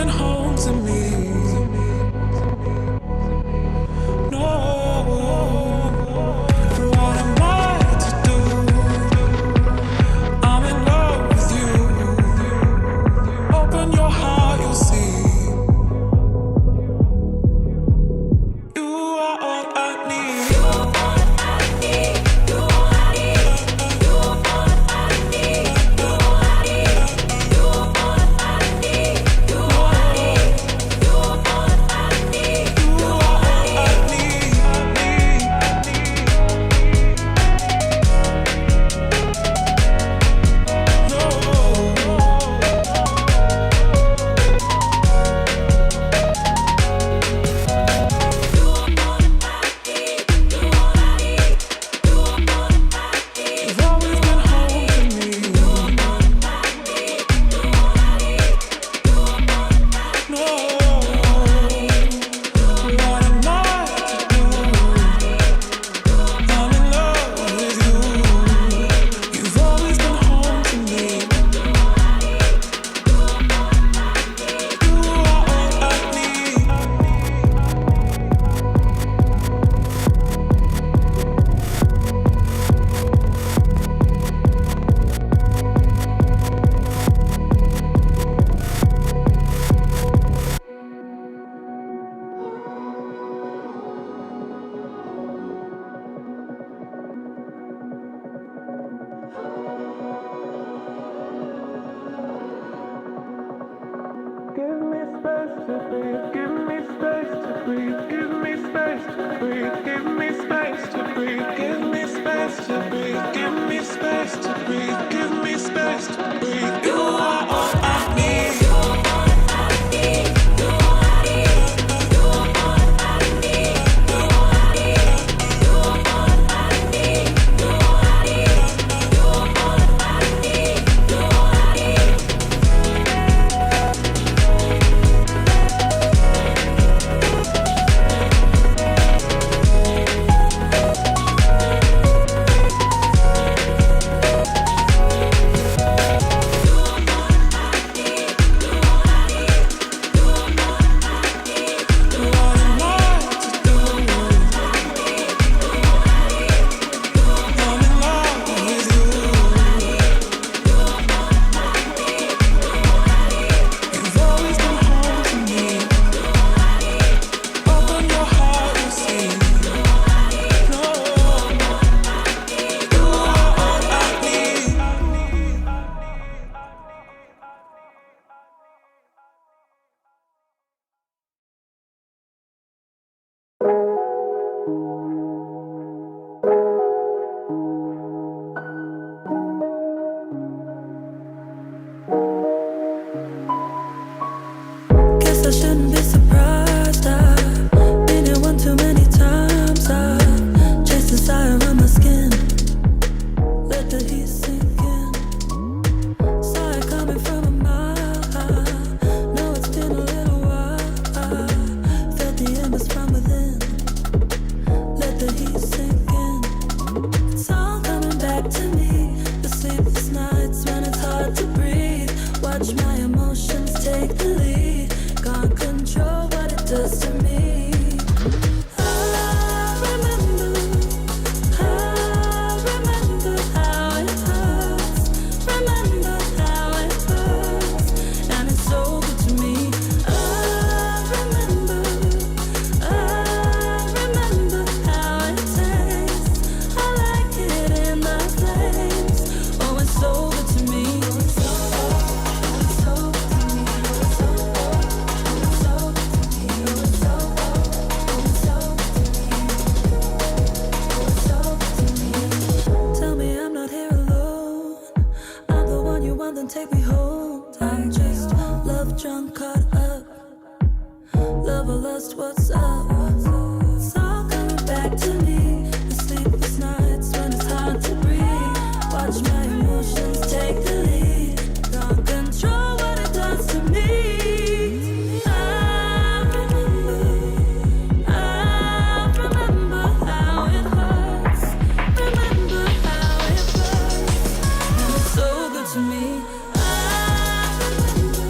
been home to me. No, what am I to do? I'm in love with you. Open your heart, you'll see. You are all I need. You are all I need. You are all I need. You are all I need. You are all I need. You are all I need. You are all I need. You are all I need. You are all I need. You've always been home to me. No, what am I to do? I'm in love with you. You've always been home to me. You are all I need. Give me space to breathe, give me space to breathe, give me space to breathe, give me space to breathe, give me space to breathe, give me space to breathe, give me space to breathe. You are all I need. You are all I need. You are all I need. You are all I need. You are all I need. You are all I need. You are all I need. You are all I need. You are all I need. Guess I shouldn't be surprised. I've been here one too many times. I've chased desire on my skin. Let the heat sink in. Saw it coming from a mile. I know it's been a little while. I felt the embers from within. Let the heat sink in. It's all coming back to me. The sleepless nights when it's hard to breathe. Watch my emotions take the lead. Can't control what it does to me. I remember how it hurts. Remember how it hurts, and it's so good to me. I remember how it tastes. I like it in my flames. Oh, it's so good to me. It's so good to me. It's so good to me. Tell me I'm not here alone. I'm the one you want, then take me home. I'm just love drunk, caught up. Love or lust, what's up? It's all coming back to me. The sleepless nights when it's hard to breathe. Watch my emotions take the lead. Can't control what it does to me. I remember how it hurts. Remember how it hurts, and it's so good to me. I remember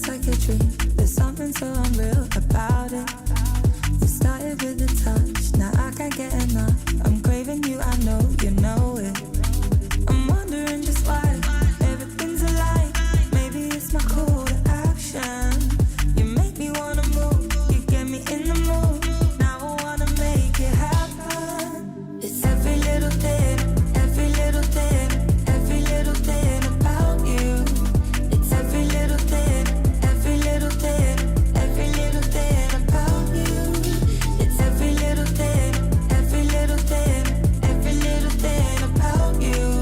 just like a dream. There's something so unreal about it. You started with a touch, now I can't get enough. I'm craving you, I know you know it. I'm wondering just why everything's alike. Maybe it's my call to action. You make me wanna move, you get me in the mood. Now I wanna make it happen. It's every little thing, every little thing, every little thing about you. It's every little thing, every little thing, every little thing about you. It's every little thing, every little thing, every little thing about you.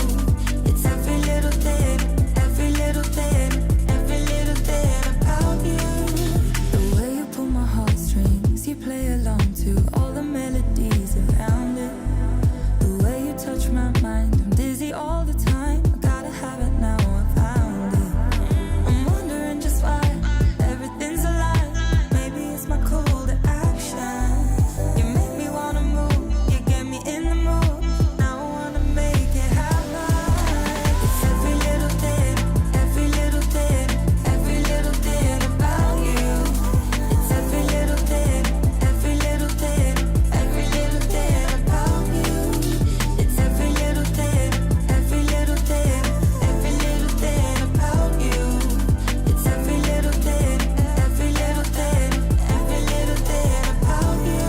It's every little thing, every little thing, every little thing about you. The way you pull my heartstrings, you play along to all the melodies around it. The way you touch my mind, I'm dizzy all the time. I gotta have it now, I found it. I'm wondering just why everything's alive. Maybe it's my call to action. You make me wanna move, you get me in the mood. Now I wanna make it happen. It's every little thing, every little thing, every little thing about you. It's every little thing, every little thing, every little thing about you. It's every little thing, every little thing, every little thing about you. It's every little thing, every little thing, every little thing about you.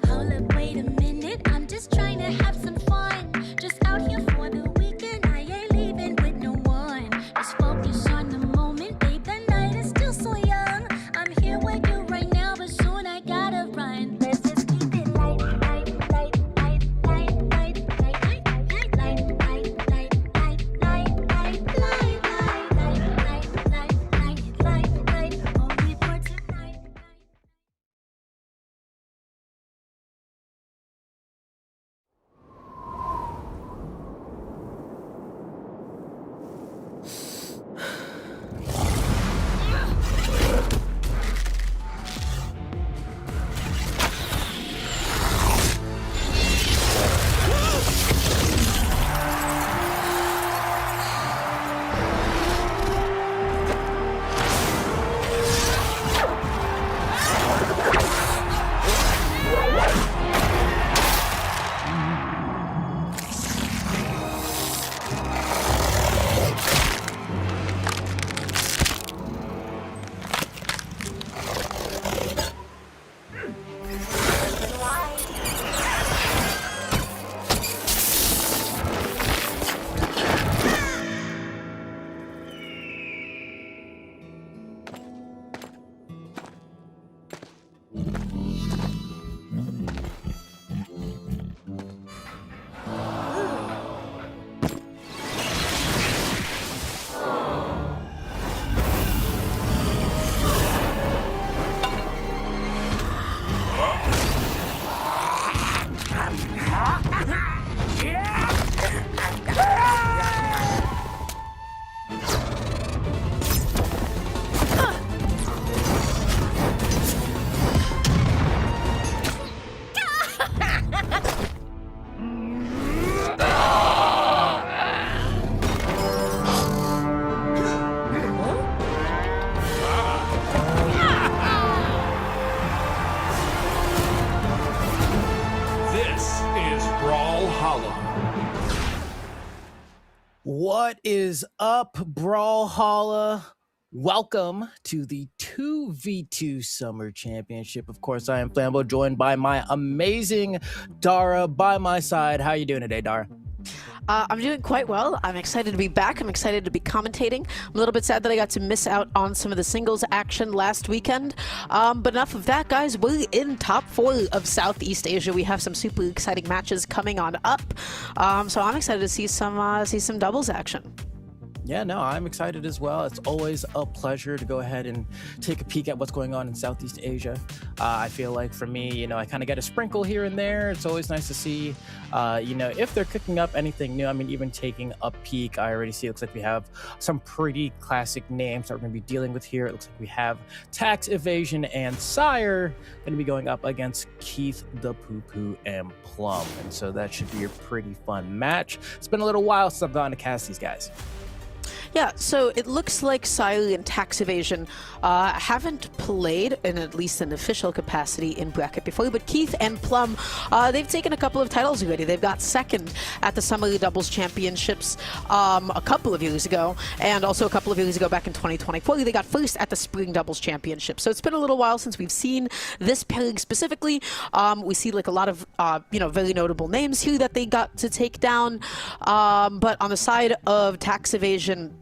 Hold up, wait a minute. I'm just trying to have some fun. Just out here for the weekend. I ain't leaving with no one. Just focus on the moment, babe. The night is still so young. I'm here with you right now, but soon I gotta run. Let's just keep it light, light, light, light, light, light, light, light, light, light, light, light, light, light, light, light, light, light, only for tonight. What is up, Brawlhalla? Welcome to the 2v2 Summer Championship. Of course, I am Flambo, joined by my amazing Dara by my side. How you doing today, Dara? I'm doing quite well. I'm excited to be back. I'm excited to be commentating. I'm a little bit sad that I got to miss out on some of the singles action last weekend. But enough of that, guys. We're in top 4 of Southeast Asia. We have some super exciting matches coming on up. So I'm excited to see some doubles action. Yeah, no, I'm excited as well. It's always a pleasure to go ahead and take a peek at what's going on in Southeast Asia. I feel like for me, I kind of get a sprinkle here and there. It's always nice to see, if they're cooking up anything new. I mean, even taking a peek, I already see it looks like we have some pretty classic names that we're going to be dealing with here. It looks like we have Tax Evasion and Sire going to be going up against Keith, the Poo Poo, and Plum. And so that should be a pretty fun match. It's been a little while since I've gone to cast these guys. Yeah, so it looks like Siley and Tax Evasion haven't played in at least an official capacity in bracket before, but Keith and Plum, they've taken a couple of titles already. They've got second at the Summer Doubles Championships a couple of years ago, and also a couple of years ago back in 2024, they got first at the Spring Doubles Championship. So it's been a little while since we've seen this pairing specifically. We see like a lot of, very notable names here that they got to take down, but on the side of Tax Evasion,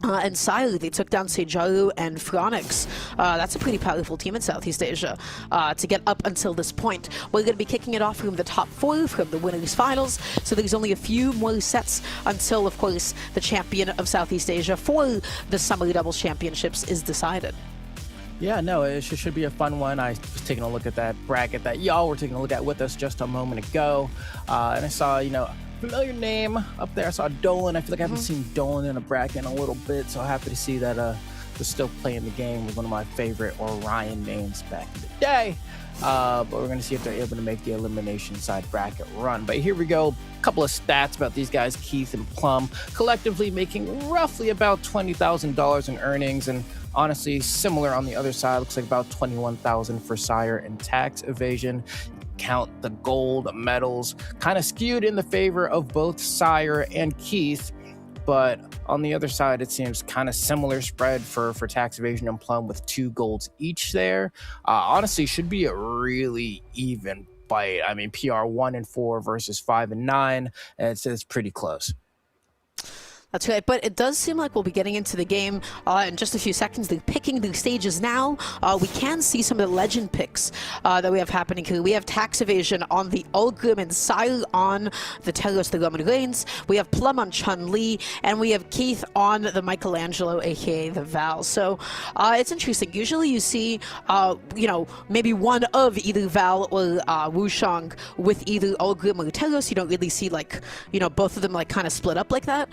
and Siley, they took down Sejaru and Phronix. That's a pretty powerful team in Southeast Asia to get up until this point. We're going to be kicking it off from the top 4 from the winners finals. So there's only a few more sets until, of course, the champion of Southeast Asia for the Summer Doubles Championships is decided. Yeah, no, it should be a fun one. I was taking a look at that bracket that y'all were taking a look at with us just a moment ago. And I saw, familiar name up there. I saw Dolan. I feel like I haven't seen Dolan in a bracket in a little bit, so happy to see that they're still playing the game with one of my favorite Orion names back in the day. But we're going to see if they're able to make the elimination side bracket run. But here we go. A couple of stats about these guys, Keith and Plum, collectively making roughly about $20,000 in earnings, and honestly similar on the other side. Looks like about $21,000 for Sire and Tax Evasion. Count the gold medals, kind of skewed in the favor of both Sire and Keith, but on the other side it seems kind of similar spread for Tax Evasion and Plum with 2 golds each there. Honestly, should be a really even fight. I mean, PR 1 and 4 versus 5 and 9, and it's pretty close. That's right, but it does seem like we'll be getting into the game in just a few seconds. They're picking the stages now. We can see some of the legend picks that we have happening here. We have Tax Evasion on the Ulgrim and Sile on the Telos, the Roman Reigns. We have Plum on Chun-Li, and we have Keith on the Michelangelo, aka the Val. So it's interesting. Usually you see, maybe one of either Val or Wushang with either Ulgrim or Telos. You don't really see both of them kind of split up like that.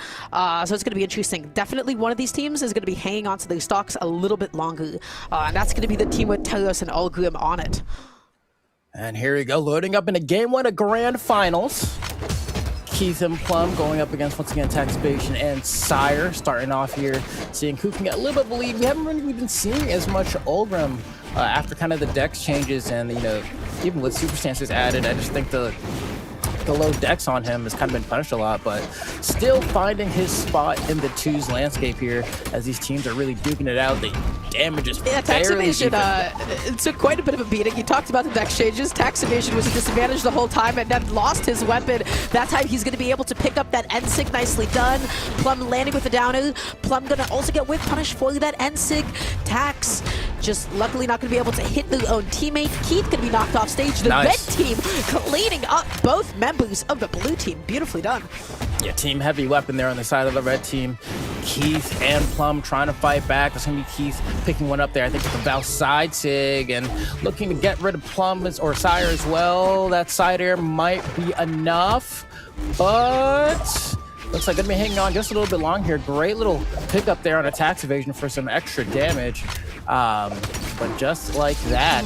So it's going to be interesting. Definitely one of these teams is going to be hanging on to their stocks a little bit longer. And that's going to be the team with Telos and Ulgrim on it. And here we go, loading up into Game 1 of Grand Finals. Keith and Plum going up against, once again, Tax Evasion and Sire. Starting off here, seeing who can get a little bit of a lead. We haven't really been seeing as much Ulgrim after kind of the dex changes. And, even with Super Stances added, I just think the low dex on him has kind of been punished a lot, but still finding his spot in the 2's landscape here as these teams are really duking it out. The damage is Tax Evasion took quite a bit of a beating. You talked about the dex changes. Tax Evasion was a disadvantage the whole time and then lost his weapon. That time he's going to be able to pick up that N-Sig. Nicely done. Plum landing with the downer. Plum going to also get whip punish for that N-Sig. Tax just luckily not going to be able to hit their own teammate. Keith going to be knocked off stage. The red team cleaning up both members of the blue team. Beautifully done. Yeah, team heavy weapon there on the side of the red team. Keith and Plum trying to fight back. It's going to be Keith picking one up there. I think it's a Val side sig and looking to get rid of Plum or Sire as well. That side air might be enough, but looks like going to be hanging on just a little bit long here. Great little pickup there on a Tax Evasion for some extra damage. But just like that,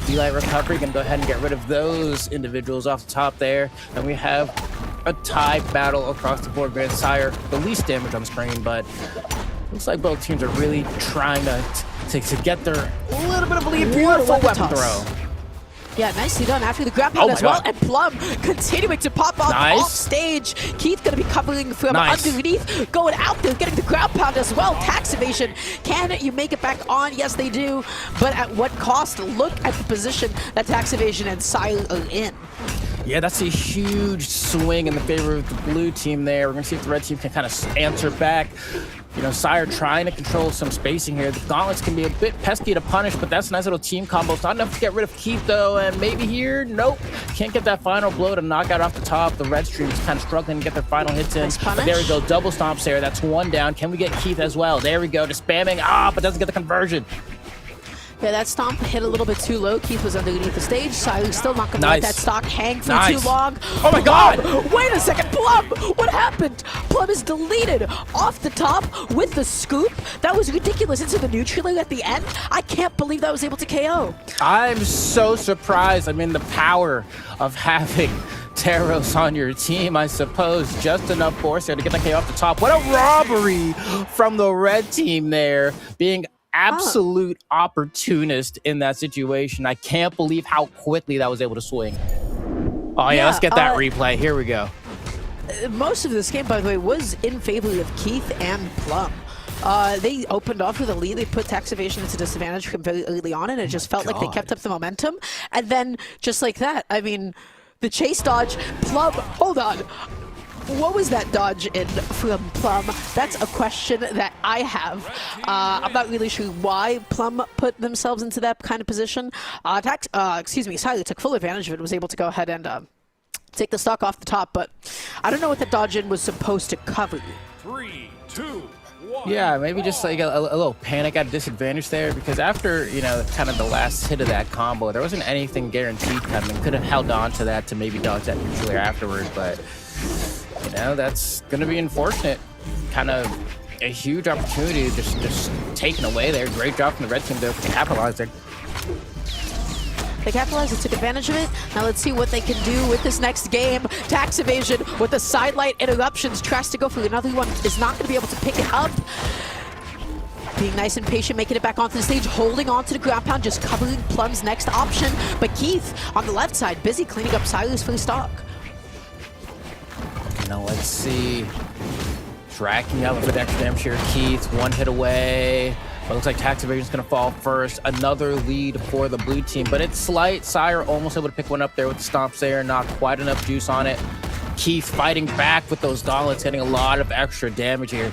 D-Light Recovery going to go ahead and get rid of those individuals off the top there. And we have a tie battle across the board. Grand Sire, the least damage on the screen, but looks like both teams are really trying to get their little bit of a lead. Beautiful weapon throw. Yeah, nicely done after the ground pound as well. And Plum continuing to pop off stage. Keith going to be covering from underneath, going out there, getting the ground pound as well. Tax Evasion, can you make it back on? Yes, they do. But at what cost? Look at the position that Tax Evasion and Sile are in. Yeah, that's a huge swing in the favor of the blue team there. We're going to see if the red team can kind of answer back. You know, Sire trying to control some spacing here. The gauntlets can be a bit pesky to punish, but that's a nice little team combo. It's not enough to get rid of Keith, though, and maybe here, nope. Can't get that final blow to knock out off the top. The red stream is kind of struggling to get their final hits in. Nice But there we go, double stomps there. That's one down. Can we get Keith as well? There we go, just spamming, but doesn't get the conversion. Yeah, that stomp hit a little bit too low. Keith was underneath the stage. Sile's still not going to let that stock hang for too long. Oh my God! Wait a second, Plum! What happened? Plum is deleted off the top with the scoop. That was ridiculous. Into the neutral at the end. I can't believe that was able to KO. I'm so surprised. I mean, the power of having Taros on your team, I suppose. Just enough force there to get the KO off the top. What a robbery from the red team there, being absolute opportunist in that situation. I can't believe how quickly that was able to swing. Oh yeah, let's get that replay. Here we go. Most of this game, by the way, was in favor of Keith and Plum. They opened off with a lead. They put tax evasion into disadvantage from very early on, and it just felt like they kept up the momentum. And then, just like that, I mean, the chase dodge, Plum, hold on. What was that dodge in from Plum? That's a question that I have. I'm not really sure why Plum put themselves into that kind of position. Siley took full advantage of it, was able to go ahead and take the stock off the top, but I don't know what the dodge in was supposed to cover. 3, 2, 1. Yeah, maybe just like a little panic at a disadvantage there, because after, you know, kind of the last hit of that combo, there wasn't anything guaranteed coming. Could have held on to that to maybe dodge that neutrally afterwards, but you know, that's going to be unfortunate. Kind of a huge opportunity just taken away there. Great job from the red team there to capitalize there. They capitalized and took advantage of it. Now let's see what they can do with this next game. Tax evasion with the sidelight interruptions. Tries to go for another one. Is not going to be able to pick it up. Being nice and patient, making it back onto the stage, holding on to the ground pound, just covering Plum's next option. But Keith on the left side, busy cleaning up Silas for the stock. Now let's see. Tracking out with the extra damage here. Keith, one hit away. But it looks like tax evasion's gonna fall first. Another lead for the blue team, but it's slight. Sire almost able to pick one up there with the stomps there. Not quite enough juice on it. Keith fighting back with those gauntlets, getting a lot of extra damage here.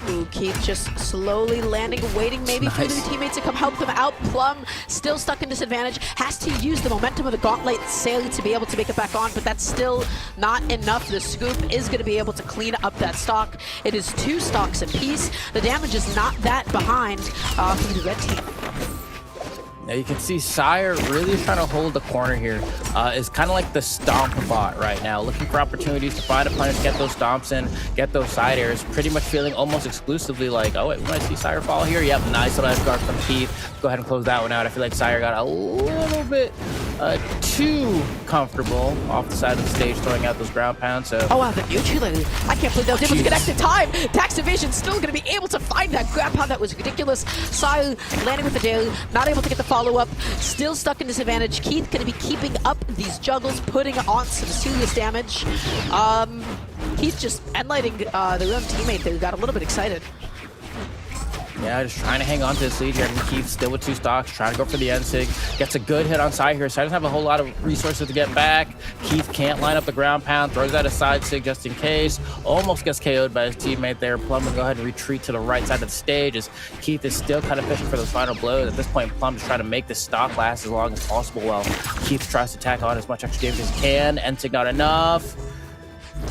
Ooh, Keith just slowly landing, waiting maybe for their teammates to come help them out. Plum still stuck in disadvantage, has to use the momentum of the gauntlet Saley to be able to make it back on, but that's still not enough. The scoop is going to be able to clean up that stock. It is 2 stocks apiece. The damage is not that behind for the red team. Now you can see Sire really trying to hold the corner here. Is kind of like the stomp bot right now, looking for opportunities to find a punish, get those stomps in, get those side airs, pretty much feeling almost exclusively like, oh wait, we might see Sire fall here. Yep, nice little edge guard from Keith. Go ahead and close that one out. I feel like Sire got a little bit too comfortable off the side of the stage, throwing out those ground pounds. So oh wow, the neutral, I can't believe that was able to connect in time. Tax evasion still going to be able to find that ground pound. That was ridiculous. Sire landing with the daily, not able to get the follow-up, still stuck in disadvantage. Keith going to be keeping up these juggles, putting on some serious damage. Keith just endlighting their own teammate there, got a little bit excited. yeah, just trying to hang on to this lead here. And Keith still with 2 stocks, trying to go for the end sig. Gets a good hit on side here. Side doesn't have a whole lot of resources to get back. Keith can't line up the ground pound, throws out a side sig just in case. Almost gets KO'd by his teammate there. Plum will go ahead and retreat to the right side of the stage as Keith is still kind of fishing for those final blows. At this point, Plum is trying to make this stock last as long as possible while Keith tries to tack on as much extra damage as he can. End sig not enough.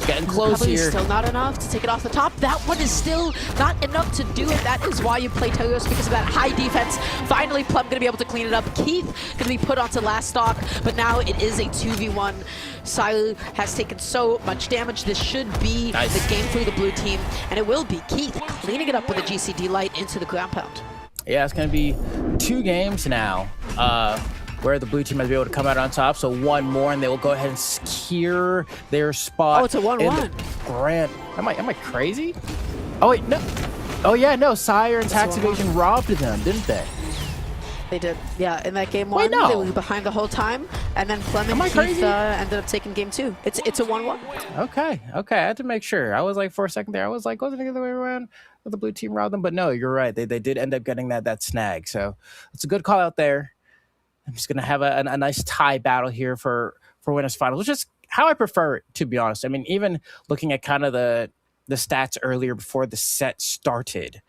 Getting close Probably here. Still not enough to take it off the top. That one is still not enough to do it. That is why you play Taros, because of that high defense. Finally, Plum going to be able to clean it up. Keith going to be put onto last stock, but now it is a 2v1. Silu has taken so much damage. This should be the game for the blue team, and it will be. Keith cleaning it up with a GCD light into the ground pound. Yeah, it's going to be 2 games now. Where the blue team might be able to come out on top. So one more, and they will go ahead and secure their spot. Oh, it's a 1-1. Grand. Am I crazy? Oh wait, no. Oh yeah, no. Sire and tax evasion robbed them, didn't they? They did. Yeah, in that game 1, they were behind the whole time, and then Plum and Keith ended up taking game 2. It's a 1-1. Okay. I had to make sure. I was like, for a second there, I was like, wasn't it the other way around? The blue team robbed them, but no, you're right. They did end up getting that snag. So it's a good call out there. I'm just gonna have a nice tie battle here for winners finals, which is how I prefer it, to be honest. I mean, even looking at kind of the stats earlier before the set started,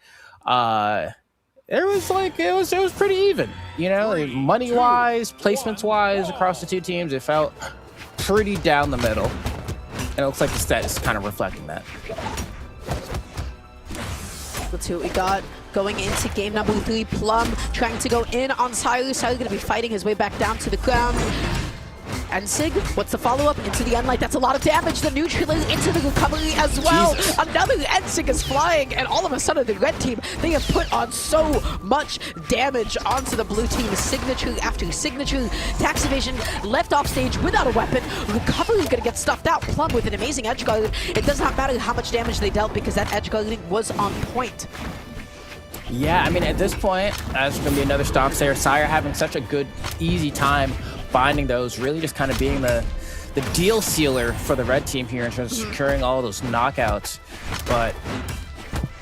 it was pretty even. You know, money wise, placements wise, across the two teams, it felt pretty down the middle, and it looks like the stat is kind of reflecting that. Let's see what we got. Going into game number 3, Plum trying to go in on Siler. Siler going to be fighting his way back down to the ground. And Sig, what's the follow-up? Into the Unlight. That's a lot of damage. The neutral into the recovery as well. Jesus. Another Ensig is flying, and all of a sudden the red team, they have put on so much damage onto the blue team. Signature after signature. Tax evasion left off stage without a weapon. Recovery is going to get stuffed out. Plum with an amazing edge guard. It does not matter how much damage they dealt because that edge guarding was on point. Yeah, I mean, at this point, there's going to be another stop there. Sire having such a good, easy time finding those, really just kind of being the deal sealer for the red team here in terms of securing all those knockouts. But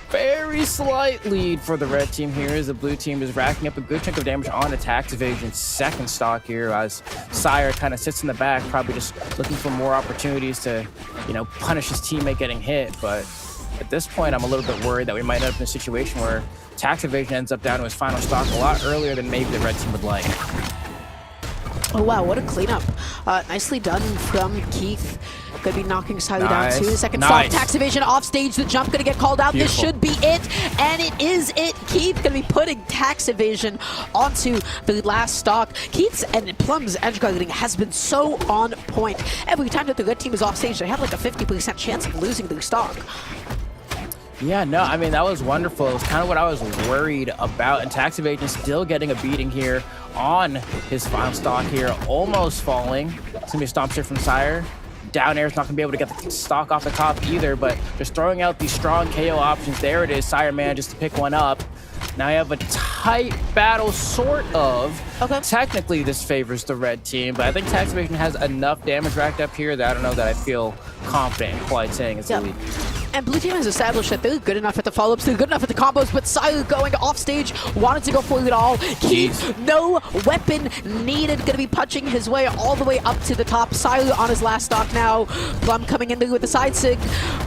very slight lead for the red team here as the blue team is racking up a good chunk of damage on attack evasion's second stock here, as Sire kind of sits in the back, probably just looking for more opportunities to, you know, punish his teammate getting hit. But at this point, I'm a little bit worried that we might end up in a situation where tax evasion ends up down to his final stock a lot earlier than maybe the red team would like. Oh wow, what a cleanup. Nicely done from Keith. Gonna be knocking Siler down too. Second stock, tax evasion off stage. The jump gonna get called out. Beautiful. This should be it, and it is it. Keith gonna be putting tax evasion onto the last stock. Keith's and Plum's edge guarding has been so on point. Every time that the red team is off stage, they have like a 50% chance of losing their stock. Yeah, no, I mean, that was wonderful. It was kind of what I was worried about. And tax evasion still getting a beating here on his final stock here, almost falling. It's going to be a stomp share from Sire. Down air is not going to be able to get the stock off the top either, but just throwing out these strong KO options. There it is, Sire manages to pick one up. Now you have a tight battle, sort of. Okay. Technically, this favors the red team, but I think tax evasion has enough damage racked up here that I don't know that I feel confident in quite saying it's the lead. And blue team has established that they're good enough at the follow-ups, they're good enough at the combos, but Sire going off stage, wanted to go for it all. Keith, no weapon needed, gonna be punching his way all the way up to the top. Sire on his last stock now. Plum coming in there with the side sig,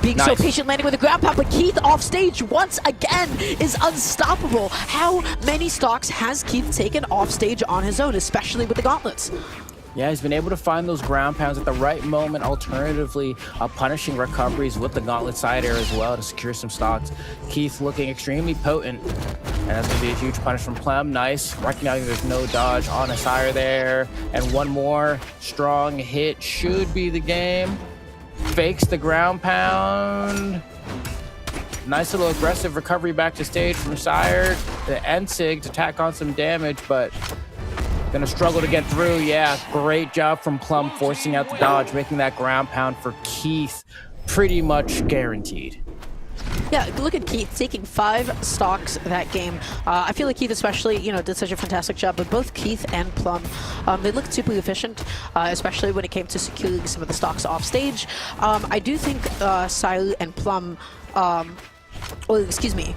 being so patient, landing with the ground pound, but Keith off stage once again is unstoppable. How many stocks has Keith taken off stage on his own, especially with the gauntlets? Yeah, he's been able to find those ground pounds at the right moment, alternatively punishing recoveries with the gauntlet side air as well to secure some stocks. Keith looking extremely potent, and that's going to be a huge punish from Plum. Nice, recognizing there's no dodge on a Sire there, and one more strong hit should be the game. Fakes the ground pound. Nice little aggressive recovery back to stage from Sire. The Ensig to tack on some damage, but gonna struggle to get through. Yeah, great job from Plum forcing out the dodge, making that ground pound for Keith pretty much guaranteed. Yeah, look at Keith taking 5 stocks that game. I feel like Keith especially, you know, did such a fantastic job, but both Keith and Plum, they looked super efficient, especially when it came to securing some of the stocks off stage. I do think Sire and Plum, excuse me,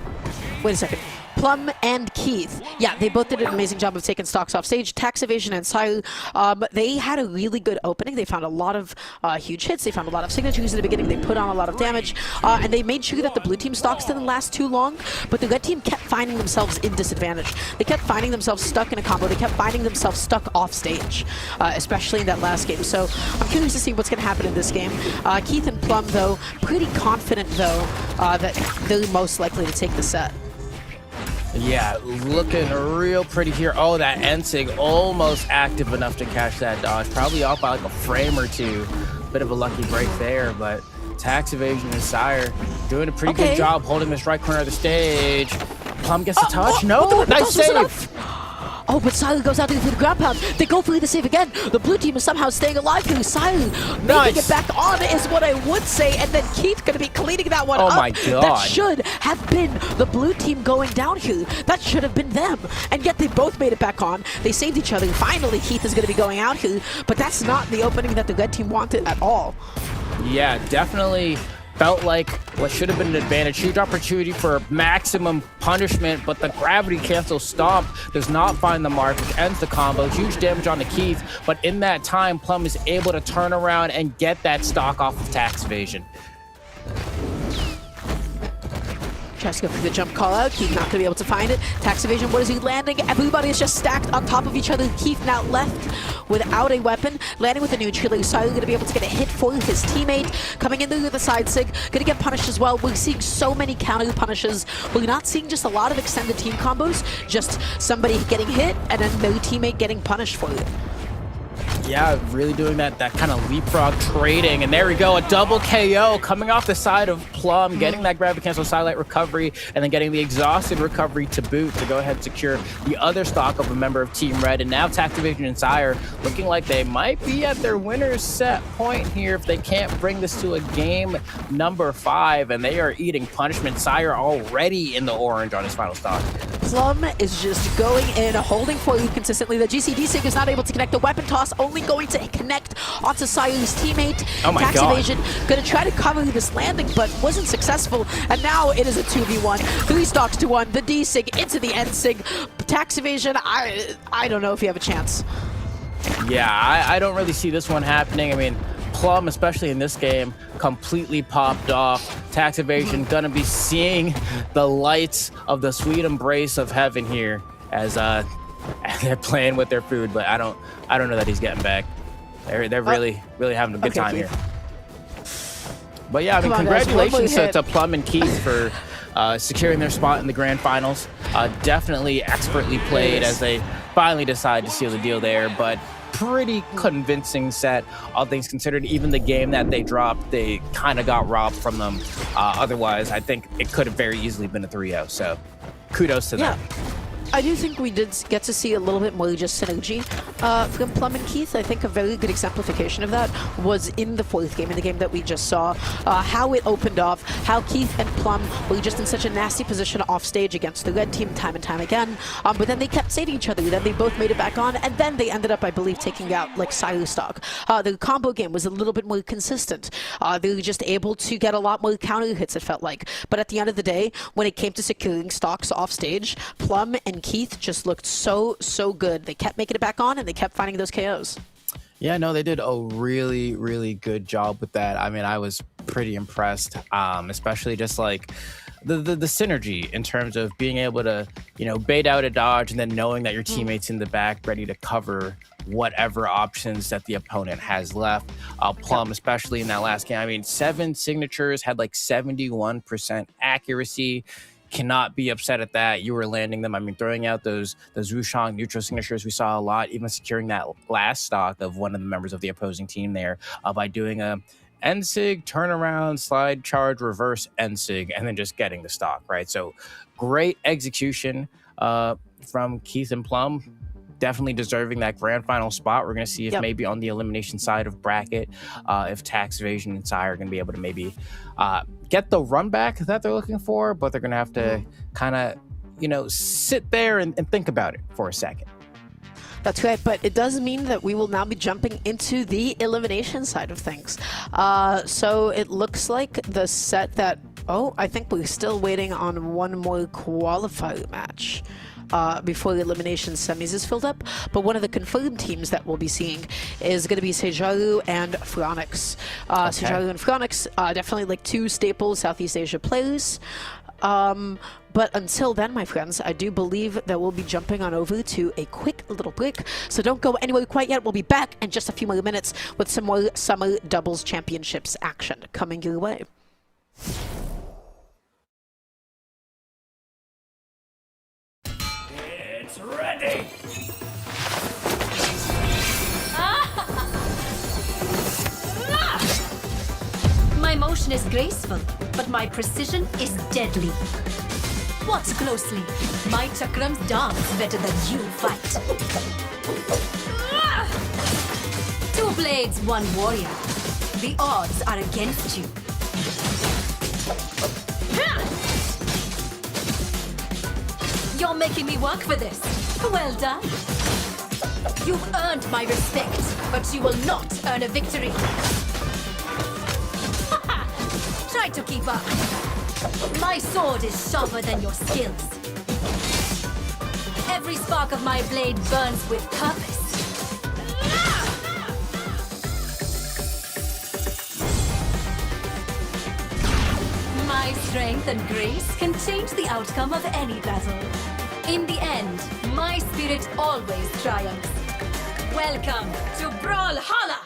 wait a second. Plum and Keith, yeah, they both did an amazing job of taking stocks off stage. Tax evasion and Sire, they had a really good opening. They found a lot of huge hits. They found a lot of signatures in the beginning. They put on a lot of damage, and they made sure that the blue team stocks didn't last too long, but the red team kept finding themselves in disadvantage. They kept finding themselves stuck in a combo. They kept finding themselves stuck off stage, especially in that last game. So I'm curious to see what's going to happen in this game. Keith and Plum, though, pretty confident, though, that they're most likely to take the set. Yeah, looking real pretty here. Oh, that Ensig almost active enough to catch that dodge. Probably off by like a frame or two. Bit of a lucky break there, but tax evasion and Sire doing a pretty good job holding this right corner of the stage. Plum gets the touch. Nice save. Oh, but Sire goes out there for the ground pound. They go for the save again. The blue team is somehow staying alive here. Sire making it back on is what I would say. And then Keith going to be cleaning that one up. Oh my God. That should have been the blue team going down here. That should have been them. And yet they both made it back on. They saved each other. Finally, Keith is going to be going out here. But that's not the opening that the red team wanted at all. Yeah, definitely Felt like what should have been an advantage. Huge opportunity for maximum punishment, but the gravity cancel stomp does not find the mark, which ends the combo. Huge damage on the Keith, but in that time, Plum is able to turn around and get that stock off of tax evasion. Tries to go for the jump call out. Keith not going to be able to find it. Tax evasion, what is he landing? Everybody is just stacked on top of each other. Keith now left without a weapon. Landing with a neutral. He's going to be able to get a hit for his teammate. Coming in there with a side sig. Going to get punished as well. We're seeing so many counter punishes. We're not seeing just a lot of extended team combos. Just somebody getting hit and then no teammate getting punished for it. Yeah, really doing that kind of leapfrog trading. And there we go, a double KO coming off the side of Plum, getting that gravity cancel sidelight recovery, and then getting the exhausted recovery to boot to go ahead and secure the other stock of a member of Team Red. And now Tax Evasion and Sire looking like they might be at their winner's set point here if they can't bring this to a game number 5. And they are eating punishment. Sire already in the orange on his final stock. Plum is just going in, holding for you consistently. The GCD sig is not able to connect. The weapon toss only going to connect onto Sire's teammate. Oh my Tax God. evasion going to try to cover this landing, but wasn't successful. And now it is a 2v1. 3 stocks to 1. The D sig into the N sig. Tax evasion, I don't know if you have a chance. Yeah, I don't really see this one happening. I mean, Plum, especially in this game, completely popped off. Tax evasion gonna be seeing the lights of the sweet embrace of heaven here as they're playing with their food, but I don't know that he's getting back. They're really having a good time here. But yeah, I mean, Come on, guys, congratulations one more to Plum and Keith for securing their spot in the grand finals. Definitely expertly played as they finally decide to seal the deal there, but pretty convincing set, all things considered. Even the game that they dropped, they kind of got robbed from them. Otherwise, I think it could have very easily been a 3-0. So kudos to them. I do think we did get to see a little bit more just synergy from Plum and Keith. I think a very good exemplification of that was in the 4th game, in the game that we just saw, how it opened off, how Keith and Plum were just in such a nasty position off stage against the red team time and time again. But then they kept saving each other. Then they both made it back on, and then they ended up, I believe, taking out like Silo stock. The combo game was a little bit more consistent. They were just able to get a lot more counter hits, it felt like. But at the end of the day, when it came to securing stocks off stage, Plum and Keith just looked so good. They kept making it back on and they kept finding those KOs. Yeah, no, they did a really good job with that. I mean, I was pretty impressed, especially just like the synergy in terms of being able to, you know, bait out a dodge and then knowing that your teammate's in the back ready to cover whatever options that the opponent has left. Plum, especially in that last game, I mean, 7 signatures, had like 71% accuracy. Cannot be upset at that. You were landing them. I mean, throwing out those Wushang neutral signatures, we saw a lot, even securing that last stock of one of the members of the opposing team there by doing a N-sig, turnaround, slide, charge, reverse N-sig, and then just getting the stock, right? So great execution from Keith and Plum. Definitely deserving that grand final spot. We're going to see if maybe on the elimination side of bracket, if Tax Evasion and Sire are going to be able to maybe get the run back that they're looking for, but they're going to have to kind of, you know, sit there and think about it for a second. That's right, but it does mean that we will now be jumping into the elimination side of things. So it looks like the set that, I think we're still waiting on one more qualifier match. Before the elimination semis is filled up, but one of the confirmed teams that we'll be seeing is going to be Sejaru and Phronix. Sejaru and Phronix, definitely like 2 staple Southeast Asia players. But until then, my friends, I do believe that we'll be jumping on over to a quick little break. So don't go anywhere quite yet. We'll be back in just a few more minutes with some more Summer Doubles Championships action coming your way. It's ready! My motion is graceful, but my precision is deadly. Watch closely. My chakrams dance better than you fight. 2 blades, 1 warrior. The odds are against you. You're making me work for this. Well done. You've earned my respect, but you will not earn a victory. Try Try to keep up. My sword is sharper than your skills. Every spark of my blade burns with purpose. My strength and grace can change the outcome of any battle. In the end, my spirit always triumphs. Welcome to Brawlhalla!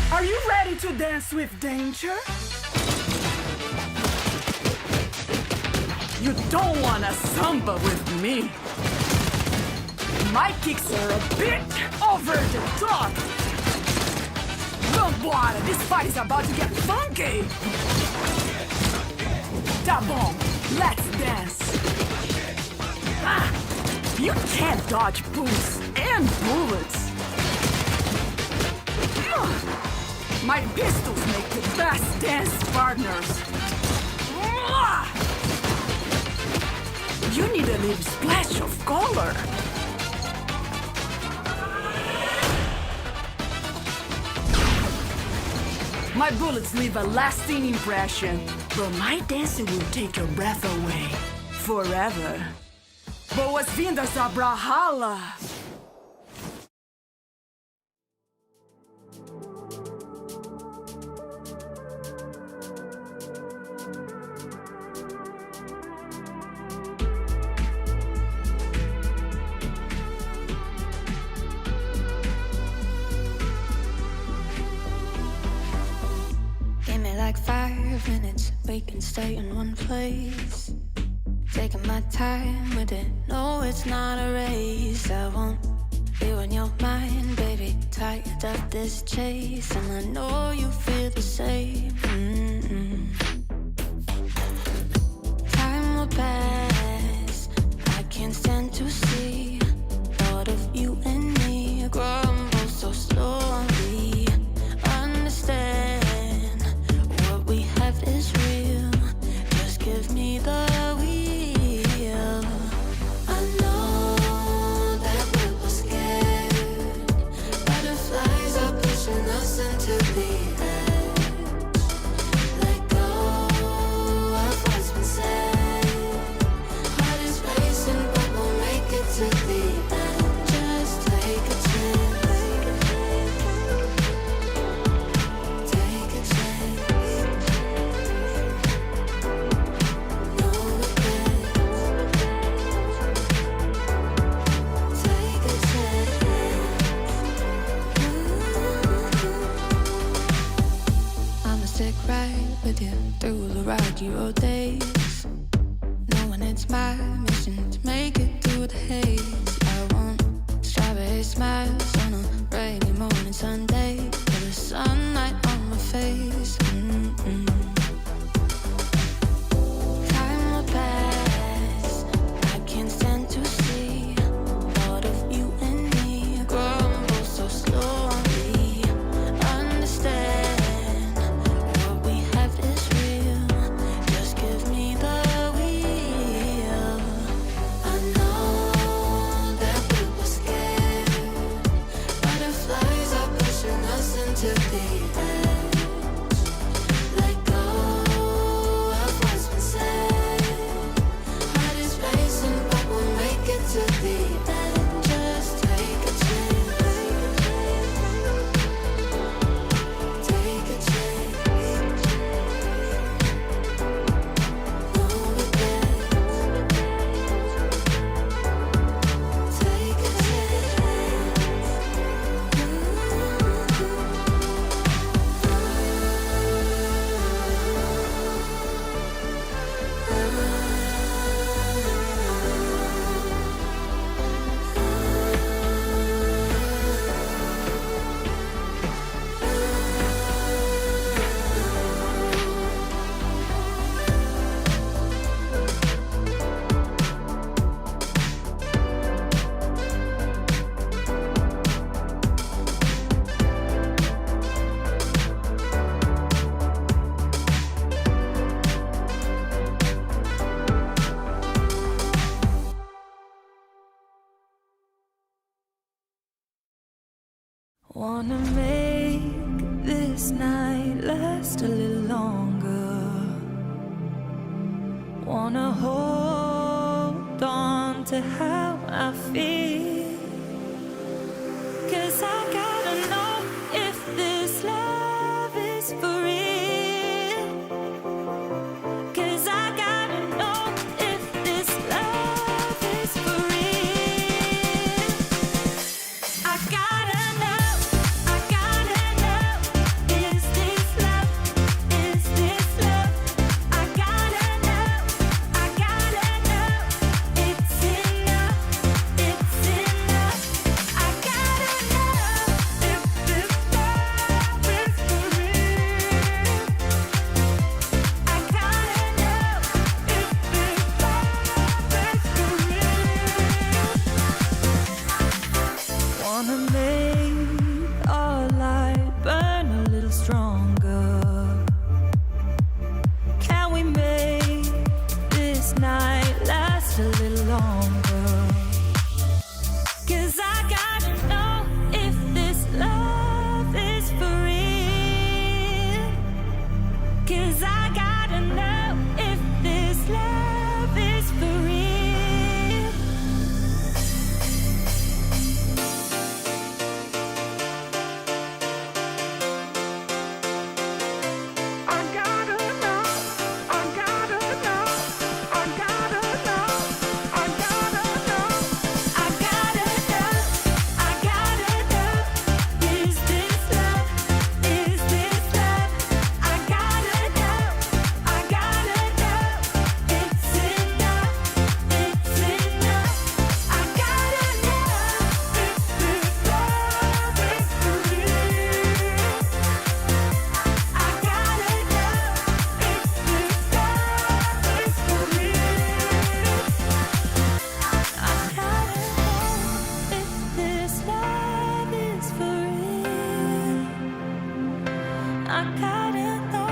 Are you ready to dance with danger? You don't wanna samba with me. My kicks are a bit over the top. Vambora, this fight is about to get funky. Tá bom, let's dance. Ah, you can't dodge boots and bullets. My pistols make the best dance partners. You need a little splash of color. My bullets leave a lasting impression, but my dancing will take your breath away forever. Boas-vindas a Brawlhalla! Give me like 5 minutes, we can stay in one place. Taking my time with it, no, it's not a race. I want you in your mind, baby. Tired of this chase, and I know you feel the same. Time will pass, I can't stand to see. Thought of you and me grumble so slowly. Understand what we have is real. Just give me the wheel. I know that we were scared. Butterflies are pushing us into the edge. Let go of what's been said. Heart is racing, but we'll make it to the end. Just take a chance. Take a chance. No regrets. Take a chance. I'ma stick right with you through the rocky road days. Knowing it's my mission to make it through the haze. I want strawberry smiles on a rainy morning Sunday with the sunlight on my face. Time will pass, I can't stand to see. Thought of you and me grumble so slowly. Understand what we have is real. Just give me the wheel. I know that we were scared. Butterflies are pushing us into the edge. Let go of what's been said. Heart is racing, but we'll make it to the end. Just take a chance. Take a chance. No regrets. Take a chance. Wanna make this night last a little longer. Wanna hold on to how I feel. 'Cause I gotta know if this love is for real. 'Cause I gotta know if this love is for real. I gotta know, is this love, is this love? I gotta know, it's enough, it's enough. I gotta know if this love is for real. I gotta know if this love is for real. Wanna make our light burn a little stronger. Can we make this night last a little longer? 'Cause I gotta know if this love is for real. 'Cause I gotta know if this love is for real. I gotta know, I gotta know, I gotta know, I gotta know, I gotta know, I gotta know, is this love, is this love? I gotta know, it's enough, it's enough. I gotta know if this love is for real. I gotta know if this love is for real. I gotta know if this love is for real. I gotta know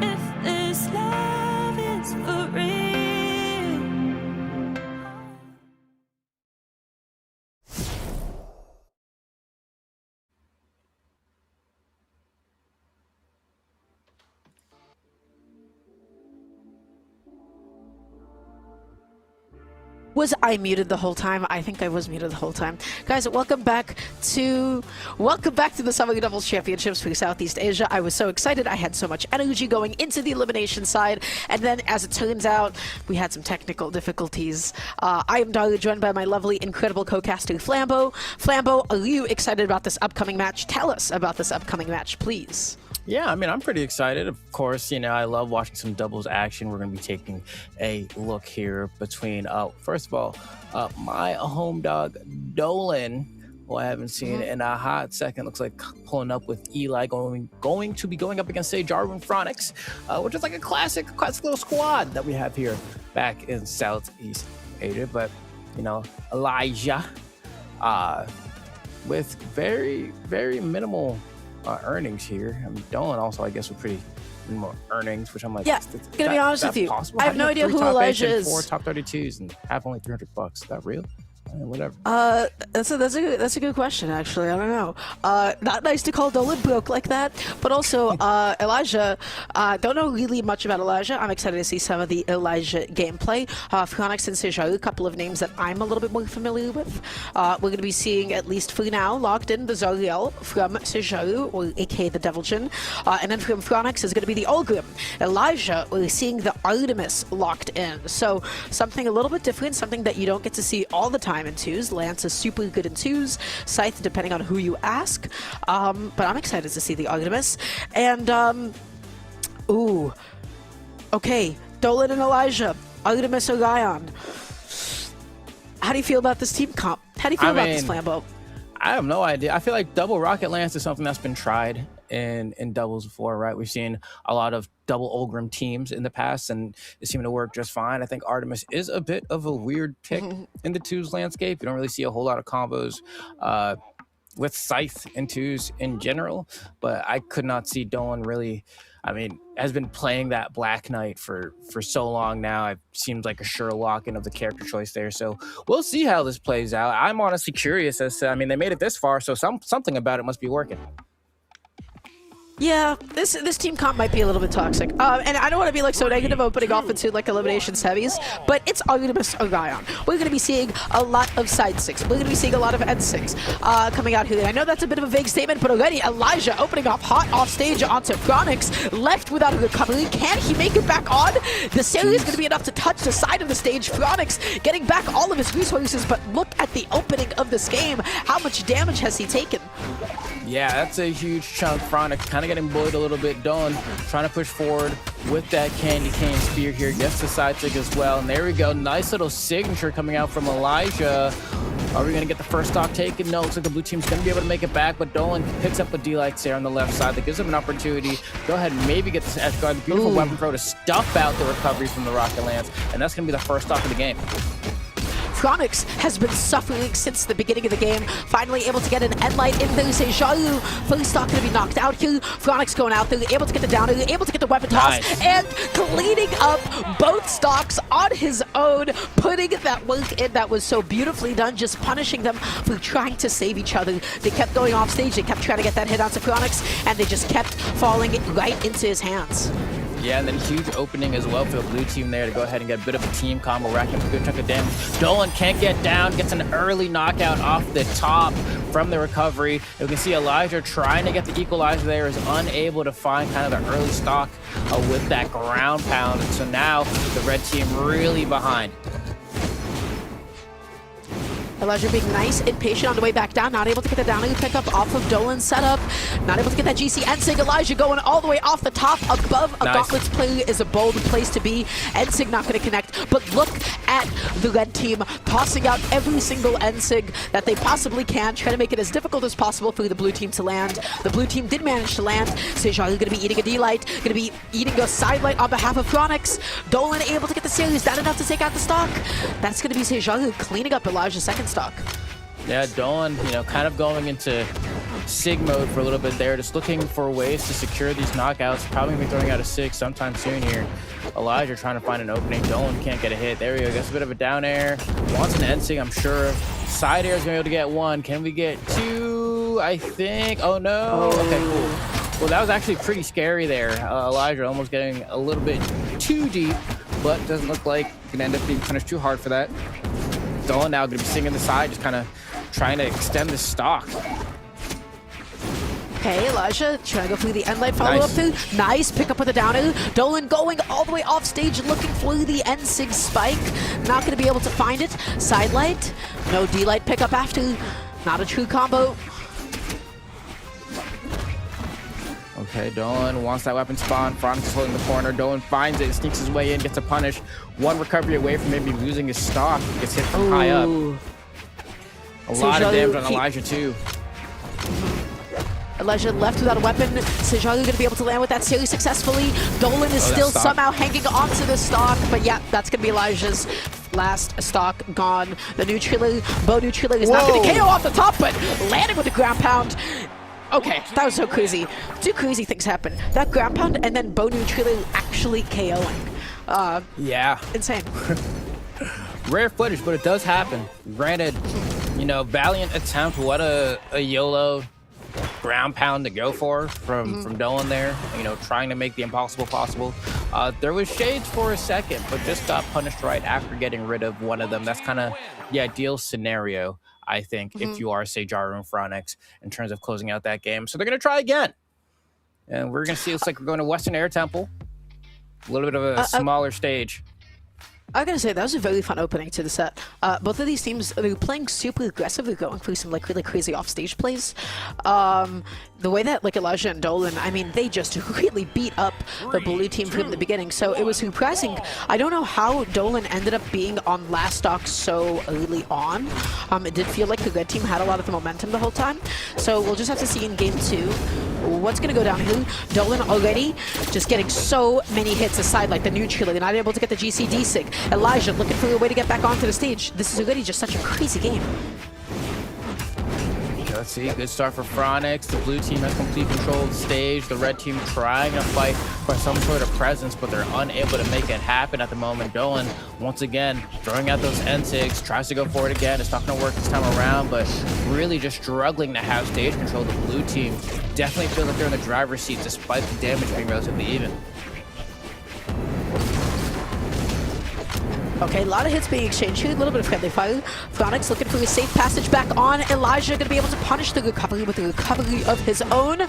if this love is for real. Was I muted the whole time? I think I was muted the whole time. Guys, welcome back to the Summer Doubles Championships for Southeast Asia. I was so excited. I had so much energy going into the elimination side, and then as it turns out, we had some technical difficulties. I am Dahlia, joined by my lovely, incredible co-caster Flambeau. Flambeau, are you excited about this upcoming match? Tell us about this upcoming match, please. Yeah, I mean, I'm pretty excited. Of course, you know, I love watching some doubles action. We're going to be taking a look here between, first of all, my home dog, Dolan, who I haven't seen in a hot second. Looks like pulling up with Eli, going to be going up against, say, Jarwin Phronix, which is like a classic little squad that we have here back in Southeast Asia. But, you know, Elijah, with very, very minimal earnings here. I mean, Dolan also, I guess, with pretty minimal earnings, which I'm like, Yeah, gonna be honest with you. Possible? I How have do no you idea three who top eights Elijah and is. 4 top 32s and have only $300. Is that real? Whatever. That's a good question, actually. I don't know. Not nice to call Dolan broke like that, but also Elijah. Don't know really much about Elijah. I'm excited to see some of the Elijah gameplay. Phronix and Sejaru, a couple of names that I'm a little bit more familiar with. We're going to be seeing, at least for now, locked in the Zariel from Sejaru, or aka the Devilchin, and then from Phronix is going to be the Olgrim. Elijah, we're seeing the Artemis locked in. So something a little bit different, something that you don't get to see all the time in twos. Lance is super good in twos. Scythe, depending on who you ask. But I'm excited to see the Artemis. And, ooh. Okay, Dolan and Elijah. Artemis Orion. How do you feel about this team comp? How do you feel about this Flambeau? I have no idea. I feel like double Rocket Lance is something that's been tried in doubles before, right? We've seen a lot of double Olgrim teams in the past, and it seemed to work just fine. I think Artemis is a bit of a weird pick in the twos landscape. You don't really see a whole lot of combos with Scythe and twos in general, but I could not see Dolan really I mean, has been playing that Black Knight for so long now. It seems like a sure lock-in of the character choice there. So we'll see how this plays out. I'm honestly curious as to, I mean, they made it this far, so something about it must be working. Yeah, this team comp might be a little bit toxic. And I don't want to be like so negative opening off into like eliminations heavies, but it's Artemis Orion. We're going to be seeing a lot of side six. We're going to be seeing a lot of end six coming out here. I know that's a bit of a vague statement, but already Elijah opening off hot off stage onto Phronix, left without a recovery. Can he make it back on? The series is going to be enough to touch the side of the stage. Phronix getting back all of his resources, but look at the opening of this game. How much damage has he taken? Yeah, that's a huge chunk. Phronix kind of getting bullied a little bit. Dolan trying to push forward with that candy cane spear here. Gets the side stick as well. And there we go. Nice little signature coming out from Elijah. Are we going to get the first stock taken? No, looks like the blue team's going to be able to make it back, but Dolan picks up a D-Light there on the left side. That gives him an opportunity. Go ahead and maybe get this S-Guard. Beautiful weapon throw to stuff out the recovery from the Rocket Lance. And that's going to be the first stock of the game. Phronix has been suffering since the beginning of the game. Finally able to get an end light in there. Sejaru, first stock going to be knocked out here. Phronix going out there, able to get the downer, able to get the weapon toss, and cleaning up both stocks on his own, putting that work in that was so beautifully done, just punishing them for trying to save each other. They kept going off stage, they kept trying to get that hit onto Phronix, and they just kept falling right into his hands. Yeah, and then huge opening as well for the blue team there to go ahead and get a bit of a team combo, racking up a good chunk of damage. Dolan can't get down, gets an early knockout off the top from the recovery. And we can see Elijah trying to get the equalizer there, is unable to find kind of the early stock with that ground pound. And so now the red team really behind. Elijah being nice and patient on the way back down, not able to get the downing pick up off of Dolan's setup, not able to get that GC. Ensig, Elijah going all the way off the top above a Gauntlets player is a bold place to be. Ensig not going to connect, but look at the red team tossing out every single Ensig that they possibly can, trying to make it as difficult as possible for the blue team to land. The blue team did manage to land. Sejaru going to be eating a D-Light, going to be eating a side light on behalf of Phronix. Dolan able to get the series, not enough to take out the stock. That's going to be Sejaru cleaning up Elijah's second stock. Yeah, Dolan, you know, kind of going into Sig mode for a little bit there, just looking for ways to secure these knockouts. Probably going to be throwing out a Sig sometime soon here. Elijah trying to find an opening. Dolan can't get a hit. There we go. Gets a bit of a down air. Wants an end Sig, I'm sure. Side air is going to be able to get one. Can we get two? I think. Oh, no. Okay, cool. Well, that was actually pretty scary there. Elijah almost getting a little bit too deep, but doesn't look like going to end up being punished too hard for that. Dolan now going to be singing the side, just kind of trying to extend the stock. Okay, Elijah trying to go through the end light follow-up through. Nice pick up with a downer. Dolan going all the way off stage looking for the end sig spike. Not going to be able to find it. Side light. No D-light pickup after. Not a true combo. Okay, Dolan wants that weapon spawn. Phronix is holding the corner. Dolan finds it, sneaks his way in, gets a punish. One recovery away from maybe losing his stock. Gets hit from high up. A lot of damage on Elijah too. Elijah left without a weapon. Sejaru going to be able to land with that series successfully. Dolan is still somehow hanging onto the stock, but yeah, that's going to be Elijah's last stock gone. The Neutriller, Bo Neutriller is not going to KO off the top, but landing with the ground pound. Okay, that was so crazy. Two crazy things happened. That ground pound and then Bo Neutriller actually KOing. Yeah. Insane. Rare footage, but it does happen. Granted, you know, valiant attempt. What a YOLO ground pound to go for from Dolan there. You know, trying to make the impossible possible. There was shades for a second, but just got punished right after getting rid of one of them. That's kind of the ideal scenario, I think, if you are Sejaru and Phronix in terms of closing out that game. So they're going to try again. And we're going to see, it's like we're going to Western Air Temple. A little bit of a smaller stage. I gotta say, that was a very fun opening to the set. Both of these teams, they're playing super aggressively, going through some like really crazy off-stage plays. The way that like Elijah and Dolan, I mean, they just really beat up the blue team from the beginning. So it was surprising. I don't know how Dolan ended up being on last stock so early on. It did feel like the red team had a lot of the momentum the whole time. So we'll just have to see in game 2 what's going to go down here. Dolan already just getting so many hits aside, like the neutral, not able to get the GCD sig. Elijah looking for a way to get back onto the stage. This is already just such a crazy game. Let's Let's see, good start for Phronix. The blue team has complete control of the stage. The red team trying to fight for some sort of presence, but they're unable to make it happen at the moment. Dolan, once again, throwing out those N6, tries to go for it again. It's not going to work this time around, but really just struggling to have stage control. The blue team definitely feel like they're in the driver's seat despite the damage being relatively even. Okay, a lot of hits being exchanged here, a little bit of friendly fire. Phronix looking for a safe passage back on. Elijah going to be able to punish the recovery with a recovery of his own.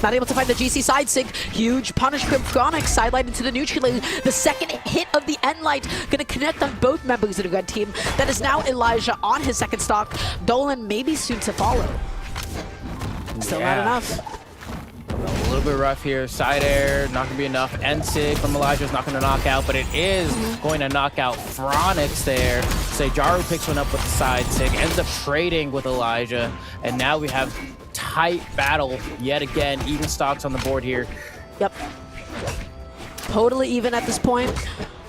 Not able to find the GC side sig. Huge punish from Phronix, sidelined into the neutral lane. The second hit of the N-Light going to connect on both members of the red team. That is now Elijah on his second stock. Dolan maybe soon to follow. Still not enough. A little bit rough here. Side air, not going to be enough. N-Sig from Elijah is not going to knock out, but it is going to knock out Phronix there. Sejaru picks one up with the side sig, ends up trading with Elijah, and now we have tight battle yet again. Even stocks on the board here. Yep. Totally even at this point.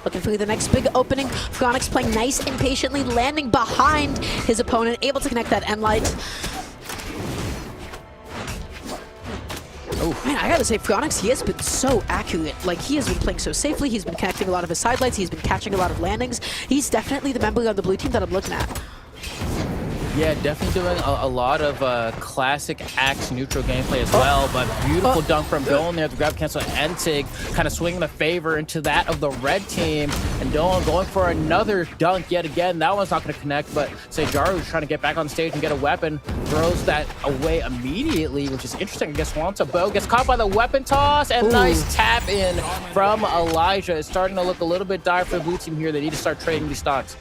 Looking for the next big opening. Phronix playing nice and patiently, landing behind his opponent, able to connect that N-Light. Man, I gotta say, Phronix, he has been so accurate. Like, he has been playing so safely. He's been connecting a lot of his sidelights. He's been catching a lot of landings. He's definitely the member of the blue team that I'm looking at. Yeah, definitely doing a lot of classic Axe neutral gameplay as well, but beautiful dunk from Dolan there to grab cancel N-Sig, kind of swinging the favor into that of the red team, and Dolan going for another dunk yet again. That one's not going to connect, but Sejaru trying to get back on stage and get a weapon, throws that away immediately, which is interesting. I guess wants a bow, gets caught by the weapon toss, and nice tap in from Elijah. It's starting to look a little bit dire for the blue team here. They need to start trading these stocks.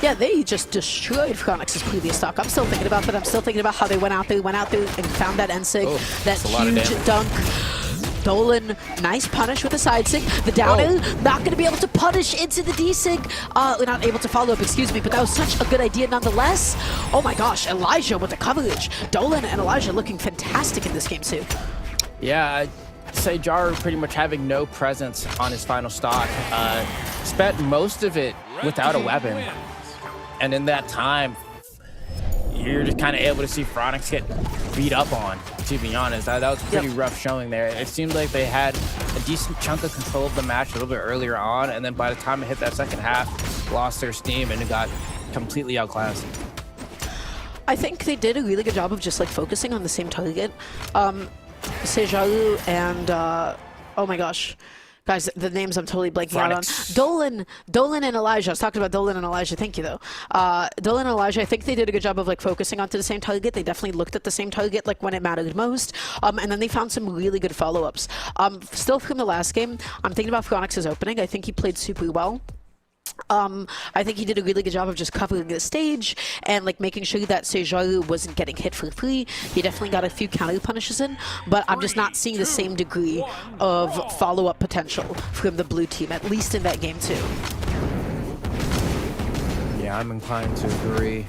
Yeah, they just destroyed Phronix's previous stock. I'm still thinking about that. I'm still thinking about how they went out there and found that N-Sig, that huge dunk. Dolan, nice punish with the side sig. The down air, not going to be able to punish into the D-sig. Not able to follow up, excuse me, but that was such a good idea nonetheless. Oh my gosh, Elijah with the coverage. Dolan and Elijah looking fantastic in this game too. Yeah, Sejaru pretty much having no presence on his final stock. Spent most of it without a weapon. And in that time, you're just kind of able to see Phronix get beat up on, to be honest. That was a pretty rough showing there. It seemed like they had a decent chunk of control of the match a little bit earlier on, and then by the time it hit that second half, lost their steam and it got completely outclassed. I think they did a really good job of just like focusing on the same target. Sejaru and, oh my gosh. Guys, the names I'm totally blanking out on. Dolan and Elijah. I was talking about Dolan and Elijah. Thank you, though. Dolan and Elijah, I think they did a good job of like focusing onto the same target. They definitely looked at the same target like when it mattered most. And then they found some really good follow-ups. Still from the last game, I'm thinking about Phronix's opening. I think he played super well. I think he did a really good job of just covering the stage and like making sure that Sejaru wasn't getting hit for free. He definitely got a few counter punishes in, but I'm just not seeing the same degree of follow-up potential from the blue team, at least in that game too. Yeah, I'm inclined to agree.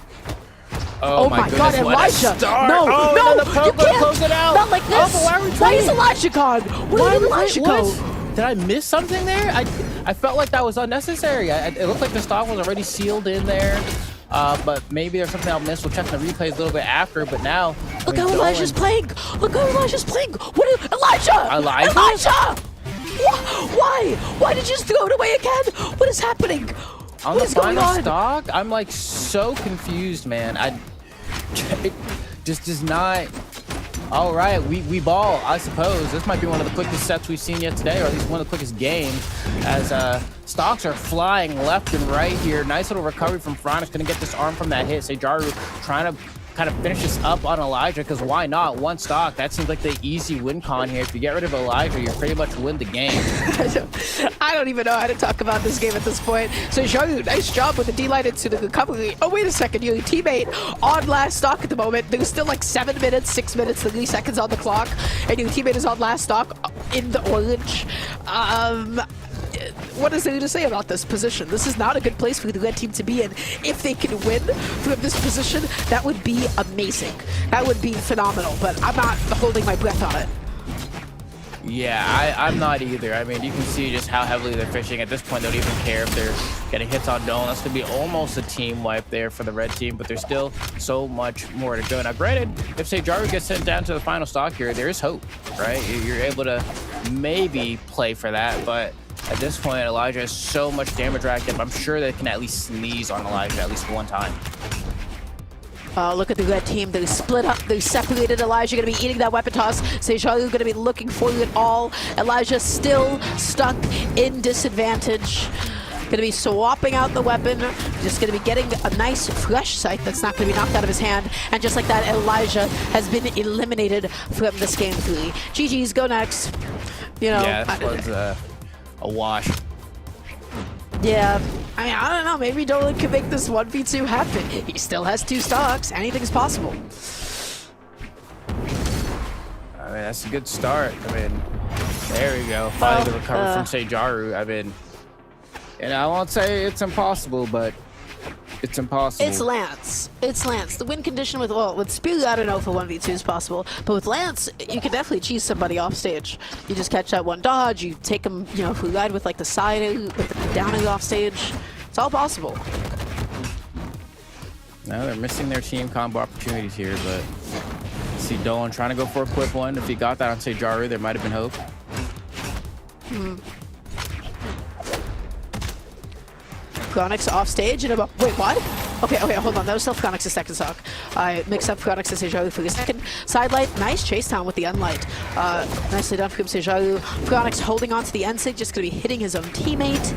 Oh my God, Elijah! No, no, no, the pro you can't! close it out. Not like this! Why is Elijah gone? Why did Elijah go? Did I miss something there? I felt like that was unnecessary. It looked like the stock was already sealed in there. But maybe there's something I'll miss. We'll check the replays a little bit after, but now... Look how Elijah's playing! Look how Elijah's playing! Elijah! Elijah? Why? Why did you just throw it away again? What is happening? On the final stock, I'm like so confused, man. It just does not... All right, we ball, I suppose. This might be one of the quickest sets we've seen yet today, or at least one of the quickest games, as stocks are flying left and right here. Nice little recovery from Phronix, gonna get this arm from that hit. Sejaru trying to kind of finish this up on Elijah, because why not? One stock, that seems like the easy win con here. If you get rid of Elijah, you pretty much win the game. I don't even know how to talk about this game at this point. So Sejaru, nice job with the D-line into the recovery. Oh, wait a second, your teammate on last stock at the moment. There's still like 7 minutes, 6 minutes, 30 seconds on the clock, and your teammate is on last stock in the orange. What is there to say about this position? This is not a good place for the red team to be in. If they can win from this position, that would be amazing. That would be phenomenal, but I'm not holding my breath on it. Yeah, I'm not either. I mean, you can see just how heavily they're fishing. At this point, they don't even care if they're getting hits on Dolan. That's going to be almost a team wipe there for the red team, but there's still so much more to go. Now, granted, if Sejaru gets sent down to the final stock here, there is hope, right? You're able to maybe play for that, but at this point, Elijah has so much damage racked up. I'm sure they can at least sneeze on Elijah at least one time. Look at the red team. They split up. They separated. Elijah going to be eating that weapon toss. Sejaru going to be looking for it all. Elijah still stuck in disadvantage. Going to be swapping out the weapon. Just going to be getting a nice fresh sight that's not going to be knocked out of his hand. And just like that, Elijah has been eliminated from this game 3. GG's, go next. You know, yeah, this was a wash. Yeah, I mean, I don't know. Maybe Dolan can make this 1v2 happen. He still has 2 stocks. Anything's possible. I mean, that's a good start. I mean, there we go. Finally the recover from Sejaru. I mean, and I won't say it's impossible, but it's impossible. It's Lance. It's Lance. The win condition with, well, with Spear, I don't know if a 1v2 is possible, but with Lance, you can definitely cheese somebody off stage. You just catch that one dodge, you take them, you know, if we ride with like the side, with the down off stage. It's all possible. No, they're missing their team combo opportunities here, but see Dolan trying to go for a quick one. If he got that on Sejaru, there might have been hope. Chronix off stage and about, wait, what? Okay, hold on. That was still Chronix's second stock. I mixed up Chronix and Sejaru for the second. Sidelight, nice chase down with the unlight. Nicely done from Sejaru. Chronix holding on to the N-Sig, just gonna be hitting his own teammate.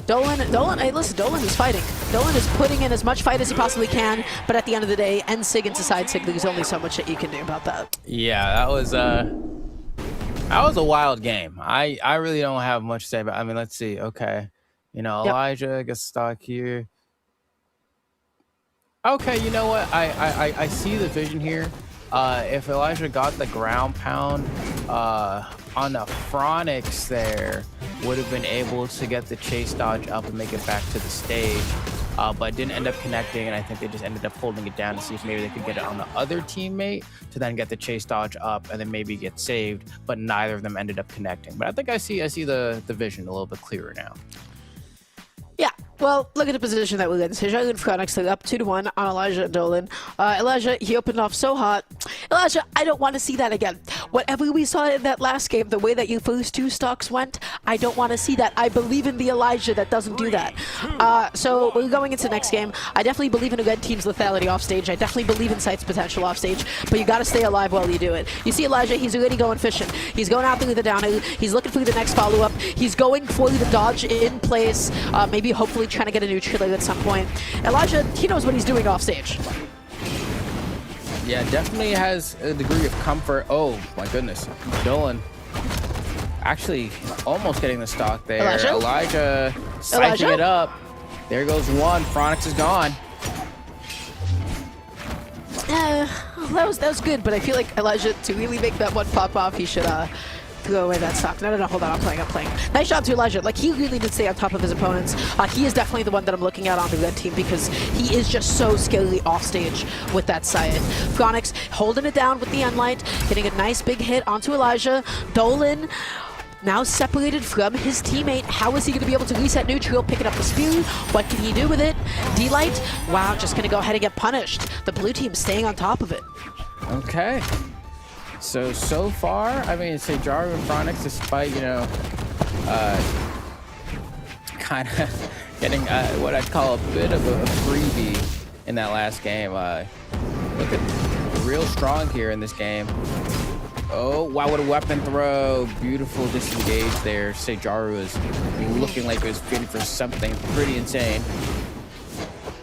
Dolan, hey, listen, Dolan is fighting. Dolan is putting in as much fight as he possibly can, but at the end of the day, N-Sig into side Sig, there's only so much that you can do about that. Yeah, that was a wild game. I really don't have much to say about. I mean, let's see. Okay. You know, Elijah gets stuck here. Okay, you know what? I see the vision here. If Elijah got the ground pound on the Phronix there, would have been able to get the chase dodge up and make it back to the stage. But didn't end up connecting, and I think they just ended up holding it down to see if maybe they could get it on the other teammate to then get the chase dodge up and then maybe get saved, but neither of them ended up connecting. But I think I see the vision a little bit clearer now. Yeah, well, look at the position that we're in. Sejaru and Phronix are up 2-1 on Elijah and Dolan. Elijah, he opened off so hot. Elijah, I don't want to see that again. Whatever we saw in that last game, the way that your first 2 stocks went, I don't want to see that. I believe in the Elijah that doesn't do that. So we're going into the next game. I definitely believe in the red team's lethality off stage. I definitely believe in Sight's potential off stage, but you got to stay alive while you do it. You see Elijah, he's already going fishing. He's going out through the down. He's looking for the next follow-up. He's going for the dodge in place, maybe hopefully trying to get a neutral at some point. Elijah, he knows what he's doing off stage. Yeah, definitely has a degree of comfort. Oh my goodness, Dolan actually almost getting the stock there. Elijah psyching it up. There goes one. Phronix is gone. That was good, but I feel like Elijah, to really make that one pop off, he should throw away that stock. No, hold on, I'm playing. Nice job to Elijah. Like, he really did stay on top of his opponents. He is definitely the one that I'm looking at on the red team because he is just so scarily off stage with that side. Phronix holding it down with the unlight, getting a nice big hit onto Elijah. Dolan now separated from his teammate. How is he going to be able to reset neutral, picking up the spear? What can he do with it? D-Light, wow, just going to go ahead and get punished. The blue team staying on top of it. Okay. So far, I mean, Sejaru and Phronix, despite, you know, kind of getting what I'd call a bit of a freebie in that last game. Look at real strong here in this game. Oh, wow, what a weapon throw. Beautiful disengage there. Sejaru is looking like he was fitting for something pretty insane.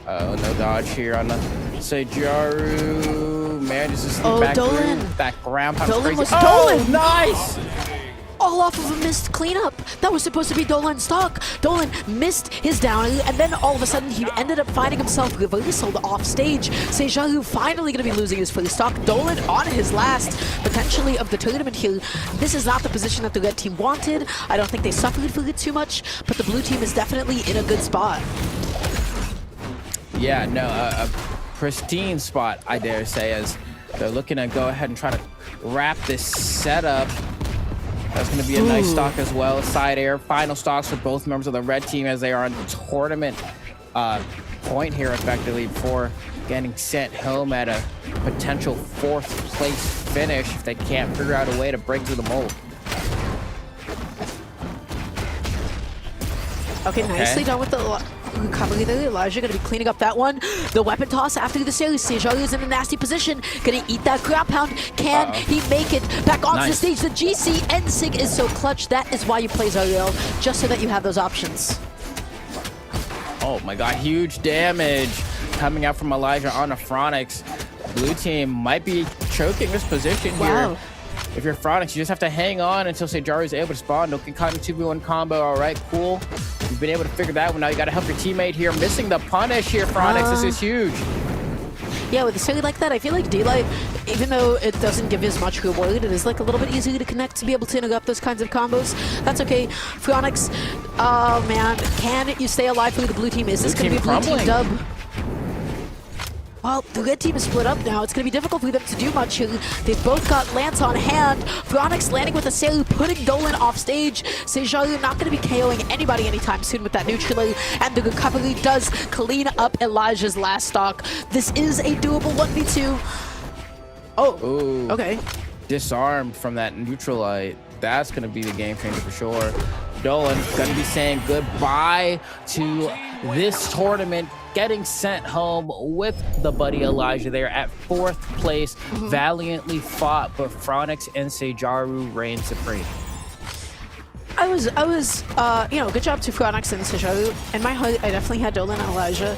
Oh, no dodge here on the Sejaru. Man, just sneak back Dolan. through. That ground pound Dolan crazy. was Oh, nice! All off of a missed cleanup. That was supposed to be Dolan's stock. Dolan missed his down, and then all of a sudden he ended up finding himself reversaled off stage. Sejaru finally going to be losing his first stock. Dolan on his last, potentially, of the tournament here. This is not the position that the red team wanted. I don't think they suffered for it too much, but the blue team is definitely in a good spot. Yeah, no, a pristine spot, I dare say, as they're looking to go ahead and try to wrap this setup. That's going to be a nice stock as well. Side air, final stocks for both members of the red team as they are on tournament point here effectively before getting sent home at a potential 4th place finish if they can't figure out a way to break through the mold. Okay, nicely done with the recovery there. Elijah gonna be cleaning up that one. The weapon toss after the series. Sejaru is in a nasty position. Gonna eat that ground pound. Can he make it back onto the stage? The GC N-Sig is so clutch. That is why you play Zariel, just so that you have those options. Oh my god, huge damage coming out from Elijah on a Phronix. Blue team might be choking this position here. If you're Phronix, you just have to hang on until Sejaru is able to spawn. No caught in 2v1 combo. All right, cool. You've been able to figure that one out. You got to help your teammate here. Missing the punish here, Phronix. This is huge. Yeah, with a silly like that, I feel like Daylight, even though it doesn't give as much reward, it is like a little bit easier to connect to be able to interrupt those kinds of combos. That's okay. Phronix, oh man, can you stay alive for the blue team? Is this going to be a blue team dub? Well, the red team is split up now. It's going to be difficult for them to do much here. They've both got Lance on hand. Phronix landing with a Selu, putting Dolan off stage. Sejaru not going to be KOing anybody anytime soon with that neutral. And the recovery does clean up Elijah's last stock. This is a doable 1v2. Oh, ooh, okay. Disarmed from that neutralite. That's going to be the game changer for sure. Dolan going to be saying goodbye to this tournament, getting sent home with the buddy Elijah there at 4th place. Valiantly fought, but Phronix and Sejaru reign supreme. I was, you know, good job to Phronix and Sejaru. In my heart, I definitely had Dolan and Elijah.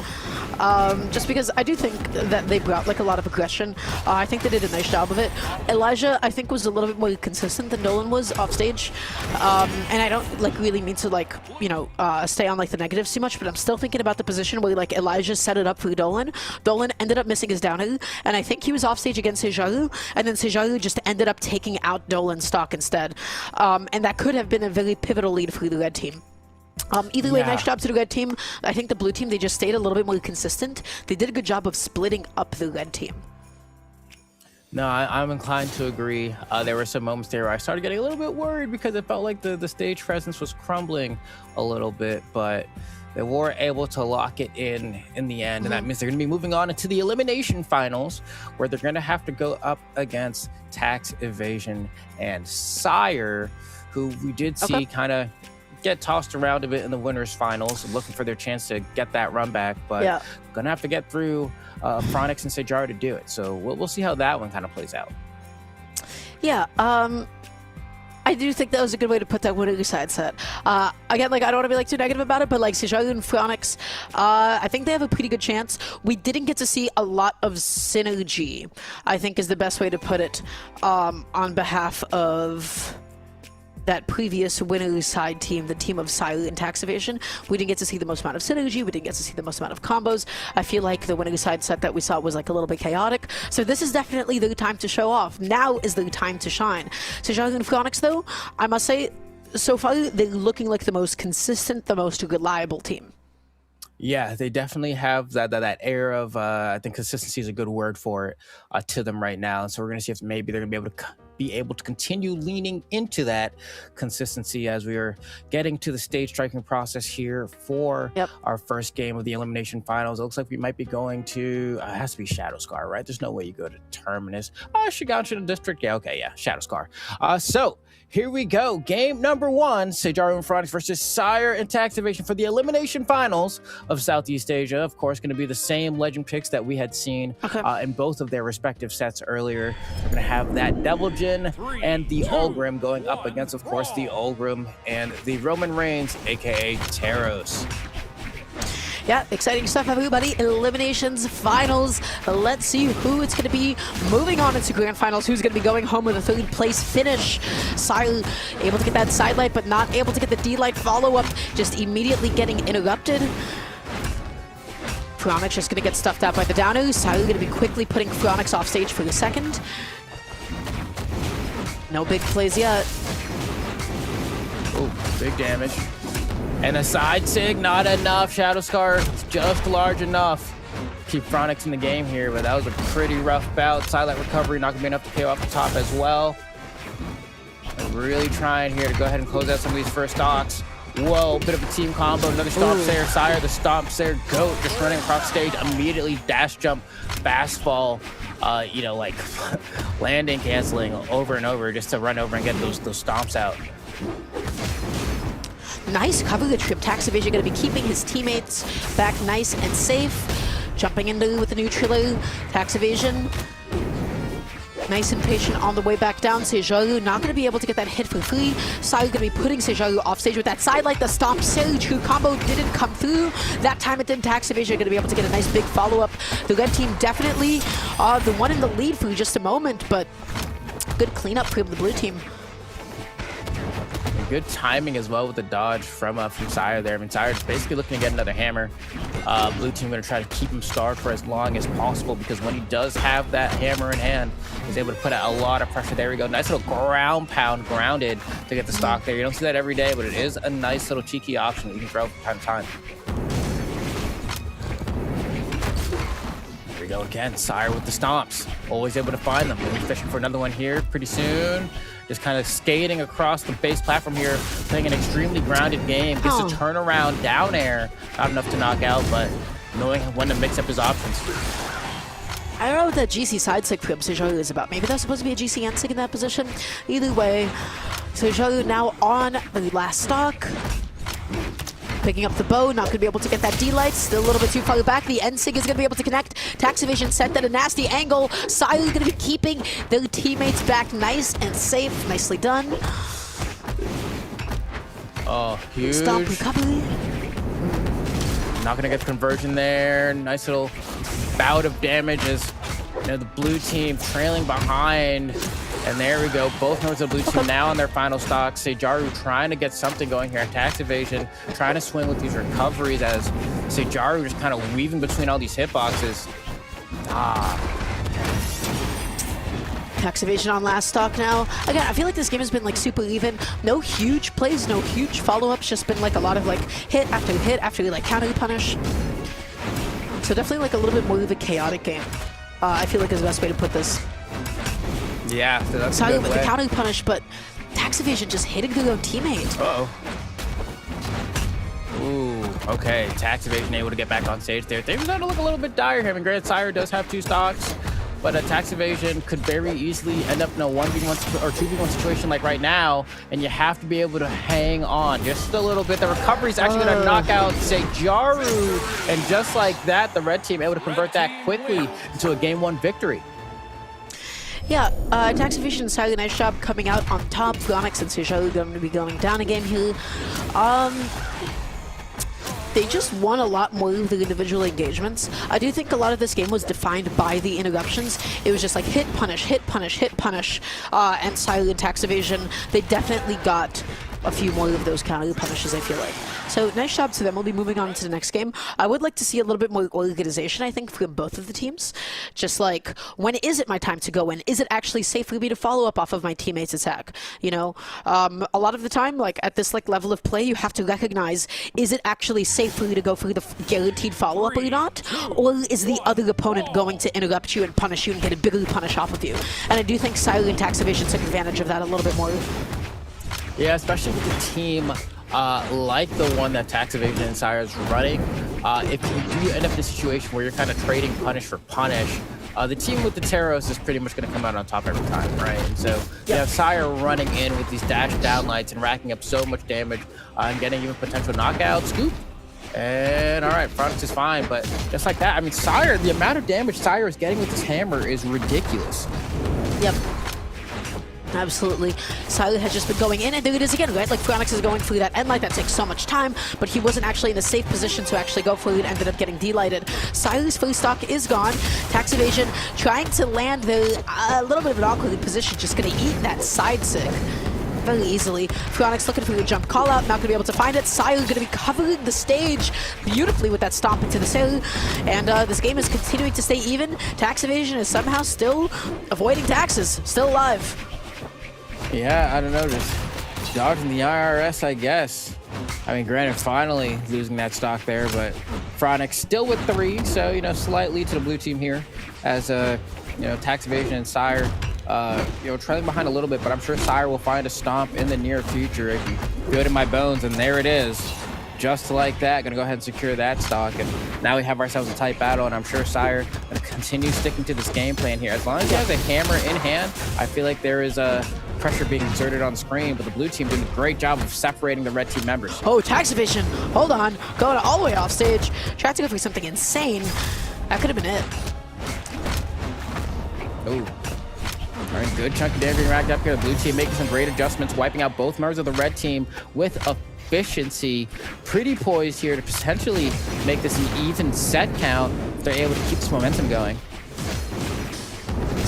Just because I do think that they brought like a lot of aggression. I think they did a nice job of it. Elijah, I think, was a little bit more consistent than Dolan was off stage. And I don't like really mean to like, you know, stay on like the negatives too much, but I'm still thinking about the position where like Elijah set it up for Dolan. Dolan ended up missing his down air, and I think he was off stage against Sejaru, and then Sejaru just ended up taking out Dolan's stock instead. And that could have been a very pivotal lead for the red team. Either way, nice job to the red team. I think the blue team, they just stayed a little bit more consistent. They did a good job of splitting up the red team. No, I'm inclined to agree. There were some moments there where I started getting a little bit worried because it felt like the stage presence was crumbling a little bit, but they were able to lock it in the end, and that means they're going to be moving on into the elimination finals, where they're going to have to go up against Tax Evasion and Sire, who we did see kind of get tossed around a bit in the winners finals, looking for their chance to get that run back, but gonna have to get through Phronix and Sejaru to do it. So we'll see how that one kind of plays out. Yeah, I do think that was a good way to put that winner side set. Again, like, I don't want to be like too negative about it, but like Sejaru and Phronix, I think they have a pretty good chance. We didn't get to see a lot of synergy, I think is the best way to put it, on behalf of that previous winner's side team, the team of Silent and Tax Evasion. We didn't get to see the most amount of synergy. We didn't get to see the most amount of combos. I feel like the winner's side set that we saw was like a little bit chaotic. So this is definitely the time to show off. Now is the time to shine. Sejaru and Phronix, though, I must say, so far they're looking like the most consistent, the most reliable team. Yeah, they definitely have that air of, I think consistency is a good word for it, to them right now. And so we're going to see if maybe they're going to be able to continue leaning into that consistency as we are getting to the stage striking process here for our first game of the elimination finals. It looks like we might be going to, it has to be Shadow Scar, right? There's no way you go to Terminus. Shigansha District. Yeah, okay, yeah, Shadow Scar. So here we go. Game number 1, Sejaru and Phronix versus Sire and Tax Evasion for the elimination finals of Southeast Asia. Of course, going to be the same legend picks that we had seen in both of their respective sets earlier. We're going to have that Devil Jin and the Ulgrim going up against, of course, the Ulgrim and the Roman Reigns, aka Taros. Yeah, exciting stuff, everybody. Eliminations, finals. Let's see who it's going to be moving on into grand finals. Who's going to be going home with a 3rd place finish. Sire able to get that side light, but not able to get the D-light follow-up. Just immediately getting interrupted. Phronix just going to get stuffed out by the downer. Sire going to be quickly putting Phronix off stage for the 2nd. No big plays yet. Oh, big damage. And a side sig, not enough. Shadow Scar, just large enough. Keep Phronix in the game here, but that was a pretty rough bout. Silent recovery, not gonna be enough to KO off the top as well. really trying here to go ahead and close out some of these first stocks. Whoa, bit of a team combo. Another stomp Sayer. Sire, the stomp Sayer goat just running across stage. Immediately dash jump, fast fall, you know, like landing canceling over and over just to run over and get those stomps out. Nice coverage from Tax Evasion, going to be keeping his teammates back nice and safe. Jumping into with the neutral. Tax Evasion, nice and patient on the way back down. Sejaru not going to be able to get that hit for free. Sire going to be putting Sejaru off stage with that sidelight. The stomp Sayer true combo didn't come through. That time it didn't. Tax Evasion going to be able to get a nice big follow-up. The red team definitely the one in the lead for just a moment, but good cleanup from the blue team. Good timing as well with the dodge from Sire there. I mean, Sire's basically looking to get another hammer. Blue team going to try to keep him starved for as long as possible, because when he does have that hammer in hand, he's able to put out a lot of pressure. There we go. Nice little ground pound grounded to get the stock there. You don't see that every day, but it is a nice little cheeky option that you can throw from time to time. Here we go again. Sire with the stomps. Always able to find them. He's fishing for another one here pretty soon. Just kind of skating across the base platform here, playing an extremely grounded game. Gets a turnaround down air. Not enough to knock out, but knowing when to mix up his options. I don't know what that GC side stick from Sejaru is about. Maybe that's supposed to be a GC end stick in that position. Either way, Sejaru now on the last stock. Picking up the bow, not going to be able to get that D-light. Still a little bit too far back. The N-Sig is going to be able to connect. Tax Evasion sent at a nasty angle. Sire going to be keeping their teammates back nice and safe. Nicely done. Oh, huge. Stop recovery. Not going to get the conversion there. Nice little bout of damage as, you know, the blue team trailing behind. And there we go. Both members of the blue team now on their final stock. Sejaru trying to get something going here. Tax Evasion trying to swing with these recoveries as Sejaru just kind of weaving between all these hitboxes. Tax Evasion on last stock now. Again, I feel like this game has been like super even. No huge plays, no huge follow-ups. Just been like a lot of like hit after like counter punish. So definitely like a little bit more of a chaotic game. I feel like is the best way to put this. Yeah, so that's Sorry a good with way. the counter punish, but Tax Evasion just hitting their own teammate. Uh-oh. Ooh, okay. Tax Evasion able to get back on stage there. Things starting to look a little bit dire here. I mean, granted, Sire does have 2 stocks, but Tax Evasion could very easily end up in a 1v1 or 2v1 situation like right now, and you have to be able to hang on just a little bit. The recovery is actually going to knock out Sejaru, and just like that, the red team able to convert that quickly into a game 1 victory. Yeah, Tax Evasion and Sire, nice job coming out on top. Onyx and Sejaru going to be going down again here. They just won a lot more of the individual engagements. I do think a lot of this game was defined by the interruptions. It was just like hit, punish, hit, punish, hit, punish. And Sire and Tax Evasion, they definitely got a few more of those counter punishes, I feel like. So nice job to them. We'll be moving on to the next game. I would like to see a little bit more organization, I think, from both of the teams. Just like, when is it my time to go in? Is it actually safe for me to follow up off of my teammate's attack? You know, a lot of the time, like at this like level of play, you have to recognize, is it actually safe for you to go for the guaranteed follow-up or not? Or is the other opponent going to interrupt you and punish you and get a bigger punish off of you? And I do think Sire and Tax Evasion took advantage of that a little bit more. Yeah, especially with a team like the one that Tax Evasion and Sire is running. If you do end up in a situation where you're kind of trading punish for punish, the team with the Taros is pretty much going to come out on top every time, right? And so you have Sire running in with these dash downlights and racking up so much damage and getting even potential knockout, scoop. And all right, Fronix is fine, but just like that, I mean, Sire, the amount of damage Sire is getting with this hammer is ridiculous. Yep. Absolutely. Sire has just been going in, and there it is again, right? Like, Fronix is going through that end light. That takes so much time, but he wasn't actually in a safe position to actually go for it, ended up getting delighted. Sire's first stock is gone. Tax Evasion trying to land the a little bit of an awkward position, just going to eat that side sig very easily. Fronix looking for a jump call out, not going to be able to find it. Sire going to be covering the stage beautifully with that stomp into the Sailor, and this game is continuing to stay even. Tax Evasion is somehow still avoiding taxes, still alive. Yeah, I don't know, just dodging the IRS, I guess. I mean, granted, finally losing that stock there, but Fronix still with 3, so, you know, slight lead to the blue team here as, you know, Tax Evasion and Sire trailing behind a little bit, but I'm sure Sire will find a stomp in the near future. If you feel it in my bones, and there it is. Just like that, gonna go ahead and secure that stock, and now we have ourselves a tight battle, and I'm sure Sire gonna continue sticking to this game plan here. As long as he has a hammer in hand, I feel like there is a pressure being exerted on the screen, but the blue team doing a great job of separating the red team members. Oh, tax evasion. Hold on. Going all the way off stage. Tried to go for something insane. That could have been it. Oh. All right, good chunk of damage being racked up here. The blue team making some great adjustments, wiping out both members of the red team with efficiency. Pretty poised here to potentially make this an even set count if they're able to keep this momentum going.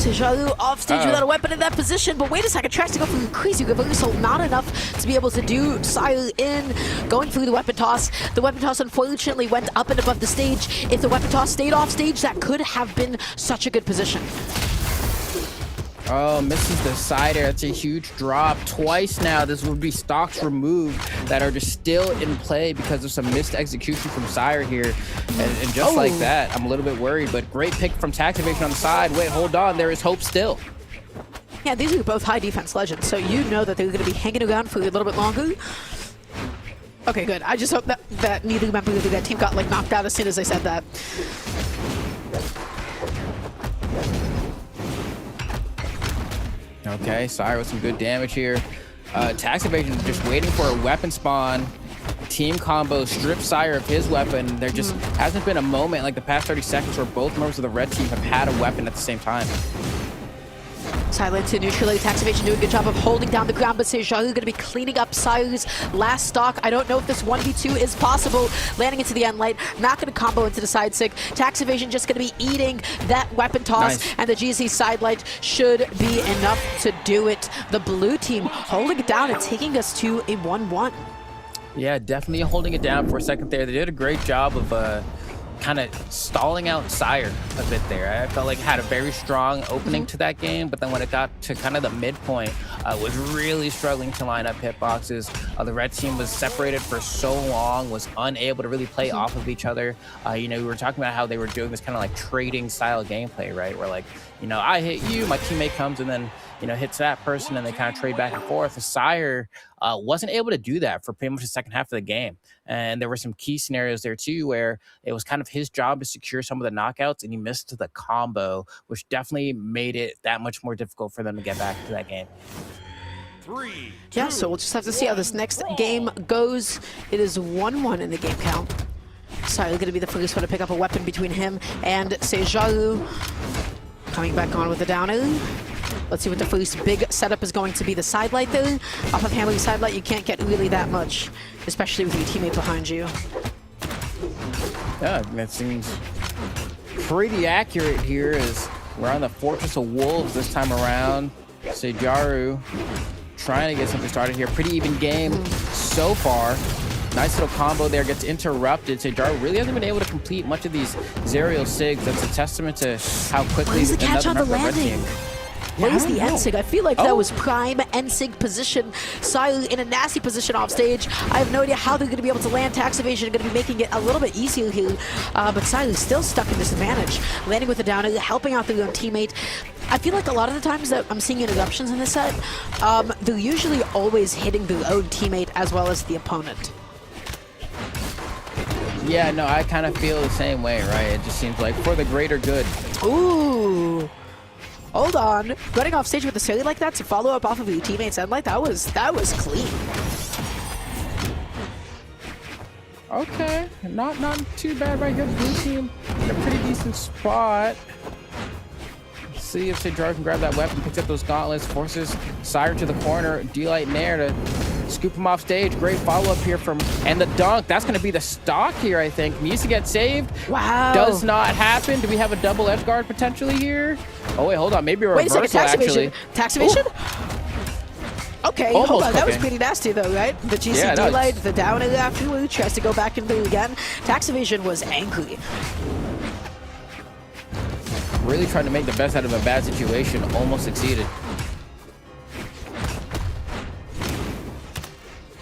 Sejaru off stage without a weapon in that position, but wait a second, tries to go for the crazy reversal, not enough to be able to do Sire in, going through the weapon toss. The weapon toss unfortunately went up and above the stage. If the weapon toss stayed off stage, that could have been such a good position. Oh, misses the side air. That's a huge drop. Twice now, this would be stocks removed that are just still in play because of some missed execution from Sire here. And just like that, I'm a little bit worried, but great pick from tax evasion on the side. Wait, hold on. There is hope still. Yeah, these are both high defense legends, so you know that they're going to be hanging around for a little bit longer. Okay, good. I just hope that neither member of that team got like knocked out as soon as I said that. Okay, Sire with some good damage here. Tax evasion just waiting for a weapon spawn. Team combo strips Sire of his weapon. There just hasn't been a moment like the past 30 seconds where both members of the red team have had a weapon at the same time. Silent to neutralize tax evasion, doing a good job of holding down the ground, but Sejaru going to be cleaning up Sire's last stock. I don't know if this 1v2 is possible. Landing into the end light, not going to combo into the side sig. Tax evasion just going to be eating that weapon toss, and the GC side light should be enough to do it. The blue team holding it down and taking us to a 1-1. Yeah, definitely holding it down for a second there. They did a great job of kind of stalling out Sire a bit there. I felt like it had a very strong opening to that game, but then when it got to kind of the midpoint, was really struggling to line up hitboxes. The red team was separated for so long, was unable to really play off of each other. We were talking about how they were doing this kind of like trading style gameplay, right? Where like, I hit you, my teammate comes and then, hits that person and they kind of trade back and forth. The Sire wasn't able to do that for pretty much the second half of the game. And there were some key scenarios there too, where it was kind of his job to secure some of the knockouts and he missed the combo, which definitely made it that much more difficult for them to get back to that game. 3, 2, Yeah, so we'll just have to see how this next game goes. It is 1-1 in the game count. Sire going to be the first one to pick up a weapon between him and Sejaru. Coming back on with the down air. Let's see what the first big setup is going to be. The side light there. Off of hammering side light, you can't get really that much, especially with your teammate behind you. Yeah, that seems pretty accurate here as we're on the Fortress of Wolves this time around. Sejaru trying to get something started here. Pretty even game so far. Nice little combo there, gets interrupted. Sejaru really hasn't been able to complete much of these Zerial Sigs. That's a testament to how quickly Where's the catch another on the member of the red landing? team. Where's the I don't know. N-Sig? I feel like that was prime N-Sig position. Sire in a nasty position off stage. I have no idea how they're going to be able to land. Tax evasion are going to be making it a little bit easier here. But Sire is still stuck in disadvantage. Landing with the downer, helping out their own teammate. I feel like a lot of the times that I'm seeing interruptions in this set, they're usually always hitting their own teammate as well as the opponent. Yeah, no, I kind of feel the same way, right? It just seems like for the greater good. Ooh. Hold on. Running off stage with a silly like that to follow up off of your teammate's end light, that was clean. Okay, not too bad right here. The blue team in a pretty decent spot. Let's see if Sejaru can grab that weapon, picks up those gauntlets, forces Sire to the corner, D-Light Nair to scoop him off stage. Great follow-up here and the dunk. That's going to be the stock here, I think. Needs to get saved. Wow. Does not happen. Do we have a double edge guard potentially here? Oh, wait, hold on. Maybe a Wait a reversal, second, tax actually. evasion? Tax evasion? Okay, hold Almost on. That was cooking. pretty nasty, though, right? The Yeah, GCD no, light, the down air afterward, tries to go back and do it again. Tax evasion was angry. Really trying to make the best out of a bad situation. Almost succeeded.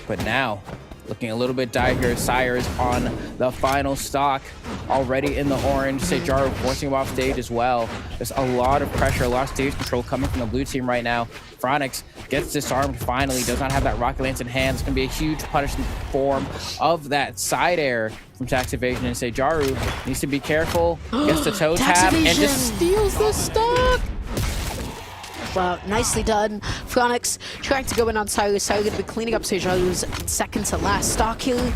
But now, looking a little bit dire here. Sire is on the final stock, already in the orange. Sejaru forcing him off stage as well. There's a lot of pressure, a lot of stage control coming from the blue team right now. Phronix gets disarmed finally, does not have that rocket lance in hand. It's going to be a huge punishment form of that side air from Tax Evasion, and Sejaru needs to be careful. Gets the toe tap and just steals the stock. Wow, nicely done. Phronix trying to go in on Silas. Silas going to be cleaning up Sejaru's second to last stock here.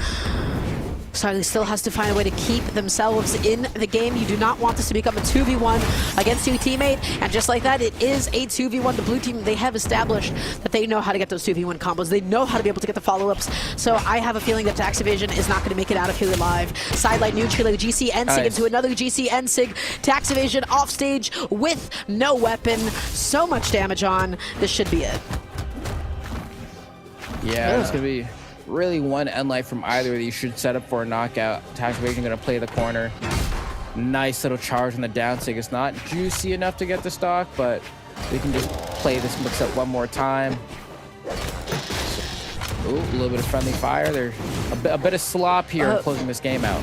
Silas still has to find a way to keep themselves in the game. You do not want this to become a 2v1 against your teammate. And just like that, it is a 2v1. The blue team, they have established that they know how to get those 2v1 combos. They know how to be able to get the follow-ups. So I have a feeling that Tax Evasion is not going to make it out of here alive. Sideline neutral, GC Ensig into another GC Ensig. Tax Evasion off stage with no weapon. So much damage on. This should be it. Yeah, it's going to be really one end life from either of these. Should set up for a knockout. Tax Evasion going to play the corner. Nice little charge on the down sig. It's not juicy enough to get the stock, but we can just play this mix up one more time. Ooh, a little bit of friendly fire. There's a bit of slop here in closing this game out.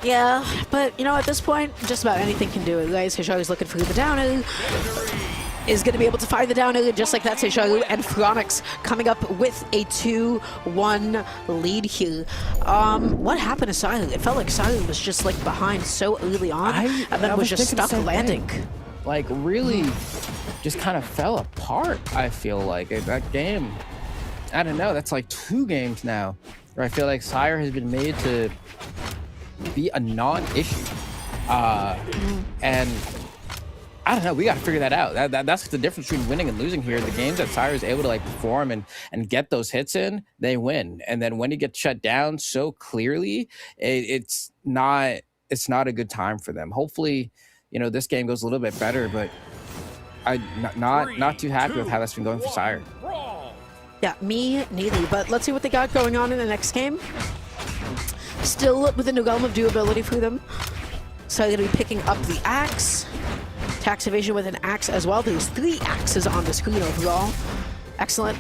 Yeah, but you know, at this point, just about anything can do it, guys. Sejaru's looking for the down air. Is going to be able to fire the down air just like that. Sejaru and Phronix coming up with a 2-1 lead here. What happened to Silent? It felt like Silent was just like behind so early on, and then was just stuck landing. Like really, just kind of fell apart. I feel like that game. I don't know. That's like 2 games now, where I feel like Sire has been made to be a non-issue, and I don't know. We got to figure that out. That's the difference between winning and losing here. The games that Sire is able to like perform and get those hits in, they win. And then when he gets shut down so clearly, it's not a good time for them. Hopefully, you know, this game goes a little bit better, but I'm not too happy with how that's been going for Sire. Yeah, me neither. But let's see what they got going on in the next game. Still within the realm of doability for them. So they're going to be picking up the axe. Tax Evasion with an axe as well. There's 3 axes on the screen overall. Excellent.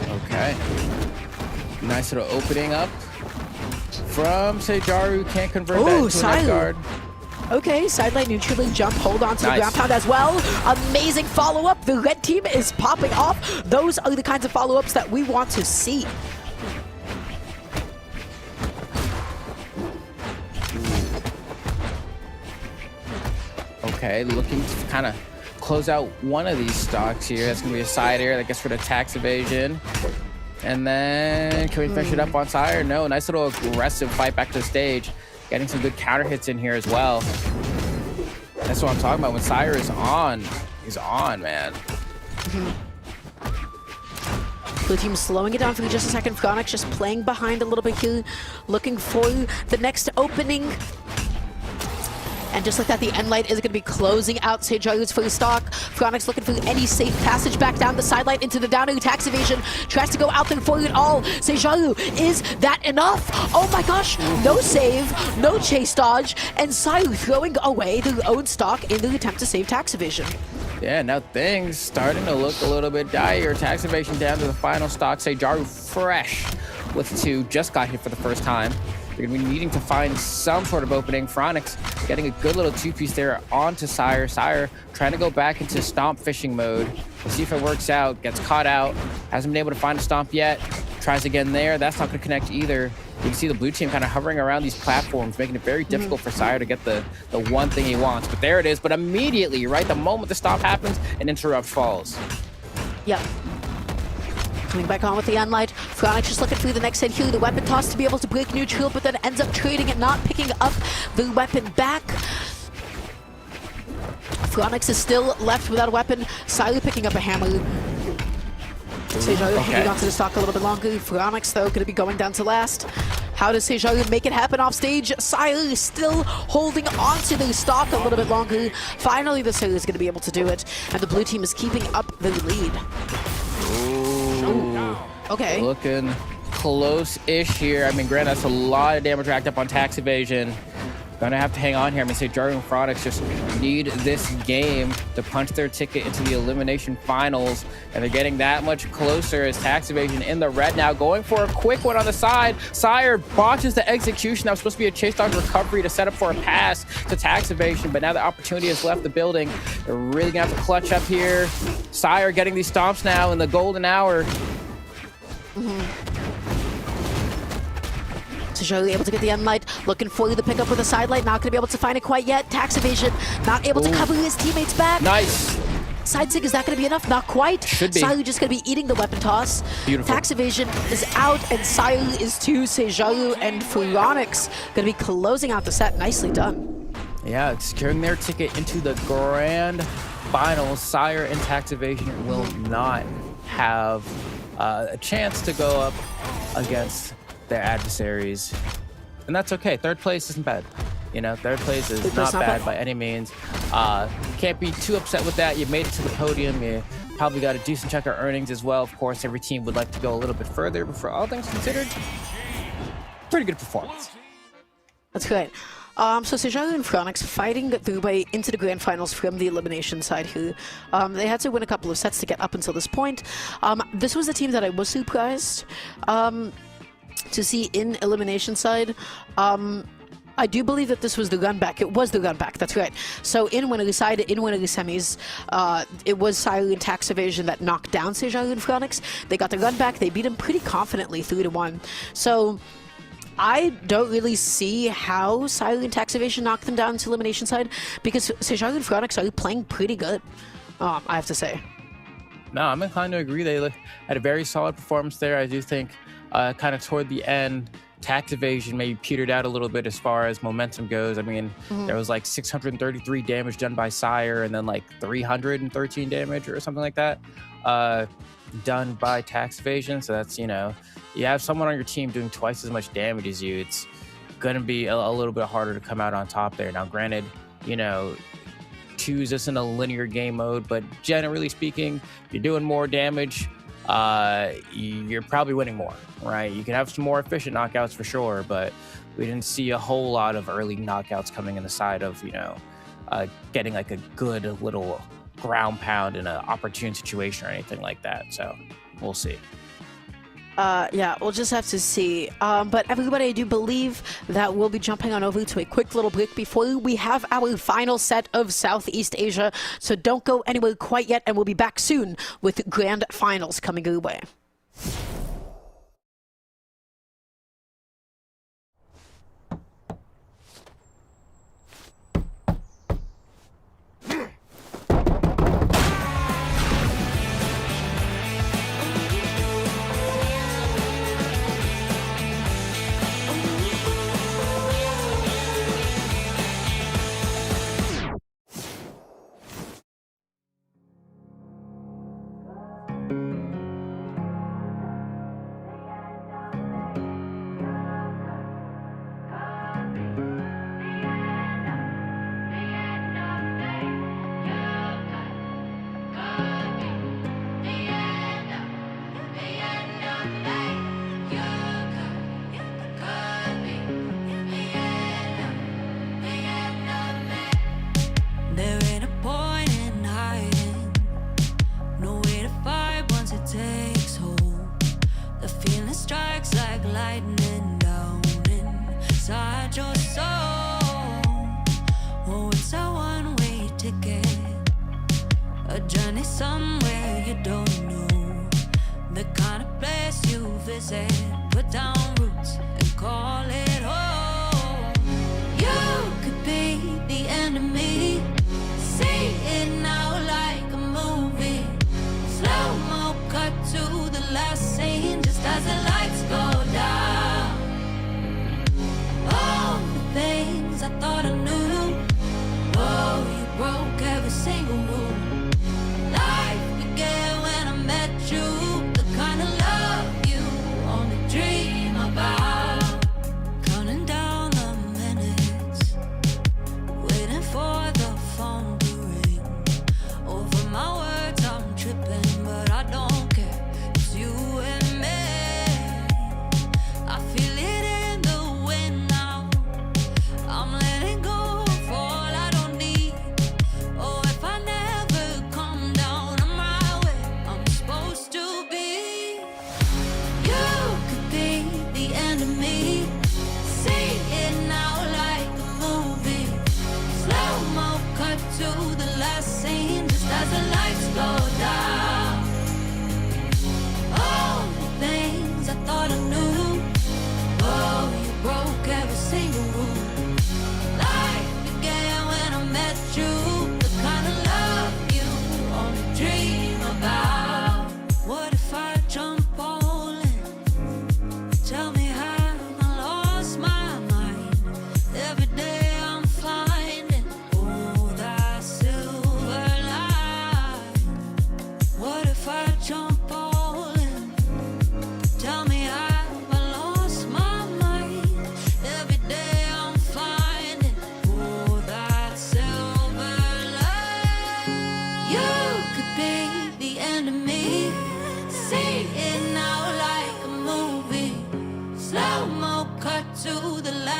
Okay. Nice little opening up from Sejaru. Can't convert that into an guard. Okay, sideline neutrally jump, hold on to the ground pound as well. Amazing follow-up. The red team is popping off. Those are the kinds of follow-ups that we want to see. Okay, looking to kind of close out one of these stocks here. That's going to be a side air that gets rid of Tax Evasion. And then can we finish it up on Sire? No, nice little aggressive fight back to the stage. Getting some good counter hits in here as well. That's what I'm talking about. When Sire is on, he's on, man. Blue team slowing it down for just a second. Phronix just playing behind a little bit here, looking for the next opening. And just like that, the end light is going to be closing out Sejaru's first stock. Phronix looking for any safe passage back down the sideline into the down air. Tax Evasion tries to go out there for it all. Sejaru, is that enough? Oh my gosh, no save, no chase dodge, and Sayu throwing away their own stock in the attempt to save Tax Evasion. Yeah, now things starting to look a little bit dire. Tax Evasion down to the final stock. Sejaru fresh with 2, just got hit for the first time. They're going to be needing to find some sort of opening. Phronix getting a good little 2-piece there onto Sire. Sire trying to go back into stomp fishing mode. We'll see if it works out. Gets caught out. Hasn't been able to find a stomp yet. Tries again there. That's not going to connect either. You can see the blue team kind of hovering around these platforms, making it very difficult for Sire to get the one thing he wants. But there it is. But immediately, right, the moment the stomp happens, an interrupt falls. Yep. Coming back on with the unlight. Phronix just looking through the next hit here. The weapon toss to be able to break neutral, but then ends up trading it, not picking up the weapon back. Phronix is still left without a weapon. Siley picking up a hammer. Sejaru hanging on to the stock a little bit longer. Phronix, though, going to be going down to last. How does Sejaru make it happen off stage? Siley is still holding on to the stock a little bit longer. Finally, the Siley is going to be able to do it, and the blue team is keeping up the lead. Ooh. Okay. Looking close-ish here. I mean, granted, that's a lot of damage racked up on Tax Evasion. Gonna have to hang on here. I mean, say Jargon Products just need this game to punch their ticket into the elimination finals, and they're getting that much closer as Tax Evasion in the red now, going for a quick one on the side. Sire botches the execution. That was supposed to be a chase dog recovery to set up for a pass to Tax Evasion, but now the opportunity has left the building. They're really gonna have to clutch up here. Sire getting these stomps now in the golden hour. Sejouli able to get the end light, looking for the pickup with a side light, not going to be able to find it quite yet. Tax Evasion not able to cover his teammates back. Nice. Side sig, is that going to be enough? Not quite. Should be. Sayu just going to be eating the weapon toss. Beautiful. Tax Evasion is out, and Sayu is too. Sejouli and Furonix going to be closing out the set. Nicely done. Yeah, securing their ticket into the grand finals. Sire and Tax Evasion will not have a chance to go up against their adversaries, and that's okay. Third place isn't bad. You know, third place is not bad by any means. Can't be too upset with that. You made it to the podium. You probably got a decent check of earnings as well. Of course, every team would like to go a little bit further, but for all things considered, pretty good performance. That's great. So Sejouli and Furonix fighting their way into the grand finals from the elimination side here. They had to win a couple of sets to get up until this point. This was a team that I was surprised to see in elimination side. I do believe that this was the run back. It was the run back, that's right. So in winner side, in winner semis, it was Sayu and Tax Evasion that knocked down Sejouli and Furonix. They got the run back. They beat him pretty confidently 3-1. So I don't really see how Sayu and Tax Evasion knocked them down to elimination side, because Sejouli and Furonix are playing pretty good, I have to say. No, I'm inclined to agree. They had a very solid performance there. I do think kind of toward the end, Tax Evasion maybe petered out a little bit as far as momentum goes. I mean, there was like 633 damage done by Sire, and then like 313 damage or something like that done by Tax Evasion. So that's, you know, you have someone on your team doing twice as much damage as you. It's going to be a little bit harder to come out on top there. Now, granted, you know, choose this in a linear game mode, but generally speaking, you're doing more damage, you're probably winning more, right? You can have some more efficient knockouts for sure, but we didn't see a whole lot of early knockouts coming in the side of, you know, getting like a good little ground pound in an opportune situation or anything like that. So we'll see. Yeah, we'll just have to see. But everybody, I do believe that we'll be jumping on over to a quick little break before we have our final set of Southeast Asia. So don't go anywhere quite yet, and we'll be back soon with grand finals coming your way. Somewhere you don't know, the kind of place you visit, put down roots and call it home. You could be the enemy, see it now like a movie. Slow-mo cut to the last scene, just as the lights go down. All the things I thought I knew, oh, you broke every single rule. Life began when I met you, the kind of love you only dream about. Counting down the minutes, waiting for the phone to ring. Over my words I'm tripping, but I don't care, it's you and me. I feel it in the wind now, I'm letting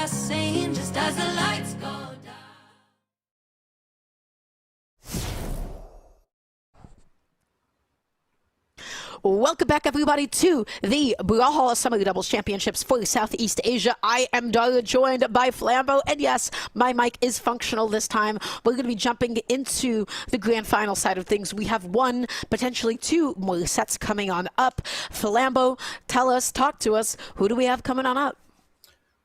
last scene just as the lights go down. Welcome back, everybody, to the Brawlhalla Summer Doubles Championships for Southeast Asia. I am Dara, joined by Flambo, and yes, my mic is functional this time. We're going to be jumping into the grand final side of things. We have one, potentially two more sets coming on up. Flambo, tell us, talk to us, who do we have coming on up?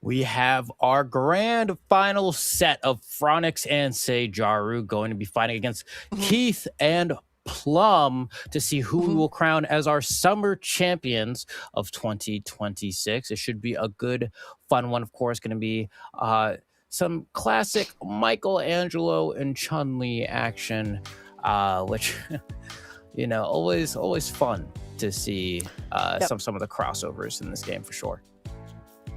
We have our grand final set of Phronix and Sejaru going to be fighting against Keith and Plum to see who we will crown as our summer champions of 2026. It should be a good, fun one. Of course, going to be some classic Michelangelo and Chun-Li action, which, you know, always fun to see some of the crossovers in this game for sure.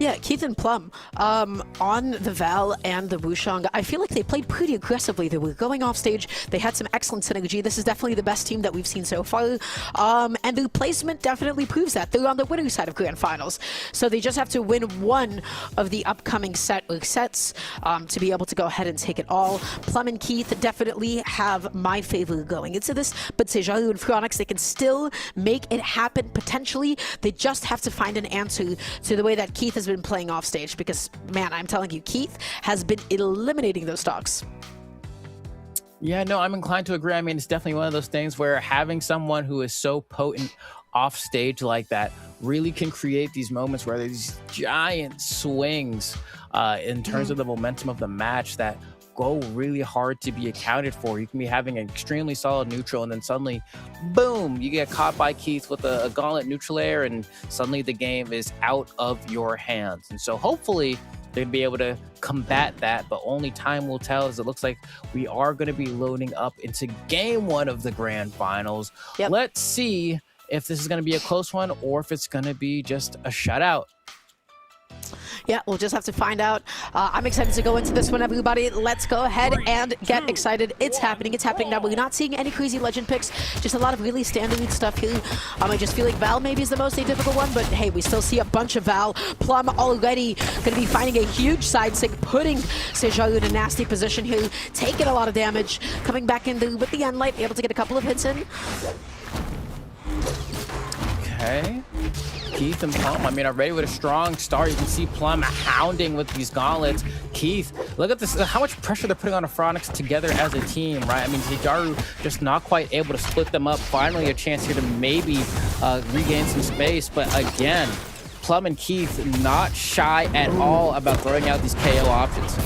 Yeah, Keith and Plum, on the Val and the Wushang, I feel like they played pretty aggressively. They were going off stage. They had some excellent synergy. This is definitely the best team that we've seen so far. And the placement definitely proves that. They're on the winning side of Grand Finals. So they just have to win one of the upcoming sets to be able to go ahead and take it all. Plum and Keith definitely have my favor going into this, but Sejaru and Phronix, they can still make it happen potentially. They just have to find an answer to the way that Keith has been playing off stage, because man, I'm telling you, Keith has been eliminating those stocks. Yeah, no, I'm inclined to agree. I mean, it's definitely one of those things where having someone who is so potent off stage like that really can create these moments where there's these giant swings in terms of the momentum of the match that go really hard to be accounted for. You can be having an extremely solid neutral, and then suddenly, boom, you get caught by Keith with a gauntlet neutral air, and suddenly the game is out of your hands. And so hopefully they'd be able to combat that, but only time will tell, as it looks like we are going to be loading up into game one of the grand finals. Yep. Let's see if this is going to be a close one or if it's going to be just a shutout. Yeah, we'll just have to find out. I'm excited to go into this one, everybody. Let's go ahead and get excited. It's happening. It's happening now. We're not seeing any crazy legend picks, just a lot of really standard stuff here. I just feel like Val maybe is the most atypical one, but hey, we still see a bunch of Val. Plum already going to be finding a huge side sig, putting Sejaru in a nasty position here, taking a lot of damage, coming back in there with the Endlight, able to get a couple of hits in. Okay. Keith and Plum, I mean, already with a strong start. You can see Plum hounding with these gauntlets. Keith, look at this, how much pressure they're putting on a Phronix together as a team, right? I mean, Sejaru just not quite able to split them up. Finally, a chance here to maybe regain some space. But again, Plum and Keith not shy at all about throwing out these KO options.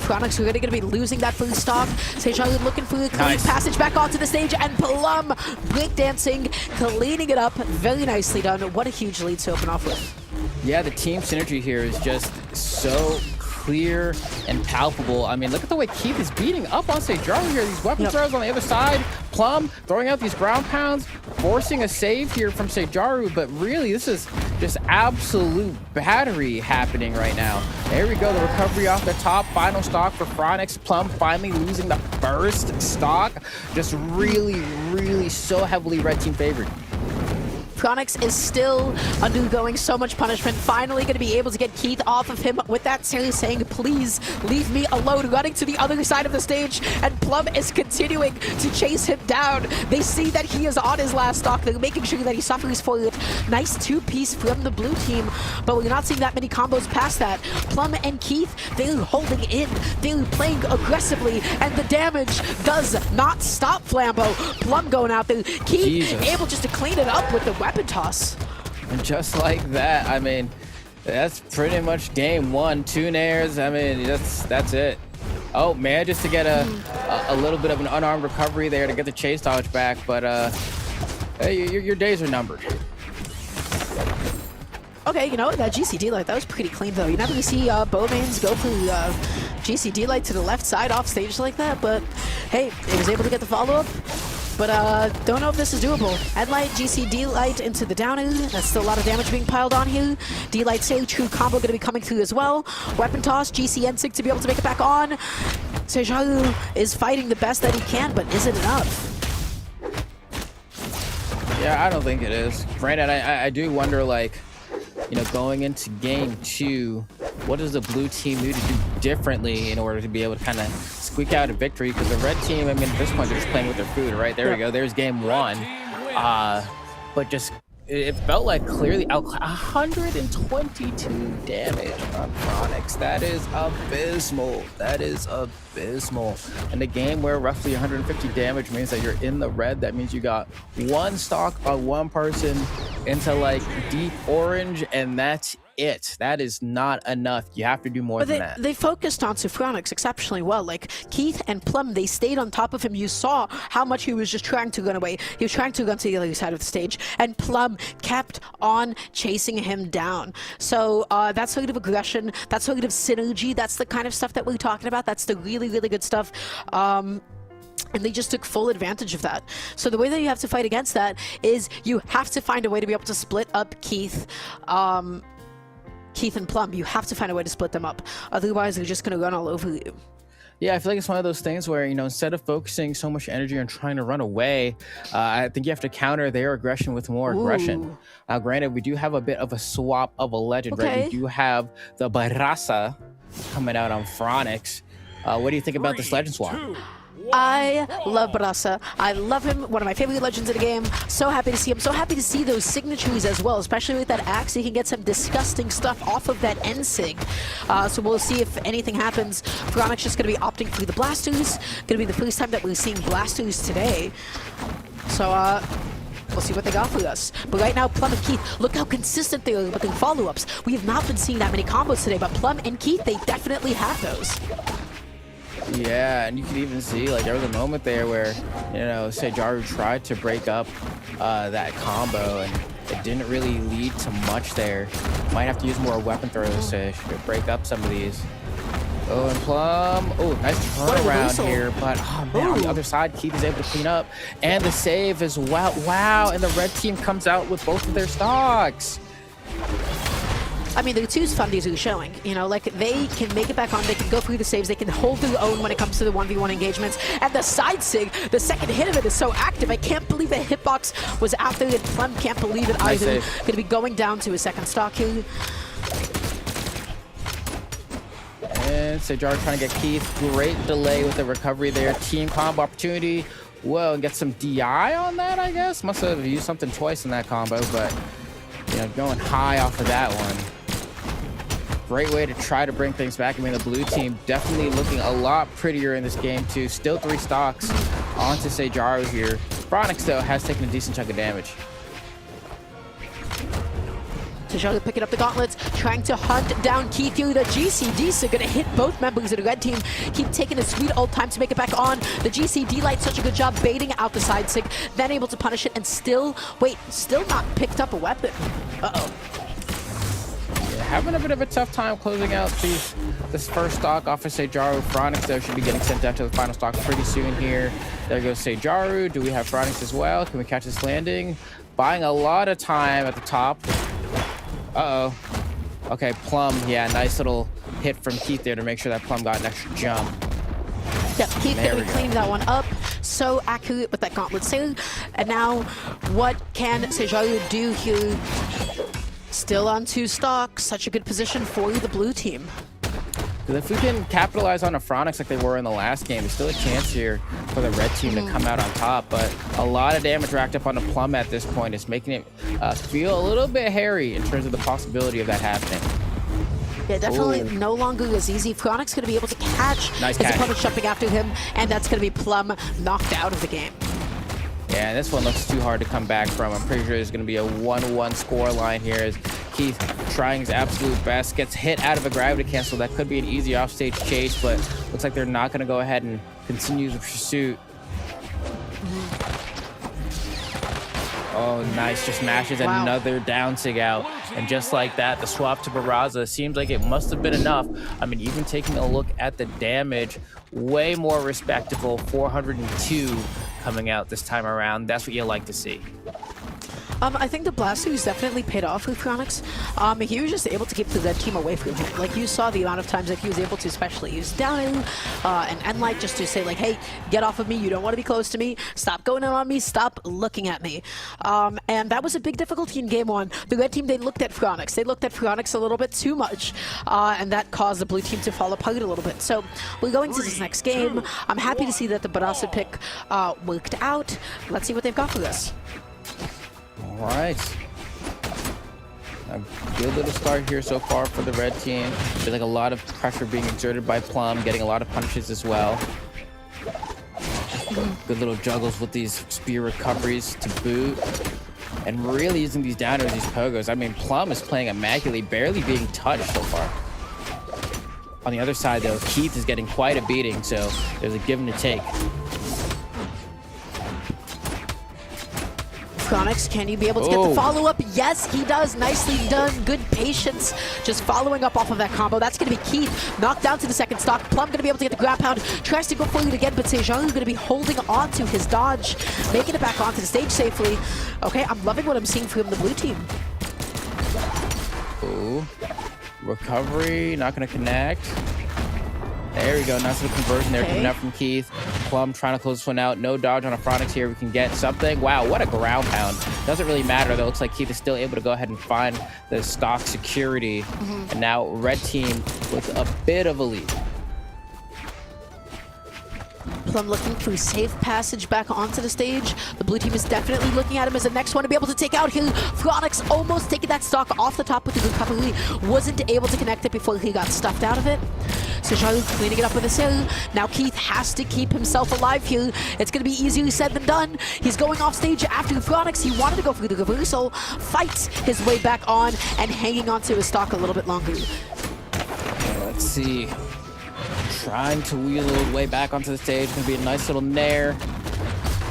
Phronix, we're going to be losing that first stock. Sejaru looking for a clean passage back onto the stage, and Plum breakdancing, cleaning it up. Very nicely done. What a huge lead to open off with. Yeah, the team synergy here is just so clear and palpable. I mean, look at the way Keith is beating up on Sejaru here. These weapon throws on the other side. Plum throwing out these ground pounds, forcing a save here from Sejaru, but really this is just absolute battery happening right now. There we go, the recovery off the top. Final stock for Phronix. Plum finally losing the first stock. Just really so heavily red team favored. Phronix is still undergoing so much punishment. Finally going to be able to get Keith off of him with that series saying, please leave me alone, running to the other side of the stage. And Plum is continuing to chase him down. They see that he is on his last stock. They're making sure that he suffers for it. Nice two-piece from the blue team, but we're not seeing that many combos past that. Plum and Keith, they're holding in. They're playing aggressively, and the damage does not stop Flambo. Plum going out there. Keith able just to clean it up with the weapon toss. And just like that, I mean, that's pretty much game one. 2 nairs, I mean, that's it. Oh, manages to get a little bit of an unarmed recovery there to get the chase dodge back, but hey, your days are numbered. Okay, you know, that GCD light, that was pretty clean though. You never see Bowmains go for GCD light to the left side off stage like that, but hey, he was able to get the follow-up. But don't know if this is doable. Headlight, GCD light into the downer. That's still a lot of damage being piled on here. D-light say true combo going to be coming through as well. Weapon toss, GCN sig to be able to make it back on. Sejaru is fighting the best that he can, but is it enough? Yeah, I don't think it is. Granted, I do wonder, like, you know, going into game 2, what does the blue team need to do differently in order to be able to kind of squeak out a victory? Because the red team, I mean, at this point, they're just playing with their food, right? There we go. There's game one. But just, it felt like clearly out 122 damage on Phronix. That is abysmal. That is abysmal. In a game where roughly 150 damage means that you're in the red, that means you got one stock on one person into like deep orange, and that's it. That is not enough. You have to do more than that. They focused on Phronix exceptionally well. Like Keith and Plum, they stayed on top of him. You saw how much he was just trying to run away. He was trying to run to the other side of the stage, and Plum kept on chasing him down. So that sort of aggression, that sort of synergy, that's the kind of stuff that we're talking about. That's the really, really good stuff. And they just took full advantage of that. So the way that you have to fight against that is you have to find a way to be able to split up Keith and Plum. You have to find a way to split them up. Otherwise, they're just going to run all over you. Yeah, I feel like it's one of those things where, you know, instead of focusing so much energy on trying to run away, I think you have to counter their aggression with more aggression. Now, granted, we do have a bit of a swap of a legend, right? We do have the Barasa coming out on Phronix. What do you think about this legend swap? I love Barasa. I love him. One of my favorite legends in the game. So happy to see him. So happy to see those signatures as well, especially with that axe. He can get some disgusting stuff off of that N-Sig. So we'll see if anything happens. Phronix just going to be opting for the blasters. Going to be the first time that we're seeing blasters today. So we'll see what they got for us. But right now, Plum and Keith, look how consistent they are with the follow-ups. We have not been seeing that many combos today, but Plum and Keith, they definitely have those. Yeah, and you can even see, like, there was a moment there where, you know, Sejaru tried to break up that combo, and it didn't really lead to much there. Might have to use more weapon throws to break up some of these. Oh, and Plum. Oh, nice turnaround here, but oh man, on the other side, Keith is able to clean up, and the save as well. Wow, and the red team comes out with both of their stocks. I mean, the two fundies are showing, you know, like they can make it back on, they can go through the saves, they can hold their own when it comes to the 1v1 engagements. And the side sig, the second hit of it is so active. I can't believe the hitbox was after it. Plum can't believe it either. Going to be going down to his second stock here. And Sejaru trying to get Keith. Great delay with the recovery there. Team combo opportunity. Whoa, and get some DI on that, I guess. Must have used something twice in that combo, but, you know, going high off of that one. Great way to try to bring things back. I mean, the blue team definitely looking a lot prettier in this game, too. Still 3 stocks onto Sejaru here. Phronix, though, has taken a decent chunk of damage. Sejaru picking up the gauntlets, trying to hunt down Keith here. The GCDs are going to hit both members of the red team. Keep taking a sweet old time to make it back on. The GCD light, such a good job baiting out the side sig, then able to punish it, and still not picked up a weapon. Uh-oh. Having a bit of a tough time closing out this first stock off of Sejaru. Phronix, though, should be getting sent down to the final stock pretty soon here. There goes Sejaru. Do we have Phronix as well? Can we catch this landing? Buying a lot of time at the top. Uh-oh. Okay, Plum. Yeah, nice little hit from Keith there to make sure that Plum got an extra jump. Yep, Keith going to be cleaning that one up. So accurate with that gauntlet save. And now, what can Sejaru do here? Still on 2 stocks. Such a good position for the blue team. If we can capitalize on a Phronix like they were in the last game, there's still a chance here for the red team to come out on top. But a lot of damage racked up on the Plum at this point is making it feel a little bit hairy in terms of the possibility of that happening. Yeah, definitely no longer as easy. Phronix going to be able to catch his opponent jumping after him, and that's going to be Plum knocked out of the game. Yeah, this one looks too hard to come back from. I'm pretty sure there's going to be a 1-1 score line here as Keith trying his absolute best, gets hit out of a gravity cancel. That could be an easy offstage chase, but looks like they're not going to go ahead and continue the pursuit. Oh, nice. Just mashes another down sig out. And just like that, the swap to Barraza seems like it must have been enough. I mean, even taking a look at the damage, way more respectable, 402 coming out this time around. That's what you like to see. I think the Blastoise definitely paid off with Chronix. He was just able to keep the red team away from him. Like, you saw the amount of times that he was able to especially use Downing and Endlight just to say, like, hey, get off of me, you don't want to be close to me, stop going in on me, stop looking at me. And that was a big difficulty in game one. The red team, they looked at Chronix. They looked at Chronix a little bit too much, and that caused the blue team to fall apart a little bit. So we're going to this next game. I'm happy to see that the Barasa pick worked out. Let's see what they've got for us. All right. A good little start here so far for the red team. I feel like a lot of pressure being exerted by Plum, getting a lot of punishes as well. Good little juggles with these spear recoveries to boot. And really using these downers, these pogos. I mean, Plum is playing immaculately, barely being touched so far. On the other side, though, Keith is getting quite a beating, so there's a give and a take. Chronix, can you be able to get the follow-up? Yes, he does. Nicely done. Good patience. Just following up off of that combo. That's going to be Keith. Knocked down to the second stock. Plum going to be able to get the ground pound. Tries to go for it again, but Sejan is going to be holding on to his dodge. Making it back onto the stage safely. Okay, I'm loving what I'm seeing from the blue team. Ooh. Recovery. Not going to connect. There we go. Nice little conversion there coming out from Keith. Plum trying to close this one out. No dodge on a Phronix here. We can get something. Wow, what a ground pound. Doesn't really matter, though. Looks like Keith is still able to go ahead and find the stock security. And now red team with a bit of a lead. Plum looking for a safe passage back onto the stage. The blue team is definitely looking at him as the next one to be able to take out here. Phronix almost taking that stock off the top with the recovery. Wasn't able to connect it before he got stuffed out of it. So Charlie cleaning it up with a cell. Now Keith has to keep himself alive here. It's going to be easier said than done. He's going off stage after Phronix. He wanted to go for the reversal. Fights his way back on and hanging onto his stock a little bit longer. Let's see. Trying to wheel his way back onto the stage. Gonna be a nice little nair.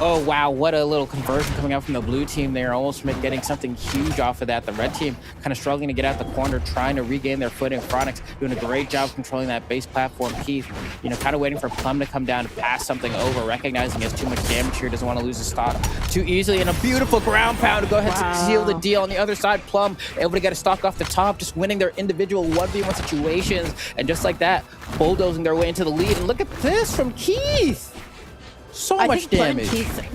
Oh, wow. What a little conversion coming out from the blue team there. Almost getting something huge off of that. The red team kind of struggling to get out the corner, trying to regain their footing. Phronix doing a great job controlling that base platform. Keith, you know, kind of waiting for Plum to come down to pass something over, recognizing he has too much damage here, doesn't want to lose his stock too easily. And a beautiful ground pound to go ahead and seal the deal. On the other side, Plum able to get a stock off the top, just winning their individual 1v1 situations. And just like that, bulldozing their way into the lead. And look at this from Keith. So much damage. Keith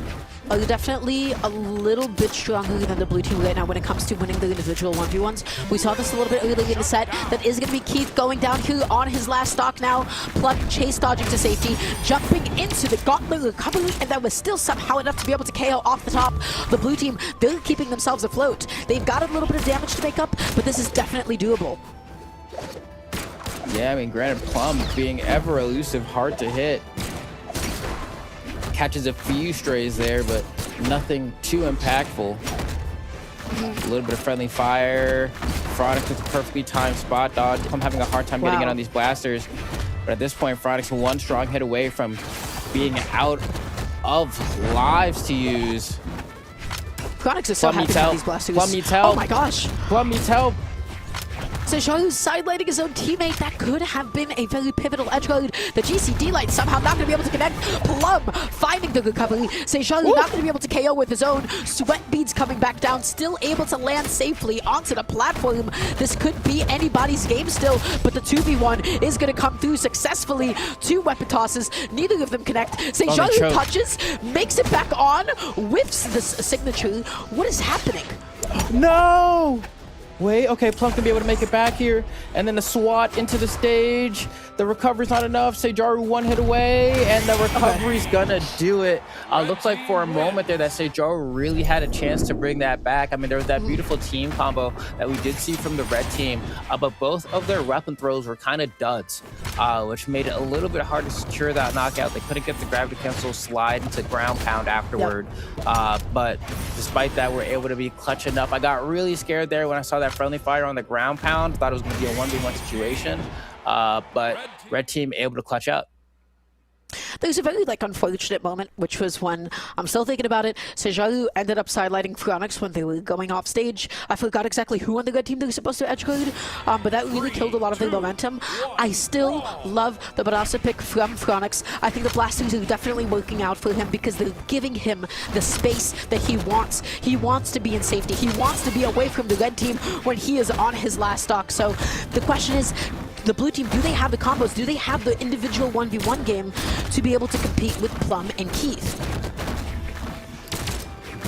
are definitely a little bit stronger than the blue team right now when it comes to winning the individual 1v1s. We saw this a little bit earlier in the set. That is going to be Keith going down here on his last stock now. Plum chase dodging to safety, jumping into the gauntlet recovery, and that was still somehow enough to be able to KO off the top. The blue team, they're keeping themselves afloat. They've got a little bit of damage to make up, but this is definitely doable. Yeah, I mean, granted, Plum being ever elusive, hard to hit. Catches a few strays there, but nothing too impactful. A little bit of friendly fire. Phronix with a perfectly timed spot dodge. I'm having a hard time getting in on these blasters. But at this point, Phronix one strong hit away from being out of lives to use. Phronix is so happy with these blasters. Plum needs help. Oh my gosh. Plum needs help. Seju's sidelighting his own teammate. That could have been a very pivotal edge guard. The GCD light somehow not going to be able to connect. Plum finding the recovery. Seju not going to be able to KO with his own. Sweat beads coming back down. Still able to land safely onto the platform. This could be anybody's game still, but the 2v1 is going to come through successfully. 2 weapon tosses. Neither of them connect. Seju touches, makes it back on, whiffs this signature. What is happening? No! Wait, okay, Plum can be able to make it back here. And then the swat into the stage. The recovery's not enough. Sejaru one hit away, and the recovery's gonna do it. Looks like for a moment there that Sejaru really had a chance to bring that back. I mean, there was that beautiful team combo that we did see from the red team, but both of their weapon throws were kind of duds, which made it a little bit hard to secure that knockout. They couldn't get the gravity cancel slide into ground pound afterward. But despite that, we're able to be clutching up. I got really scared there when I saw that friendly fire on the ground pound. Thought it was going to be a 1v1 situation. But red team able to clutch up. There's a very unfortunate moment, which was when I'm still thinking about it. Sejaru ended up sidelighting Phronix when they were going off stage. I forgot exactly who on the red team they were supposed to edge guard, but that really killed a lot of their momentum. I still love the Barasa pick from Phronix. I think the blasters are definitely working out for him because they're giving him the space that he wants. He wants to be in safety. He wants to be away from the red team when he is on his last stock. So the question is, the blue team, do they have the combos? Do they have the individual 1v1 game to be able to compete with Plum and Keith?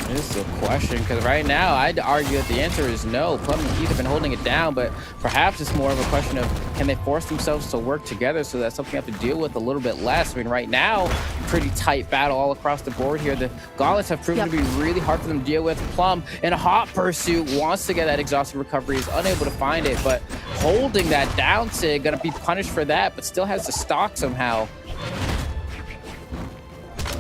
This is a question, because right now I'd argue that the answer is no. Plum and Keith have been holding it down, but perhaps it's more of a question of can they force themselves to work together so that's something you have to deal with a little bit less. I mean, right now, pretty tight battle all across the board here. The Gauntlets have proven to be really hard for them to deal with. Plum, in a hot pursuit, wants to get that exhausted recovery, is unable to find it, but holding that down sig, gonna be punished for that, but still has the stock somehow.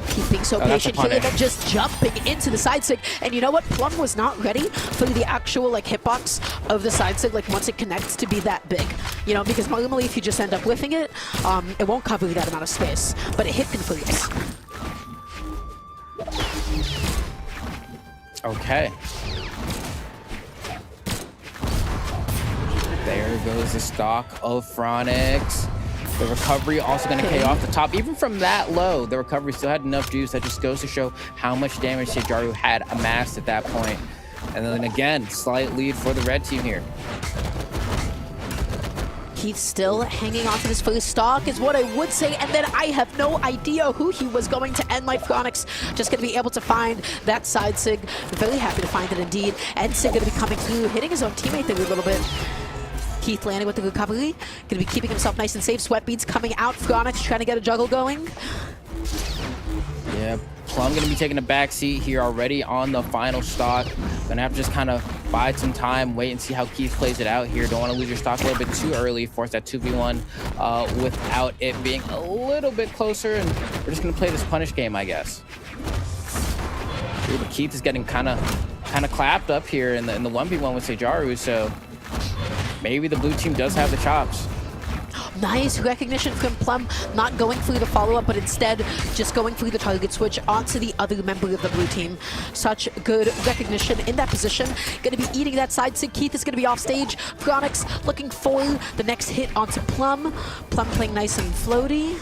Keeping so patient here, then just jumping into the side sig. And you know what? Plum was not ready for the actual hitbox of the side sig, once it connects, to be that big. You know, because normally if you just end up whiffing it, it won't cover that amount of space. But it hit completes. Okay. There goes the stock of Phronix. The recovery also going to pay off the top. Even from that low, the recovery still had enough juice. That just goes to show how much damage Sejaru had amassed at that point. And then again, slight lead for the red team here. Keith still hanging on to this first stock is what I would say, and then I have no idea who he was going to end. Phronix just going to be able to find that side sig. Very happy to find it indeed. And Sig going to be coming through, hitting his own teammate there a little bit. Keith landing with the recovery. Going to be keeping himself nice and safe. Sweat beads coming out. Phronix trying to get a juggle going. Yeah, Plum going to be taking a back seat here already on the final stock. Going to have to just kind of bide some time, wait and see how Keith plays it out here. Don't want to lose your stock a little bit too early. Force that 2v1 without it being a little bit closer. And we're just going to play this punish game, I guess. Ooh, but Keith is getting kind of clapped up here in the 1v1 with Sejaru, so maybe the blue team does have the chops. Nice recognition from Plum, not going through the follow-up, but instead just going through the target switch onto the other member of the blue team. Such good recognition in that position. Going to be eating that side sig. Keith is going to be off stage. Phronix looking for the next hit onto Plum. Plum playing nice and floaty.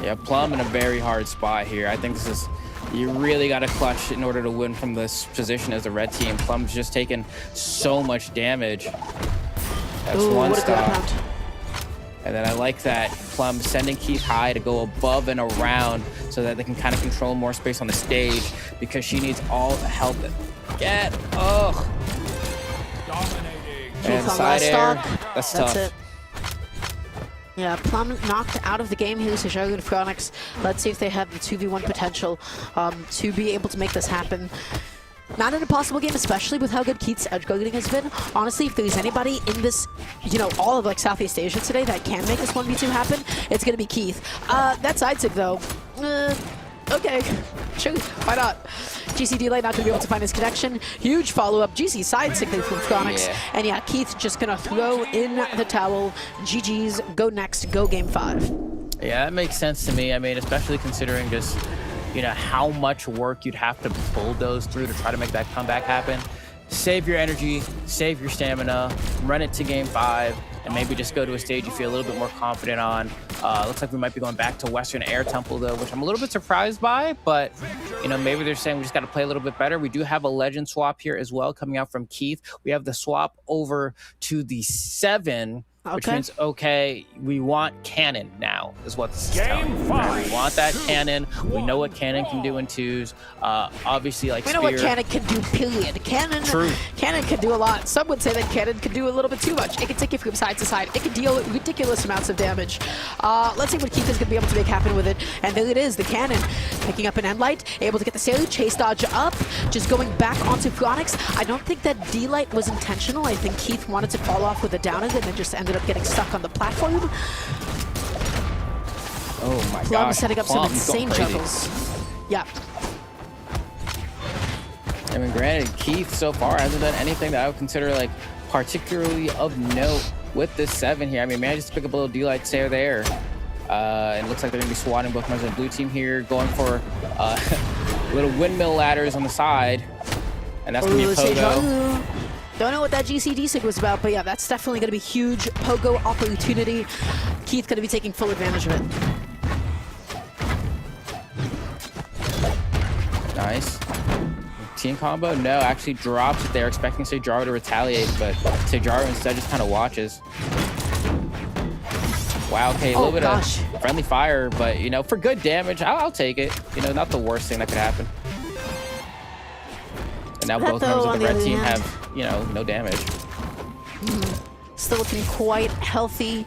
Yeah, Plum in a very hard spot here. I think this is, you really got to clutch in order to win from this position as the red team. Plum's just taken so much damage. That's one stop. And then I like that Plum sending Keith high to go above and around so that they can kind of control more space on the stage, because she needs all the help that get. Ugh. Dominating. And side air. That's tough. It. Yeah, Plum knocked out of the game here, Sejaru and Phronix. Let's see if they have the 2v1 potential to be able to make this happen. Not an impossible game, especially with how good Keith's edge guarding has been. Honestly, if there's anybody in this, all of Southeast Asia today that can make this 1v2 happen, it's going to be Keith. That side sig, though, okay, sure, why not? GC Delay not going to be able to find his connection. Huge follow-up. GC side sig from Phronix. Yeah. And yeah, Keith just going to throw in the towel. GG's, go next, go game 5. Yeah, that makes sense to me. I mean, especially considering just how much work you'd have to bulldoze through to try to make that comeback happen. Save your energy, save your stamina, run it to game 5, and maybe just go to a stage you feel a little bit more confident on. Looks like we might be going back to Western Air Temple, though, which I'm a little bit surprised by, but maybe they're saying we just got to play a little bit better. We do have a legend swap here as well coming out from Keith. We have the swap over to the 7, which means, okay, we want cannon now, is what this is telling me. We want that cannon. We know what cannon can do in 2s. Obviously, we know what cannon can do, period. Cannon can do a lot. Some would say that cannon can do a little bit too much. It can take you from side to side. It can deal ridiculous amounts of damage. Let's see what Keith is going to be able to make happen with it. And there it is, the cannon. Picking up an Endlight, able to get the Sailor, chase dodge up, just going back onto Phronix. I don't think that D-Light was intentional. I think Keith wanted to fall off with a downer and then just ended up getting stuck on the platform. Oh my Plum gosh. setting up some insane juggles. Yeah. I mean, granted, Keith so far hasn't done anything that I would consider particularly of note with this 7 here. I mean, manages to pick up a little D-Light there. And it looks like they're going to be swatting both members of the blue team here, going for little windmill ladders on the side. And that's going to be a pogo. Don't know what that GCD sig was about, but yeah, that's definitely going to be huge pogo opportunity. Keith going to be taking full advantage of it. Nice. Team combo? No, actually drops it there, expecting Sejaru to retaliate, but Sejaru instead just kind of watches. Wow, okay, a little bit of friendly fire, but, you know, for good damage, I'll take it. You know, not the worst thing that could happen. And now both members of the red team have, you know, no damage. Still looking quite healthy.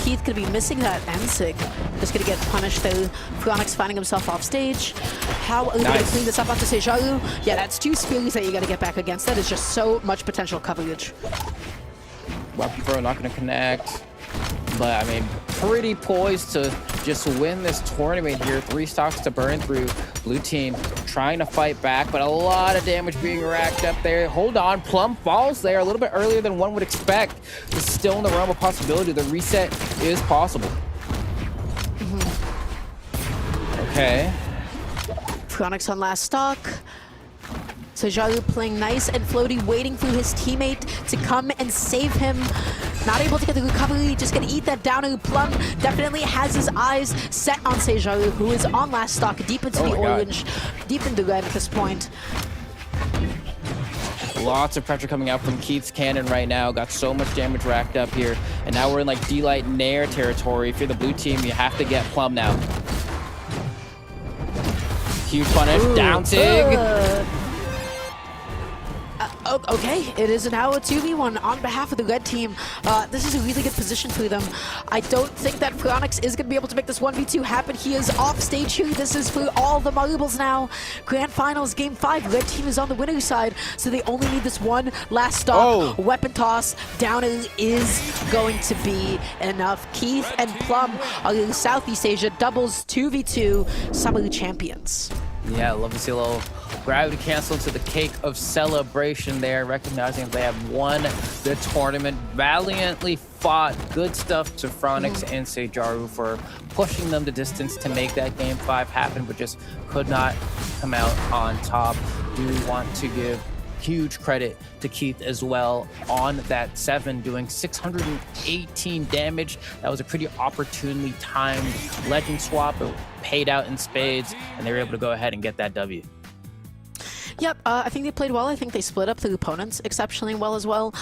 Keith could be missing that Ensig. Just gonna get punished though. Phronix finding himself off stage. How are we gonna clean this up onto Sejaru? Yeah, that's 2 spears that you gotta get back against. That is just so much potential coverage. Weapon throw not gonna connect. But I mean, pretty poised to just win this tournament here. 3 stocks to burn through. Blue team trying to fight back, but a lot of damage being racked up there. Hold on, Plum falls there a little bit earlier than one would expect. It's still in the realm of possibility. The reset is possible. Okay. Phronix on last stock. Sejaru playing nice and floaty, waiting for his teammate to come and save him. Not able to get the recovery, just gonna eat that down. And Plum definitely has his eyes set on Sejaru, who is on last stock, deep into the orange, deep into red at this point. Lots of pressure coming out from Keith's cannon right now. Got so much damage racked up here. And now we're in like D-Light Nair territory. If you're the blue team, you have to get Plum now. Huge punish, down Sig. Okay, it is now a 2v1 on behalf of the red team. This is a really good position for them. I don't think that Phronix is going to be able to make this 1v2 happen. He is off stage here. This is for all the marbles now. Grand Finals, Game 5. Red team is on the winner's side, so they only need this one last stop. Weapon toss. Down is going to be enough. Keith and Plum are in Southeast Asia doubles 2v2 summer champions. Yeah, love to see a little gravity cancel to the cake of celebration there, recognizing they have won the tournament. Valiantly fought. Good stuff to Phronix and Sejaru for pushing them the distance to make that Game 5 happen, but just could not come out on top. Do want to give huge credit to Keith as well on that 7, doing 618 damage. That was a pretty opportunely timed legend swap. It paid out in spades, and they were able to go ahead and get that W. Yep, I think they played well. I think they split up the opponents exceptionally well as well.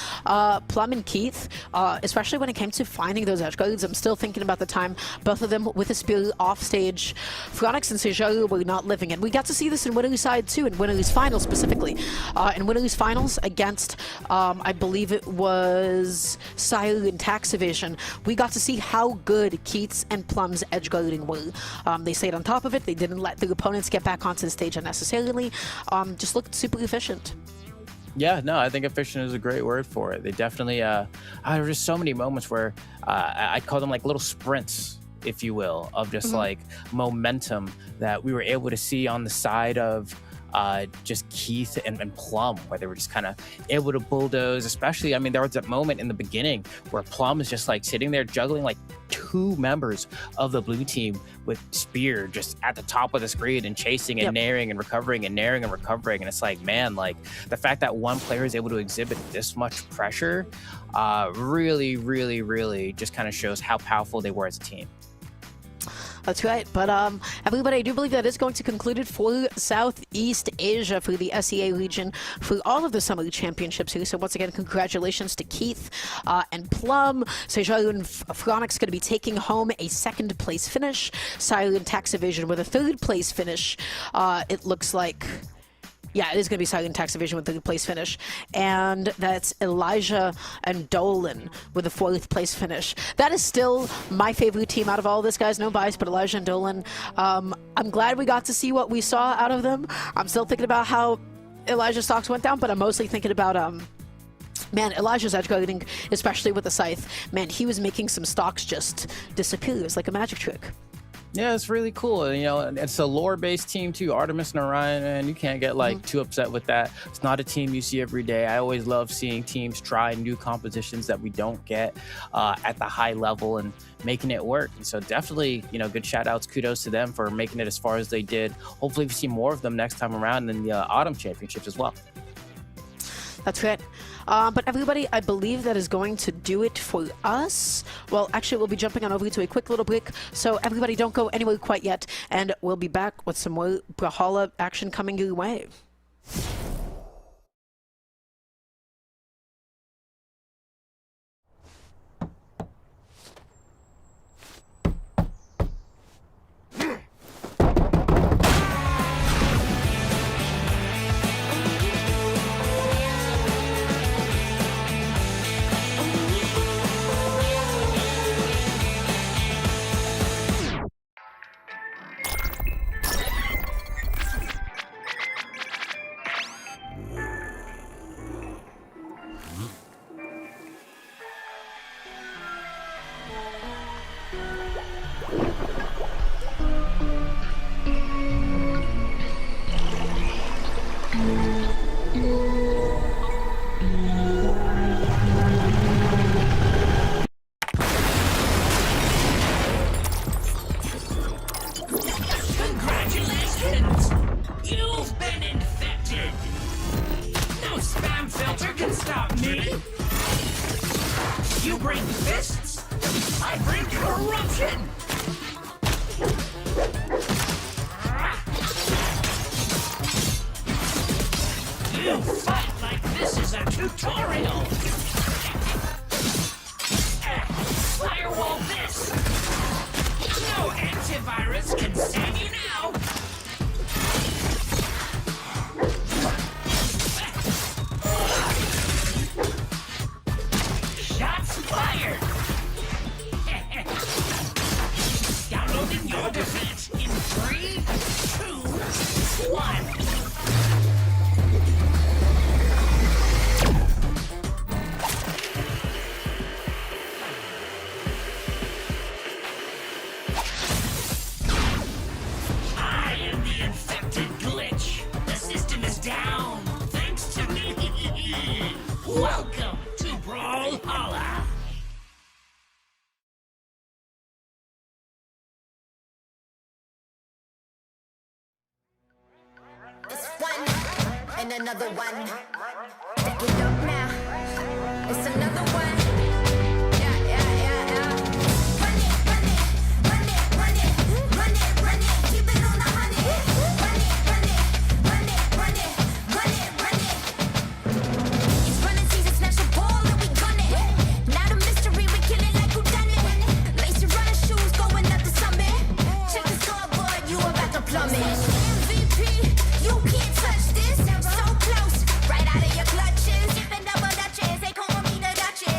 Plum and Keith, especially when it came to finding those edge guards, I'm still thinking about the time both of them with a spear off stage. Phronix and Sejaru were not living it. We got to see this in Winner's side too, in Winner's finals specifically. In Winner's finals against, I believe it was Silent Tax Evasion, we got to see how good Keith's and Plum's edge guarding were. They stayed on top of it. They didn't let the opponents get back onto the stage unnecessarily. Just looked super efficient. Yeah, no, I think efficient is a great word for it. They definitely, there were just so many moments where I'd call them like little sprints, if you will, of just like momentum that we were able to see on the side of just Keith and Plum, where they were just kind of able to bulldoze. Especially, I mean, there was that moment in the beginning where Plum is just like sitting there juggling like 2 members of the blue team with spear just at the top of the screen and chasing and nairing and recovering and nairing and recovering. And it's like, man, like the fact that one player is able to exhibit this much pressure really, really, really just kind of shows how powerful they were as a team. That's right, but everybody, I do believe that is going to conclude it for Southeast Asia, for the SEA region, for all of the Summer Championships here. So once again, congratulations to Keith and Plum. Sejaru and Phronix going to be taking home a 2nd place finish. Silent Tax Evasion with a 3rd place finish. It looks like... Yeah, it is going to be Silent Tax Evasion with the 3rd place finish. And that's Elijah and Dolan with a 4th place finish. That is still my favorite team out of all this, guys. No bias, but Elijah and Dolan. I'm glad we got to see what we saw out of them. I'm still thinking about how Elijah's stocks went down, but I'm mostly thinking about... Man, Elijah's edge guarding, especially with the scythe, man, he was making some stocks just disappear. It was like a magic trick. Yeah, it's really cool. And, and it's a lore-based team too, Artemis and Orion, and you can't get too upset with that. It's not a team you see every day. I always love seeing teams try new compositions that we don't get at the high level and making it work. And so definitely, good shout outs, kudos to them for making it as far as they did. Hopefully we see more of them next time around in the Autumn Championships as well. That's right. But everybody, I believe that is going to do it for us. Well, actually, we'll be jumping on over to a quick little break. So everybody, don't go anywhere quite yet. And we'll be back with some more Brawlhalla action coming your way. Congratulations! You've been infected! No spam filter can stop me! You bring fists, I bring corruption! You fight like this is a tutorial! Firewall this! No antivirus can save you now! Shots fired! Downloading your defense in 3, 2, 1. Down, thanks to me. Welcome to Brawlhalla. It's one and another one. Pick it up now. It's another one. Yeah, yeah, yeah, yeah. Run it, run it, run it, run it, run it, run it. Keep it on the honey. Run it, run it, run it, run it, run it, run it. It's running season, snatch the ball and we gun it. Not a mystery, we kill it like who done it. Lace your running shoes, going up the summit. Check the scoreboard, you about to plummet. MVP, you can't touch this. So close, right out of your clutches. Sipping double dutches, they call me the Duchess.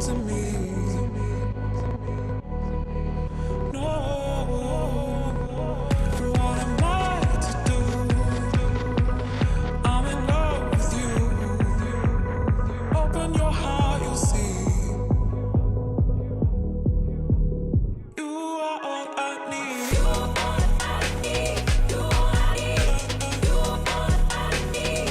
to me. No, for what am I to do? I'm in love with you. Open your heart, you'll see. You are all I need. You are all I need. You are all I need. You are all I need.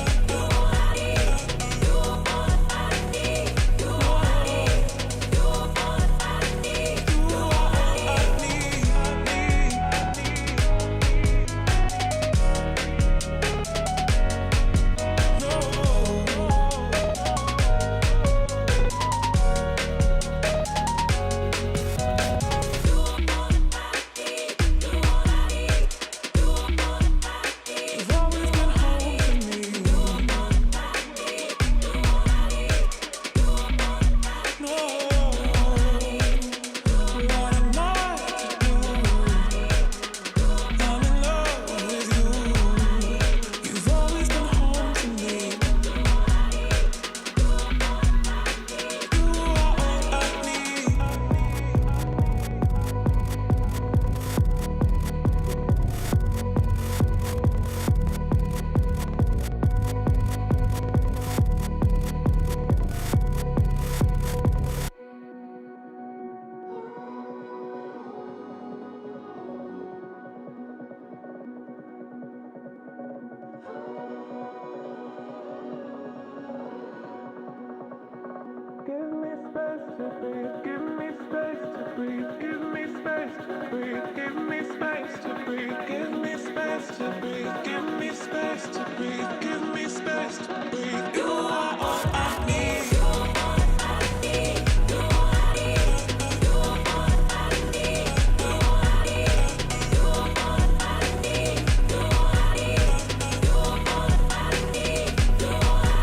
You are all I need. You are all I need. You are all I need. You are all I need. You are all I need. You've always been home to me. No, what am I to do? I'm in love with you. You've always been home to me. You are all I need. Give me space to breathe, give me space to breathe, give me space to breathe, give me space to breathe, give me space to breathe, give me space to breathe, give me space to breathe. You are all I need. You are all I need. You are all I need. You are all I need. You are all I need. You are all I need. You are all I need. You are all I need. You are all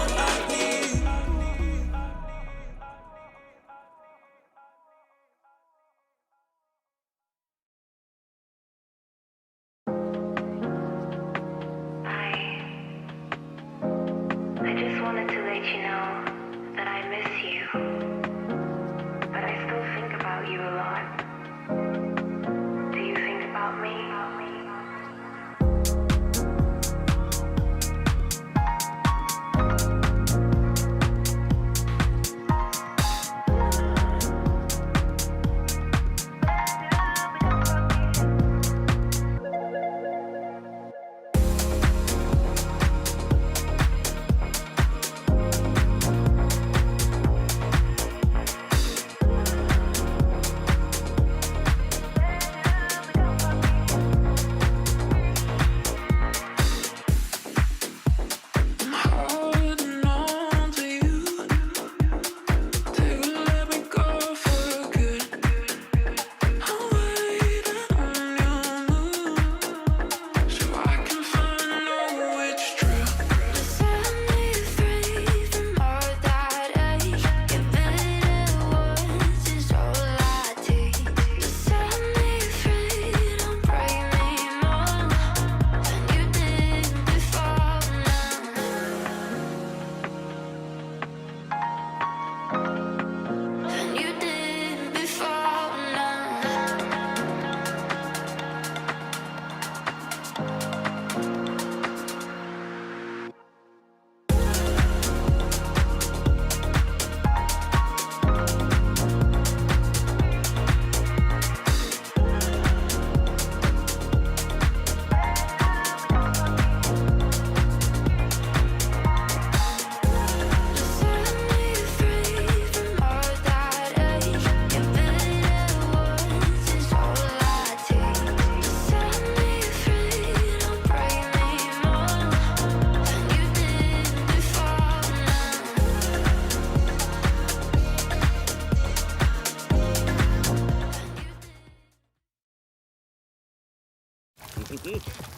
I need. I just wanted to let you know that I miss you, but I still think about you a lot. Do you think about me?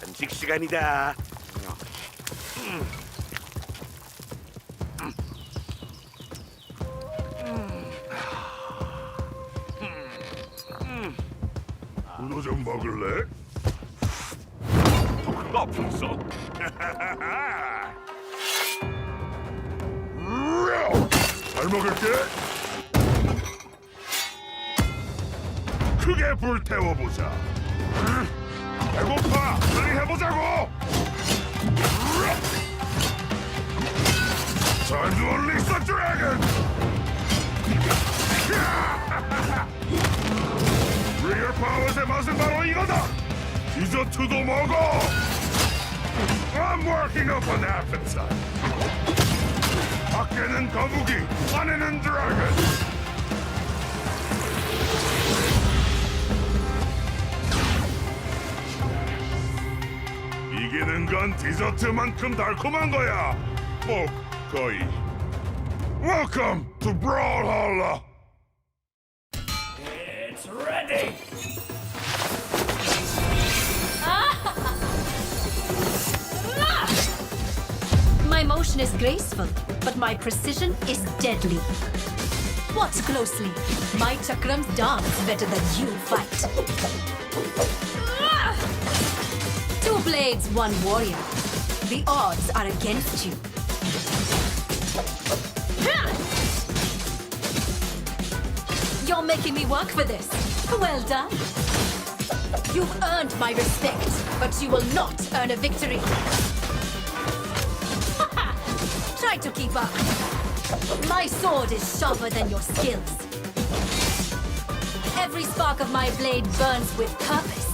간식 시간이다. 문어 좀 먹을래? 더 없어. 잘 먹을게. 크게 불 태워보자. 배고파. 빨리 해보자고. Time to unleash the dragon. Real Powers의 맛은 바로 이거다. 디저트도 먹어. I'm working up an appetite. 밖에는 거북이, 안에는 드래곤. 이기는 건 디저트만큼 달콤한 거야. 뭐 거의. Welcome to Brawlhalla. It's ready. My motion is graceful, but my precision is deadly. Watch closely. My chakrams dance better than you fight. Two blades, one warrior. The odds are against you. You're making me work for this. Well done. You've earned my respect, but you will not earn a victory. Try to keep up. My sword is sharper than your skills. Every spark of my blade burns with purpose.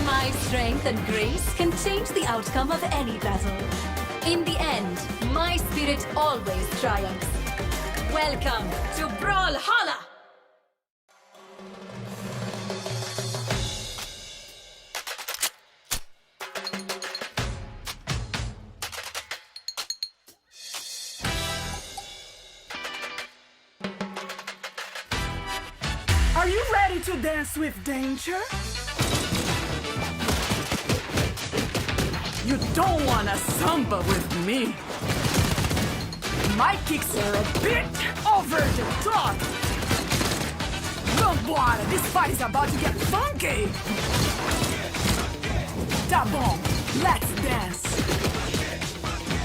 My strength and grace can change the outcome of any battle. In the end, my spirit always triumphs. Welcome to Brawlhalla! Are you ready to dance with danger? You don't wanna samba with me. My kicks are a bit over the top. Vambora, this fight is about to get funky. Tá bom, let's dance.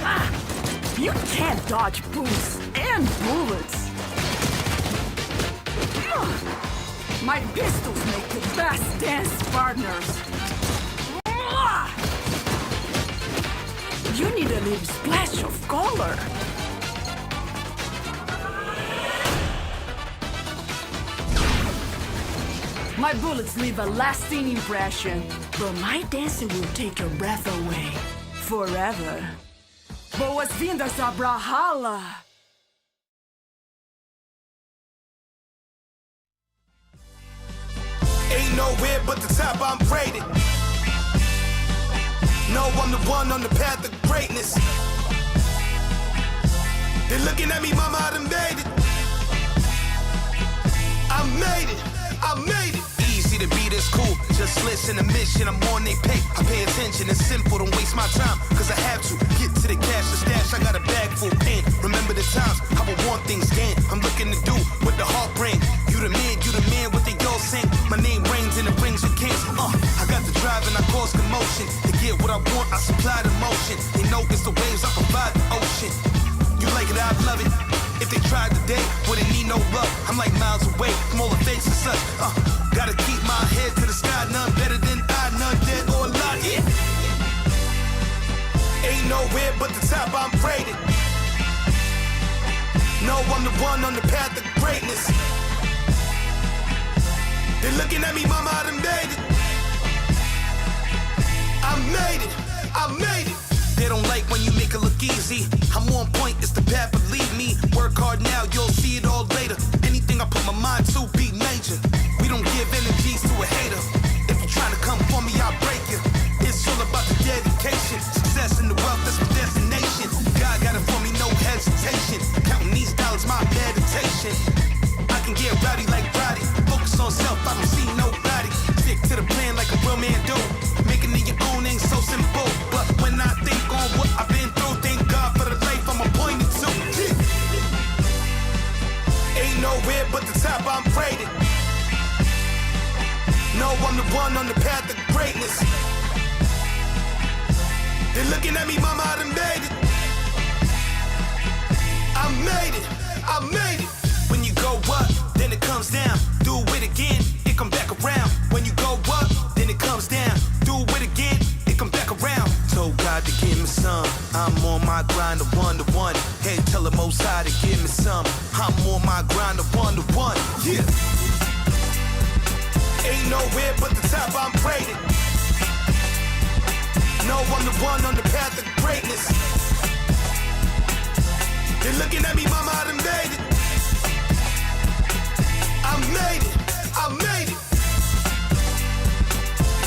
Ah, you can't dodge boots and bullets. My pistols make the best dance partners. You need a little splash of color. My bullets leave a lasting impression, but my dancing will take your breath away forever. Boas-vindas a Brawlhalla! Ain't nowhere but the top, I'm rated. No, I'm the one on the path of greatness. They're looking at me, mama, I done made it. I made it, I made it. Easy to be this cool, just listen to mission, I'm on they pay. I pay attention, it's simple, don't waste my time, cause I have to. Get to the cash, the stash, I got a bag full of pain. Remember the times, I would want things gained. I'm looking to do what the heart brings. You the man, what they all sing. My name reigns in the rings of kings. I got the drive and I cause commotion. To get what I want, I supply the motion. They know it's the waves, I provide the ocean. You like it, I love it. If they tried today, wouldn't need no love. I'm like miles away from all the fakes and such. Gotta keep my head to the sky, none better than I, none dead or alive. Yeah. Ain't nowhere but the top, I'm rated. No, I'm the one on the path of greatness. They're looking at me, mama, I done made it. I made it, I made it. They don't like when you make it look easy. I'm on point, it's the path, believe me. Work hard now, you'll see it all later. Anything I put my mind to, be major. We don't give energies to a hater. If you're trying to come for me, I'll break you. It's all about the dedication. Success and the wealth, that's my destination. God got it for me, no hesitation. Counting these dollars, my meditation. but the top I'm rated. No, I'm the one on the path of greatness. They're looking at me, mama, I done made it. I made it, I made it. When you go up, then it comes down. Do it again, it come back around. When you go up, then it comes down. Do it again, it come back around. Told God to give me some. I'm on my grind of one-to-one. Hey, tell the Most High to give me some. I'm on my grind of one-to-one. Yeah. Ain't nowhere but the top, I'm rated. No, I'm the one on the path of greatness. They're looking at me, mama, I done made it. I made it, I made it.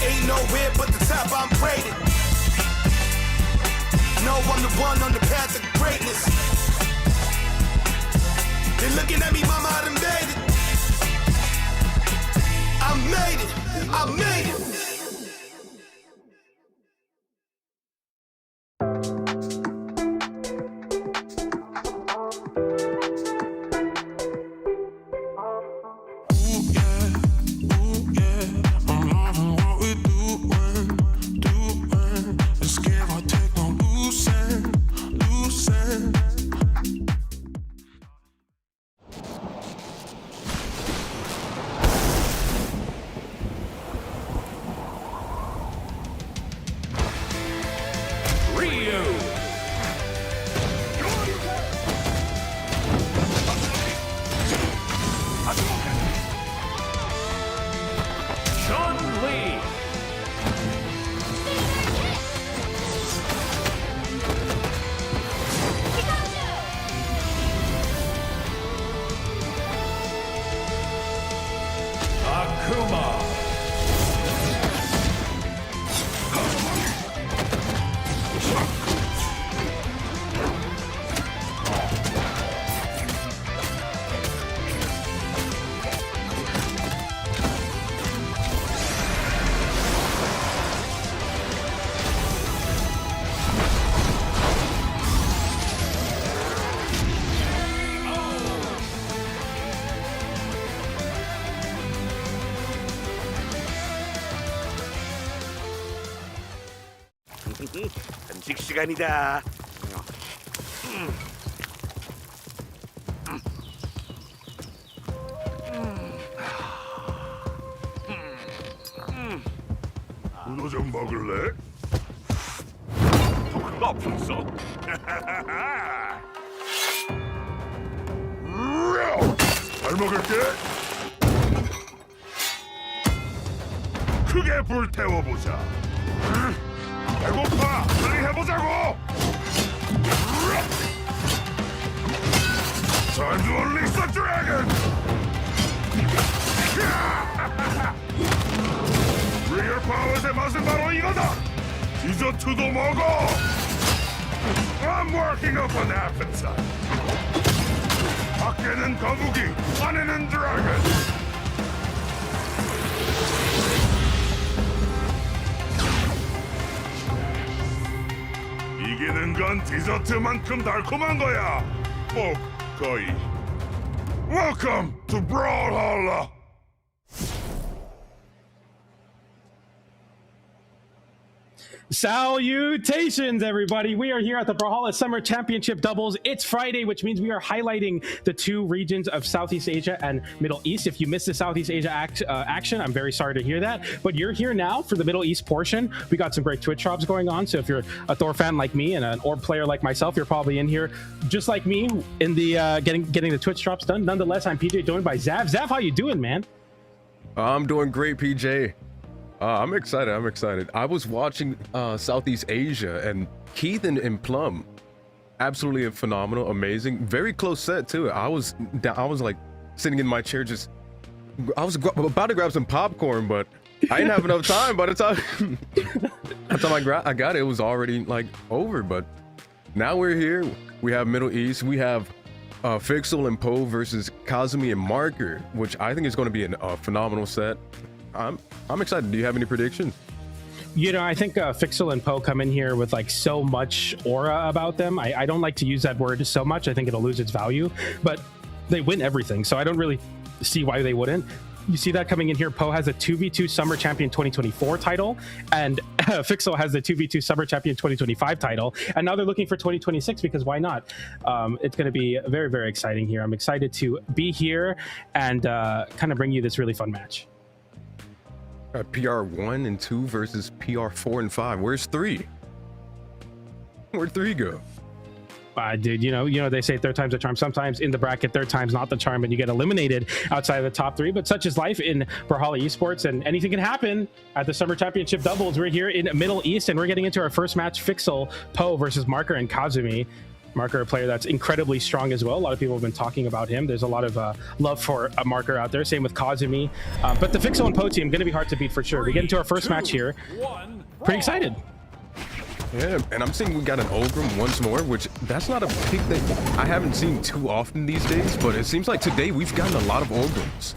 Ain't nowhere but the top, I'm rated. No, I'm the one on the path of greatness. They're looking at me, mama, I done made it. I made it, I made it. 간식 시간이다. 너 좀 먹을래? 없어. 잘 먹을게. 크게 불태워보자. 배고파! 빨리 해보자고! Time to unleash the dragon! Real power의 맛은 바로 이거다! 디저트도 먹어! I'm working up an appetite! 밖에는 거북이, 안에는 드래곤! 이기는 건 디저트만큼 달콤한 거야. 뭐 거의. Welcome to Brawlhalla. Salutations, everybody. We are here at the Brawlhalla Summer Championship Doubles. It's Friday, which means we are highlighting the two regions of Southeast Asia and Middle East. If you missed the Southeast Asia action, I'm very sorry to hear that. But you're here now for the Middle East portion. We got some great Twitch drops going on. So if you're a Thor fan like me and an Orb player like myself, you're probably in here just like me in the getting the Twitch drops done. Nonetheless, I'm PJ, joined by Zav. Zav, how you doing, man? I'm doing great, PJ. I'm excited. I was watching Southeast Asia, and Keith and Plum, absolutely phenomenal, amazing, very close set too. I was like sitting in my chair, I was about to grab some popcorn, but I didn't have enough time. By the time I got it, it was already like over. But now we're here. We have Middle East. We have Fixel and Poe versus Kazumi and Marker, which I think is going to be a phenomenal set. I'm excited. Do you have any predictions? You know, I think Fixel and Poe come in here with like so much aura about them. I don't like to use that word so much. I think it'll lose its value, but they win everything. So I don't really see why they wouldn't. You see that coming in here. Poe has a 2v2 Summer Champion 2024 title, and Fixel has the 2v2 Summer Champion 2025 title, and now they're looking for 2026 because why not? It's going to be very, very exciting here. I'm excited to be here and kind of bring you this really fun match. PR 1 and 2 versus PR 4 and 5. Where's 3? Where'd 3 go? Dude, you know they say third time's a charm. Sometimes in the bracket, third time's not the charm, and you get eliminated outside of the top 3. But such is life in Brawlhalla Esports, and anything can happen at the Summer Championship doubles. We're here in Middle East, and we're getting into our first match: Fixel Poe versus Marker and Kazumi. Marker, a player that's incredibly strong as well. A lot of people have been talking about him. There's a lot of love for a Marker out there. Same with Kazumi. But the Fixel and Poe team going to be hard to beat for sure. We get into our first match here. Pretty excited. Yeah, and I'm seeing we got an Ogrim once more, which that's not a pick that I haven't seen too often these days, but it seems like today we've gotten a lot of Ogrims.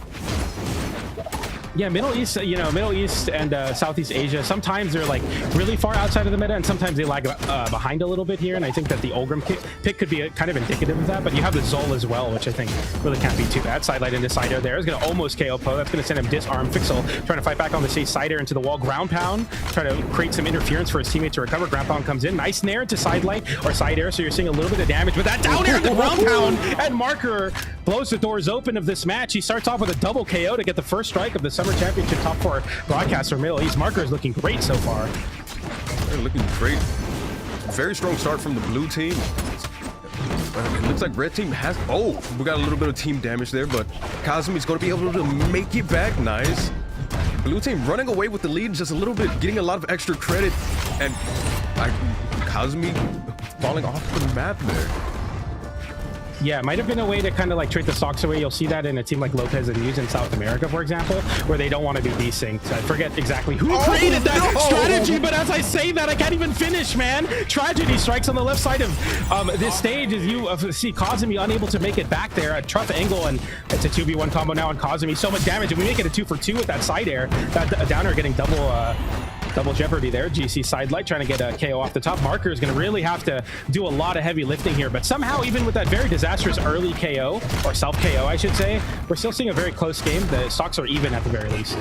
Yeah, Middle East, Middle East and Southeast Asia, sometimes they're like really far outside of the meta, and sometimes they lag behind a little bit here, and I think that the Ogrim pick could be kind of indicative of that, but you have the Zol as well, which I think really can't be too bad. Sidelight into side air there is going to almost KO Poe. That's going to send him disarm. Fixel trying to fight back on the stage, side air into the wall, ground pound, try to create some interference for his teammate to recover. Ground pound comes in, nice nair to sidelight or side air, so you're seeing a little bit of damage, but that down air, the ground pound, and Marker blows the doors open of this match. He starts off with a double KO to get the first strike of the Summer Championship top 4 broadcaster Middle East. Marker is looking great so far. They're looking great. Very strong start from the blue team. It looks like red team has... Oh, we got a little bit of team damage there, but Kazumi's going to be able to make it back. Nice. Blue team running away with the lead just a little bit, getting a lot of extra credit, and Kazumi falling off the map there. Yeah, it might have been a way to kind of like trade the stocks away. You'll see that in a team like Lopez and News in South America, for example, where they don't want to be desynced. I forget exactly who created that strategy, but as I say that, I can't even finish, man. Tragedy strikes on the left side of this stage as you see Kazumi unable to make it back there. A tough angle, and it's a 2v1 combo now on Kazumi. So much damage, and we make it a 2-for-2 with that side air. That downer getting double jeopardy there. GC sidelight trying to get a KO off the top. Marker is going to really have to do a lot of heavy lifting here, but somehow even with that very disastrous early KO, or self-KO I should say, we're still seeing a very close game. The stocks are even at the very least.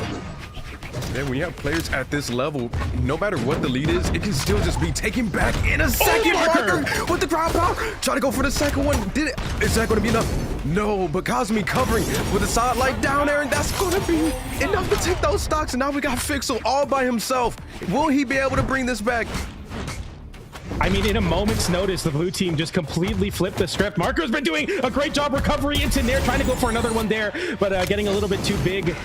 Yeah, when you have players at this level, no matter what the lead is, it can still just be taken back in a second. Marker with the ground pound, trying to go for the second one. Did it? Is that going to be enough? No, but Kazumi covering with a sidelight down there, and that's going to be enough to take those stocks. And now we got Fixel all by himself. Will he be able to bring this back? I mean, in a moment's notice, the blue team just completely flipped the script. Marker's been doing a great job recovery into Nair, trying to go for another one there, but getting a little bit too big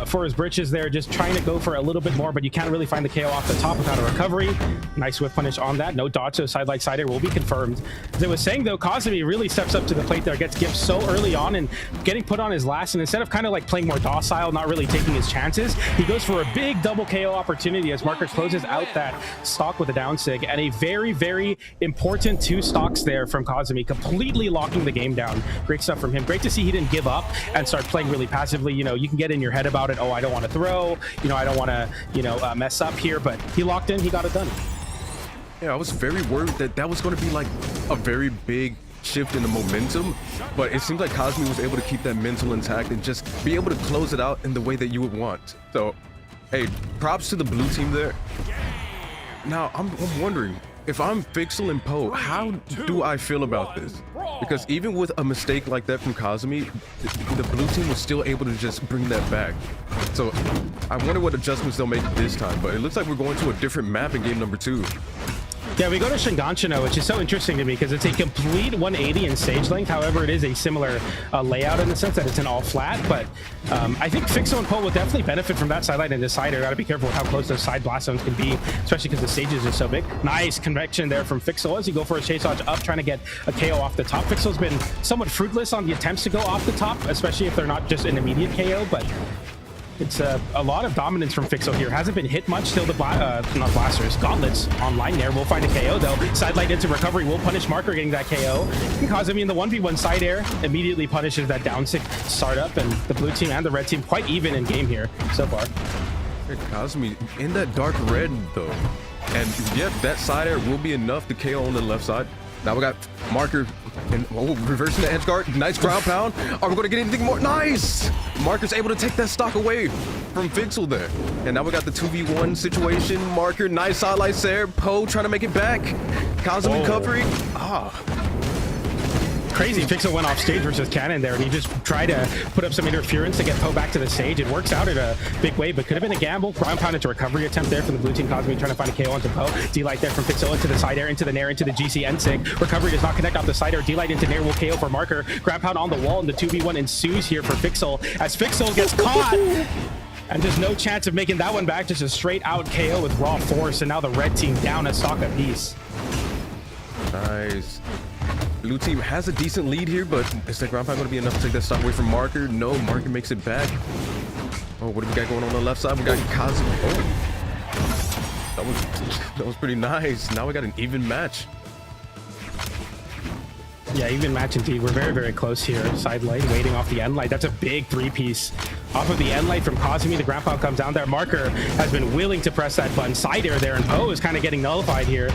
for his britches there, just trying to go for a little bit more, but you can't really find the KO off the top without a recovery. Nice whip punish on that. No dodge, so sidelight side air will be confirmed. As I was saying, though, Kazumi really steps up to the plate there, gets gift so early on and getting put on his last, and instead of kind of like playing more docile, not really taking his chances, he goes for a big double KO opportunity as Marker closes out that stock with a down sig, and a very, very important 2 stocks there from Kazumi, completely locking the game down. Great stuff from him. Great to see he didn't give up and start playing really passively. You know, you can get in your head about it. Oh, I don't want to throw. You know, I don't want to, mess up here. But he locked in. He got it done. Yeah, I was very worried that that was going to be like a very big shift in the momentum, but it seems like Kazumi was able to keep that mental intact and just be able to close it out in the way that you would want. So, hey, props to the blue team there. Now, I'm wondering, if I'm Fixel and Poe, how do I feel about this? Because even with a mistake like that from Kazumi, the blue team was still able to just bring that back. So I wonder what adjustments they'll make this time, but it looks like we're going to a different map in game number 2. Yeah, we go to Shinganshino, which is so interesting to me because it's a complete 180 in stage length. However, it is a similar layout in the sense that it's an all flat, but I think Fixel and Poe will definitely benefit from that sidelight and this side air. Gotta be careful with how close those side blast zones can be, especially because the stages are so big. Nice convection there from Fixel as he go for a chase dodge up, trying to get a KO off the top. Fixel's been somewhat fruitless on the attempts to go off the top, especially if they're not just an immediate KO, but it's a lot of dominance from Fixel here. Hasn't been hit much till the not blasters, gauntlets online there. We'll find a KO though. Sidelight into recovery will punish Marker getting that KO. And Kazumi in the 1v1 side air immediately punishes that down sick startup, and the blue team and the red team quite even in game here so far. Kazumi in that dark red though. And yep, that side air will be enough to KO on the left side. Now we got Marker and reversing the edge guard. Nice ground pound. Are we going to get anything more? Nice! Marker's able to take that stock away from Fixel there. And now we got the 2v1 situation. Marker, nice sidelights there. Poe trying to make it back. Cosmic recovery. Crazy. Fixel went off stage versus Cannon there, and he just tried to put up some interference to get Poe back to the stage. It works out in a big way, but could have been a gamble. Ground pound into recovery attempt there from the blue team. Cosmic trying to find a KO onto Poe. D-Light there from Fixel into the side air, into the Nair, into the GC N-Sig. Recovery does not connect off the side air. D-Light into Nair will KO for Marker. Ground pound on the wall, and the 2v1 ensues here for Fixel as Fixel gets caught. And just no chance of making that one back. Just a straight out KO with raw force, and now the red team down a stock apiece. Nice. Blue team has a decent lead here, but is that ground pound going to be enough to take that stock away from Marker? No, Marker makes it back. Oh, what do we got going on the left side? We got Cosmic. Oh, that was pretty nice. Now we got an even match. Yeah, even match indeed. We're very, very close here. Side lane waiting off the end light. That's a big three-piece off of the end light from Cosmi. The ground pound comes down there. Marker has been willing to press that button. Side air there, and Poe is kind of getting nullified here.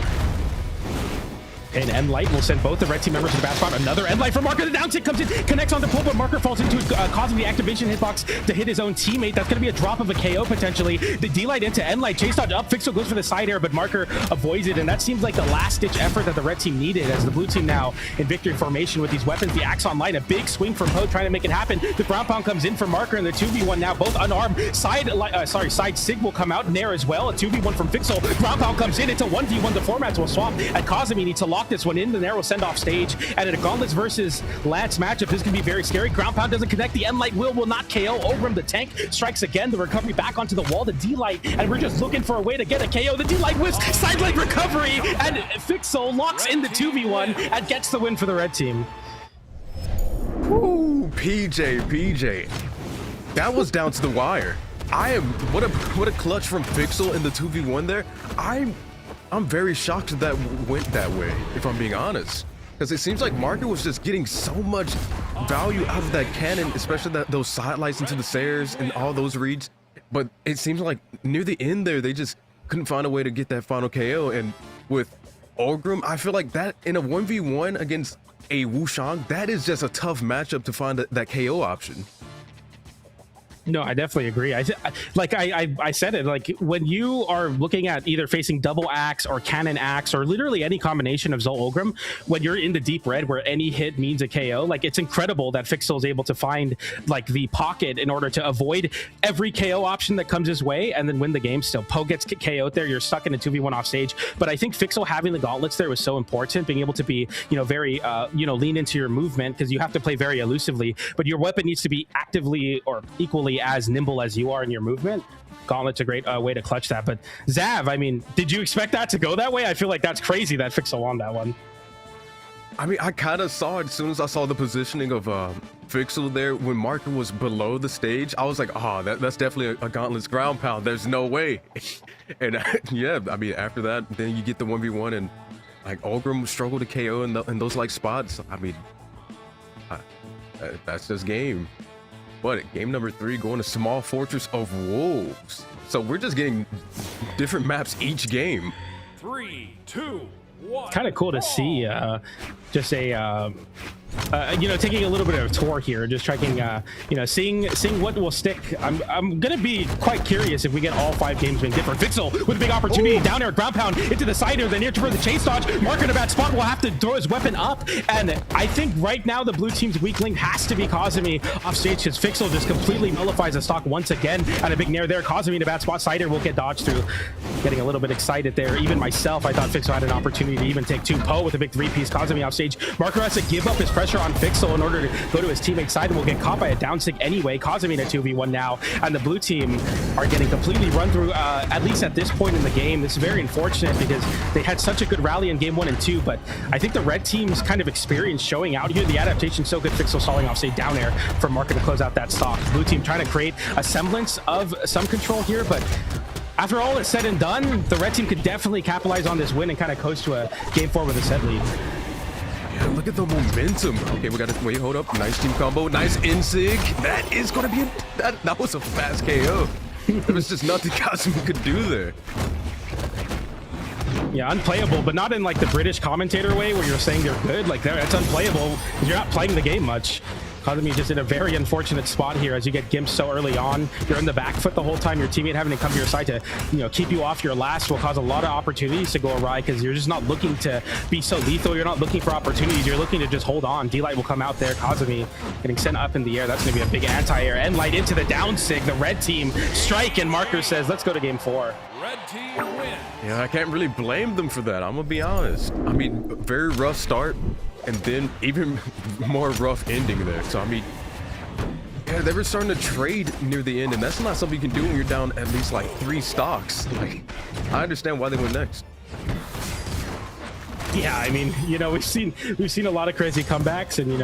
And end light will send both the red team members to the bad spot. Another end light from Marker. The down tick comes in, connects on the Poe, but Marker falls into it, causing the activation hitbox to hit his own teammate. That's going to be a drop of a KO potentially. The D light into end light. Chase dodge up. Fixel goes for the side air, but Marker avoids it. And that seems like the last ditch effort that the red team needed, as the blue team now in victory formation with these weapons. The axe on line, a big swing from Poe trying to make it happen. The ground pound comes in for Marker, and the 2v1 now both unarmed. Side Sig will come out. Nair as well. A 2v1 from Fixel. Ground pound comes in. It's a 1v1. The formats will swap. And Cosmi needs to lock this one in. The Nair will send off stage. And in a Gauntlets versus Lance matchup, this can be very scary. Ground pound doesn't connect. The end light will not KO. Ogrim, the tank, strikes again. The recovery back onto the wall. The D light, and we're just looking for a way to get a KO. The D light whiffs. Side light recovery, and Fixel locks in the 2v1 and gets the win for the red team. Ooh, PJ. That was down to the wire. What a clutch from Fixel in the 2v1 there. I'm very shocked that went that way, if I'm being honest. Because it seems like Marker was just getting so much value out of that cannon, especially those sidelights into the stairs and all those reads. But it seems like near the end there, they just couldn't find a way to get that final KO. And with Ogrim, I feel like that in a 1v1 against a Wushang, that is just a tough matchup to find that KO option. No, I definitely agree. I said it, like when you are looking at either facing double axe or cannon axe or literally any combination of Zol Ogrim, when you're in the deep red where any hit means a KO, like it's incredible that Fixel is able to find like the pocket in order to avoid every KO option that comes his way and then win the game still. Poe gets KO'd there, you're stuck in a 2v1 off stage. But I think Fixel having the gauntlets there was so important, being able to be, very, lean into your movement because you have to play very elusively, but your weapon needs to be actively or equally as nimble as you are in your movement. Gauntlet's a great way to clutch that. But Zav, I mean, did you expect that to go that way? I feel like that's crazy that Fixel won that one. I mean, I kind of saw it as soon as I saw the positioning of Fixel there. When Marker was below the stage, I was like, that's definitely a Gauntlet's ground pound. There's no way. And yeah, I mean, after that, then you get the 1v1 and like Ogrim struggled to KO in those like spots. I mean, that's just game. But game number 3, going to Small Fortress of Wolves. So we're just getting different maps each game. 3, 2, 1. Kind of cool to see just a taking a little bit of a tour here, just checking seeing what will stick. I'm gonna be quite curious if we get all 5 games being different. Vixel with a big opportunity. Down air, ground pound into the side air, the near for the chase dodge. Marker in a bad spot, will have to throw his weapon up, and I think right now the blue team's weak link has to be Cosmi off stage, because Fixel just completely nullifies the stock once again. And a big nair there. Cosmi in a bad spot. Side air will get dodged through. Getting a little bit excited there. Even myself, I thought Fixel had an opportunity to even take 2. Poe with a big 3-piece. Cosmi off stage. Marker has to give up his pressure on Fixel in order to go to his teammate's side, and will get caught by a down sig anyway. Cosmi in a 2v1 now, and the blue team are getting completely run through, at least at this point in the game. This is very unfortunate because they had such a good rally in game 1 and 2, but I think the red team's kind of experience showing out here. The adaptation's so good. Fixel stalling off stage down air for Marker to close out that stock. Blue team trying to create a semblance of some control here, but after all is said and done, the red team could definitely capitalize on this win and kind of coast to a game 4 with a set lead. Yeah, look at the momentum. Okay, we got to wait, hold up. Nice team combo, nice N-Sig. That is going to be that was a fast KO. There was just nothing Cosmi could do there. Yeah, unplayable, but not in like the British commentator way where you're saying they're good. Like it's unplayable because you're not playing the game much. Kazumi just in a very unfortunate spot here as you get gimped so early on. You're in the back foot the whole time. Your teammate having to come to your side to, keep you off your last will cause a lot of opportunities to go awry because you're just not looking to be so lethal. You're not looking for opportunities. You're looking to just hold on. D-Light will come out there. Kazumi getting sent up in the air. That's going to be a big anti-air. N-Light into the down sig. The red team strike, and Marker says, let's go to game 4. Red team win. Yeah, I can't really blame them for that. I'm gonna be honest. I mean, very rough start, and then even more rough ending there. So I mean, yeah, they were starting to trade near the end, and that's not something you can do when you're down at least like 3 stocks. Like, I understand why they went next. Yeah, I mean, we've seen a lot of crazy comebacks, and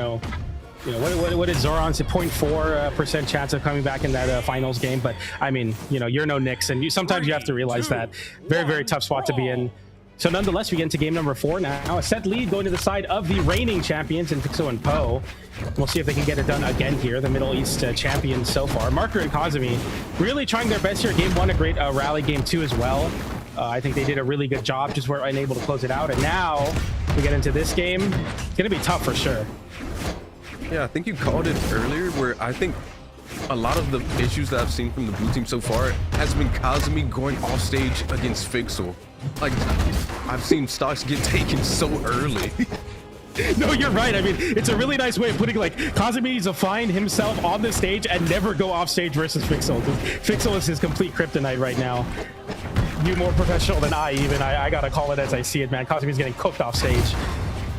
what did Zoran say? 0.4% chance of coming back in that finals game. But I mean, you're no Knicks, and sometimes you have to realize that. Very, very tough spot to be in. So nonetheless, we get into game number 4 now. A set lead going to the side of the reigning champions in Fixo and Poe. We'll see if they can get it done again here. The Middle East champions so far. Marker and Kazumi really trying their best here. Game 1, a great rally. Game 2 as well. I think they did a really good job, just weren't able to close it out. And now we get into this game. It's going to be tough for sure. Yeah, I think you called it earlier, where I think a lot of the issues that I've seen from the blue team so far has been Kazumi going off stage against Fixel. Like, I've seen stocks get taken so early. No, you're right. I mean, it's a really nice way of putting, like, Kazumi needs to find himself on the stage and never go off stage versus Fixel. Fixel is his complete kryptonite right now. You more professional than I even. I gotta call it as I see it, man. Kazumi's getting cooked off stage.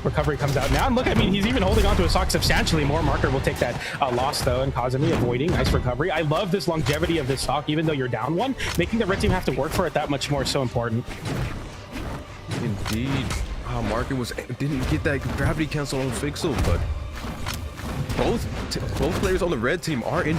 Recovery comes out now, and look, I mean, he's even holding on to his stock substantially more. Marker will take that loss though, and Kazumi avoiding. Nice recovery. I love this longevity of this stock, even though you're down 1. Making the red team have to work for it that much more is so important. Indeed. Marker didn't get that gravity cancel on Fixel, but both players on the red team are in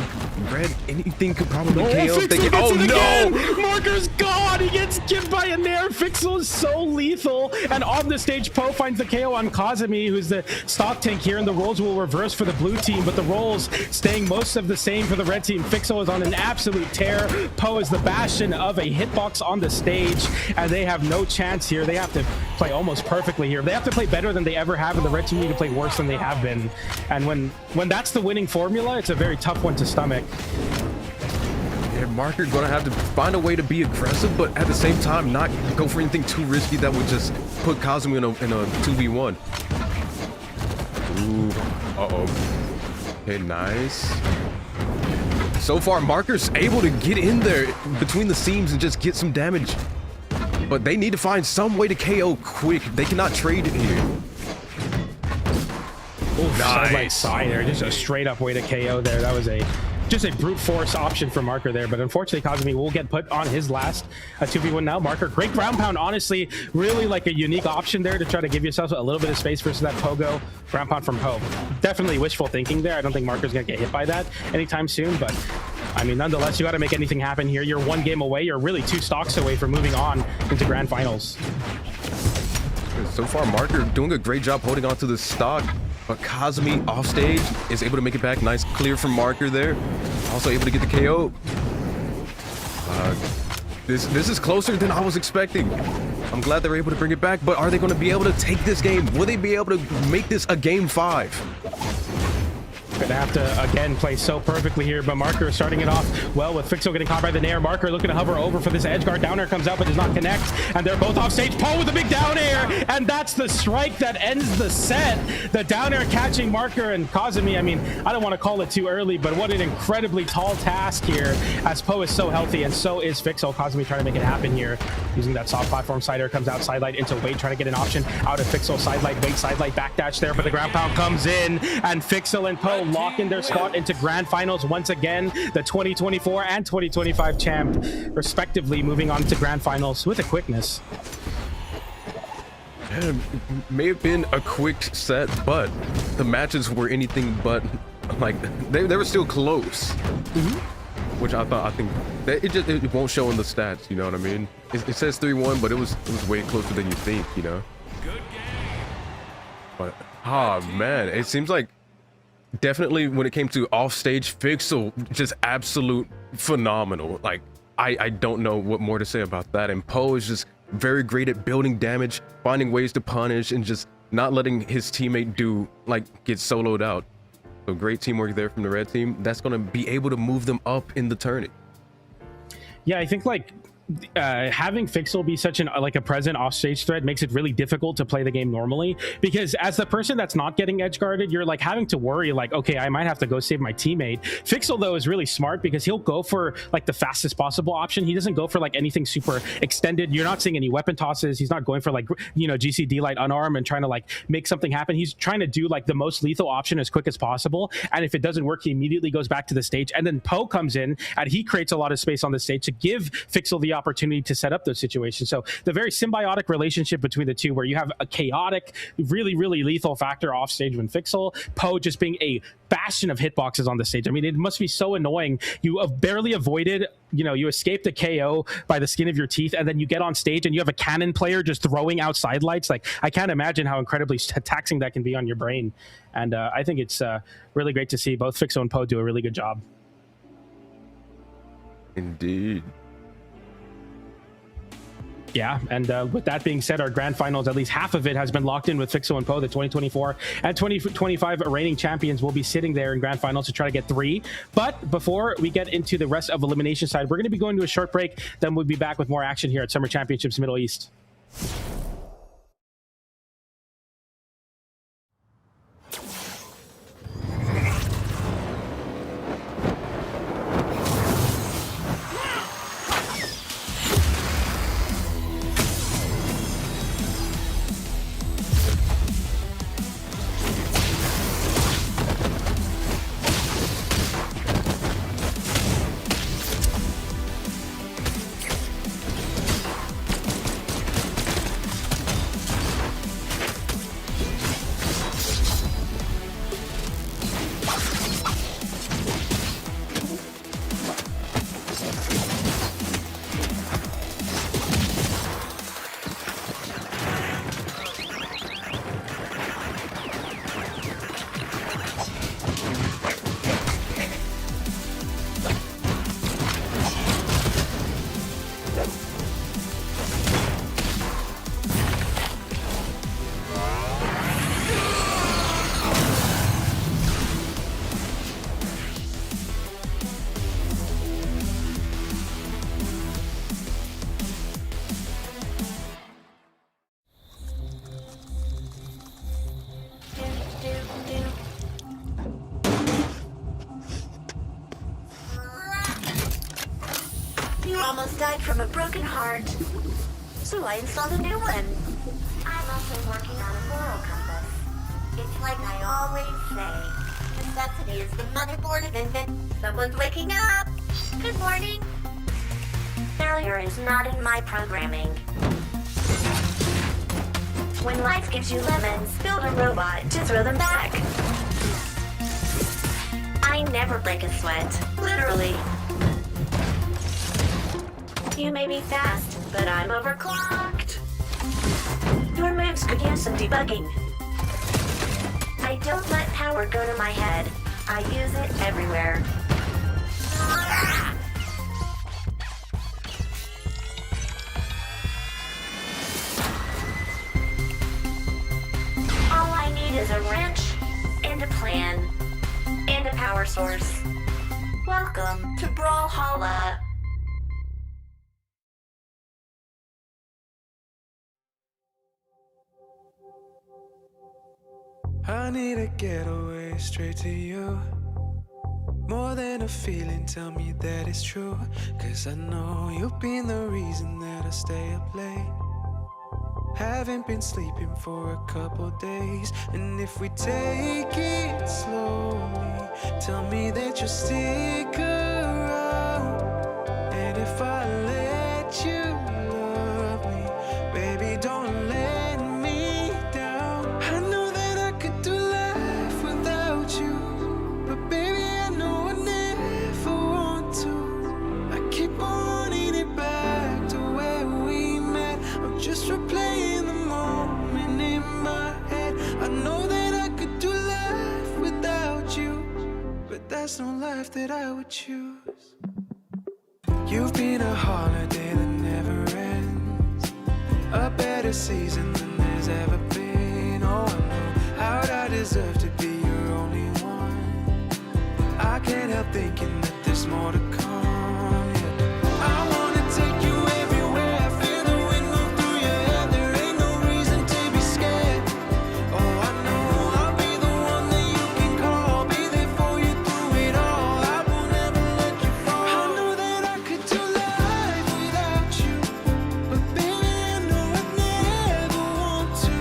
red. Anything could probably KO. Oh no! Marker's gone! He gets gimped by a nair. Fixel is so lethal. And on the stage, Poe finds the KO on Kazumi, who's the stock tank here, and the roles will reverse for the blue team, but the roles staying most of the same for the red team. Fixel is on an absolute tear. Poe is the bastion of a hitbox on the stage, and they have no chance here. They have to play almost perfectly here. They have to play better than they ever have, and the red team need to play worse than they have been. And when that's the winning formula, it's a very tough one to stomach. Yeah, Marker gonna have to find a way to be aggressive, but at the same time not go for anything too risky that would just put Kazumi in a 2v1. Ooh, uh-oh. Okay, nice. So far, Marker's able to get in there between the seams and just get some damage. But they need to find some way to KO quick. They cannot trade it here. Oh, nice. Side there, just a straight up way to KO there. That was just a brute force option for Marker there, but unfortunately Kazumi will get put on his last 2v1 now. Marker, great ground pound, honestly, really like a unique option there to try to give yourself a little bit of space versus that pogo. Ground pound from Poe. Definitely wishful thinking there. I don't think Marker's gonna get hit by that anytime soon, but I mean, nonetheless, you got to make anything happen here. You're 1 game away. You're really 2 stocks away from moving on into grand finals. So far, Marker doing a great job holding on to the stock. But Kazumi off stage is able to make it back. Nice clear from Marker there. Also able to get the KO. This is closer than I was expecting. I'm glad they were able to bring it back, but are they going to be able to take this game? Will they be able to make this a game 5? Gonna have to again play so perfectly here, but Marker starting it off well with Fixo getting caught by the nair. Marker looking to hover over for this edge guard. Down air comes out but does not connect, and they're both off stage. Poe with a big down air, and that's the strike that ends the set. The down air catching Marker and Kazumi. I mean, I don't want to call it too early, but what an incredibly tall task here, as Poe is so healthy and so is Fixo. Kazumi trying to make it happen here using that soft platform. Side air comes out, side light into Wade, trying to get an option out of Fixo. Side light, Wade, side light, backdash there, but the ground pound comes in, and Fixo and Poe lock in their spot into grand finals once again. The 2024 and 2025 champ respectively moving on to grand finals with a quickness. It may have been a quick set, but the matches were anything but, like, they were still close. Which I think that it won't show in the stats, you know what I mean? It says 3-1, but it was way closer than you think, you know? But man, it seems like definitely when it came to off-stage, Fixel just absolute phenomenal. Like, I don't know what more to say about that. And Poe is just very great at building damage, finding ways to punish, and just not letting his teammate get soloed out. So great teamwork there from the red team. That's going to be able to move them up in the tourney. Yeah, I think like having Fixel be such a present offstage threat makes it really difficult to play the game normally, because as the person that's not getting edge guarded, you're like having to worry like, okay, I might have to go save my teammate. Fixel though is really smart because he'll go for like the fastest possible option. He doesn't go for like anything super extended. You're not seeing any weapon tosses. He's not going for like, you know, GCD light unarmed and trying to like make something happen. He's trying to do like the most lethal option as quick as possible, and if it doesn't work, he immediately goes back to the stage, and then Poe comes in and he creates a lot of space on the stage to give Fixel the opportunity to set up those situations. So the very symbiotic relationship between the two, where you have a chaotic, really, really lethal factor off stage when Fixel, Poe just being a bastion of hitboxes on the stage. I mean, it must be so annoying. You have barely avoided, you know, you escaped a KO by the skin of your teeth, and then you get on stage and you have a cannon player just throwing outside lights. Like, I can't imagine how incredibly taxing that can be on your brain. And I think it's really great to see both Fixel and Poe do a really good job. Indeed. Yeah, and with that being said, our grand finals, at least half of it has been locked in with Fixel and Poe. The 2024 and 2025 reigning champions will be sitting there in grand finals to try to get 3. But before we get into the rest of elimination side, we're going to be going to a short break. Then we'll be back with more action here at Summer Championships Middle East. Almost died from a broken heart, so I installed a new one. I'm also working on a moral compass. It's like I always say, necessity is the motherboard of invention. Someone's waking up. Good morning. Failure is not in my programming. When life gives you lemons, build a robot to throw them back. I never break a sweat, literally. You may be fast, but I'm overclocked. Your moves could use some debugging. I don't let power go to my head. I use it everywhere. All I need is a wrench, and a plan, and a power source. Welcome to Brawlhalla. I need a getaway straight to you. More than a feeling, tell me that it's true. Cause I know you've been the reason that I stay up late. Haven't been sleeping for a couple days. And if we take it slowly, tell me that you'll stick around. And if I let you love me, baby, don't let me down. I know that I could do life without you, but baby, I know I never want to. I keep on wanting it back to where we met. I'm just replaying the moment in my head. I know that I could do life without you, but that's no life that I would choose. You've been a holiday that never ends. a better season than there's ever been. Oh, I know how'd I deserve to be your only one. I can't help thinking that there's more to come. Yeah. I wanna take you everywhere. I feel the wind move through your hair. There ain't no reason to be scared. Oh, I know I'll be the one that you can call. Be there for you through it all. I will never let you fall. I know that I could do life without you, but baby, I know I'd never want to.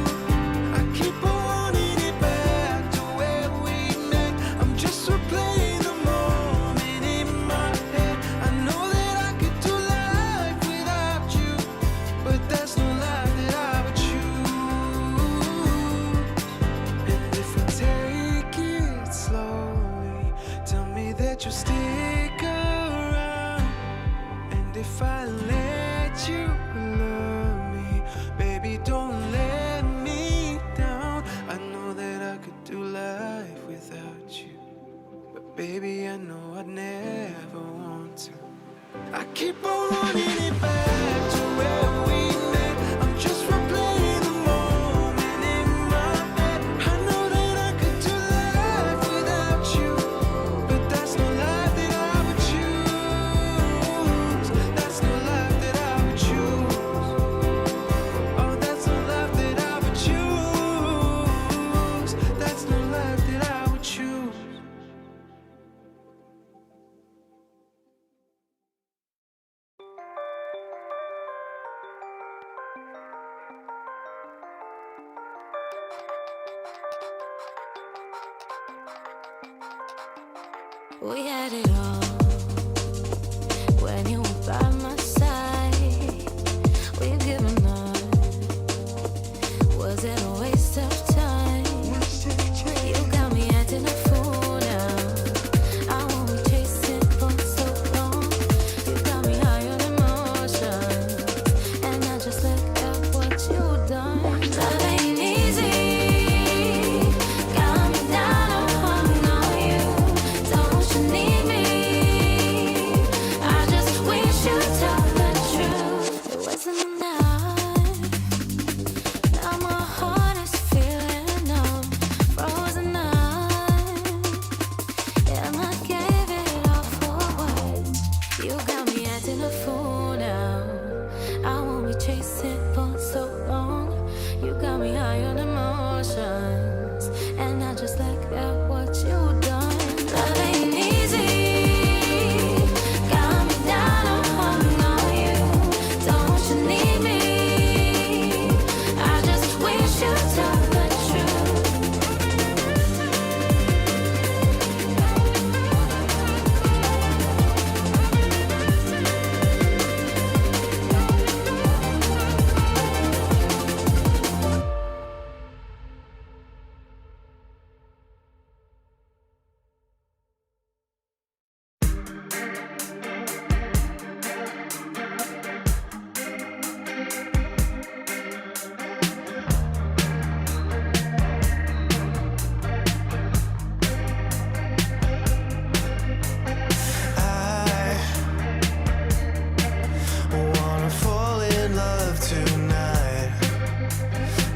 I keep on wanting it back to where we met. I'm just replaying the moment in my head. I know that I could do life without you, but that's no life that I would choose. And if we take it slowly, tell me that you'll stick around. And if I let you love me, baby, don't let me down. I know that I could do life without you, but baby, I know I'd never want to. I keep on running it back to where we met. I'm just replaying the moment in my head. I know that I could do life without you, but that's no life that I would choose. That's no life that I would choose. Oh, that's no life that I would choose. That's no life that I would choose. We had it all when you were by my side. We've given up. Was it a waste of time? You got me acting a fool now. I won't be chasing for so long. You got me high on emotions, and I just look at what you've done. Love ain't easy. Got me down on you. Don't you need me? I just wish you'd tell the truth. It wasn't enough. Now my heart is feeling numb, frozen up. And I gave it all for what? You got me acting a fool now. I won't be chasing for so long. You got me high on emotions, and I just look at what you've done. Love ain't easy. Got me down on you. Don't you need me? I just wish you'd tell the truth. I wanna fall in love tonight,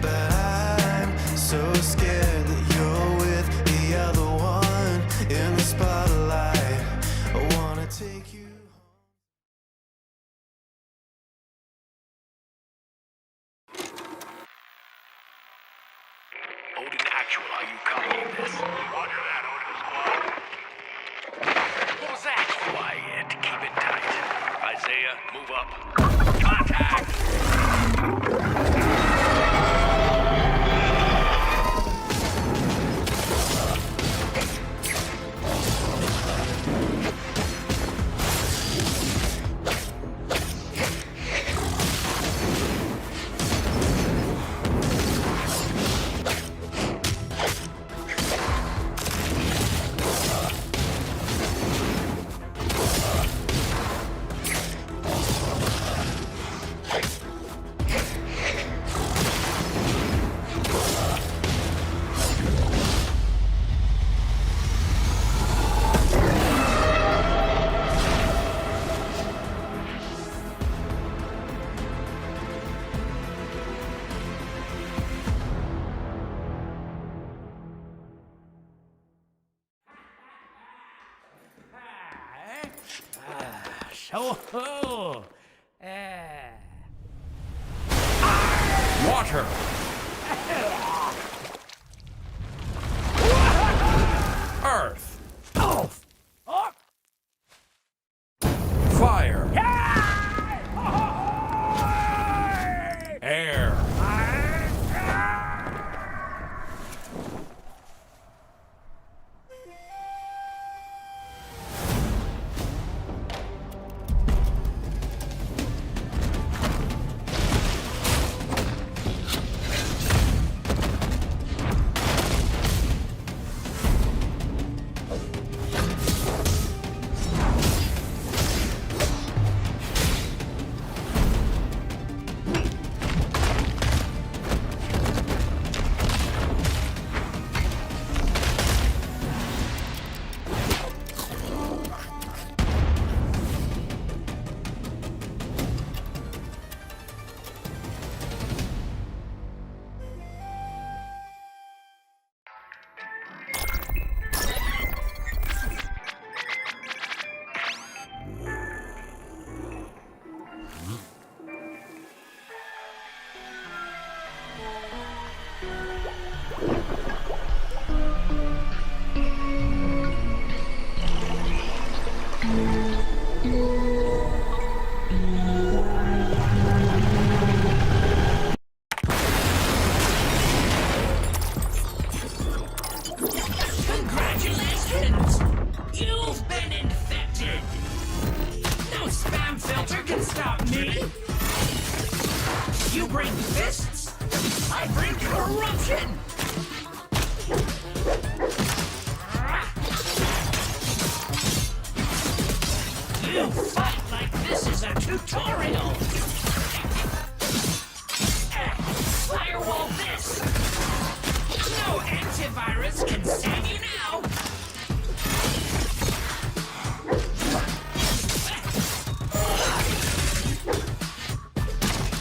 but I'm so scared that you're with the other one in the spotlight. I wanna take you. Odin Actual, are you copying this? Roger that, Odin Squad. What was that? Quiet, keep it tight. Isaiah, move up. Contact! Ho ho! Water! Earth! Oh! Fire! Air! Congratulations! You've been infected! No spam filter can stop me! You bring fists, I bring corruption! You fight like this is a tutorial! Firewall this! No antivirus can save you now!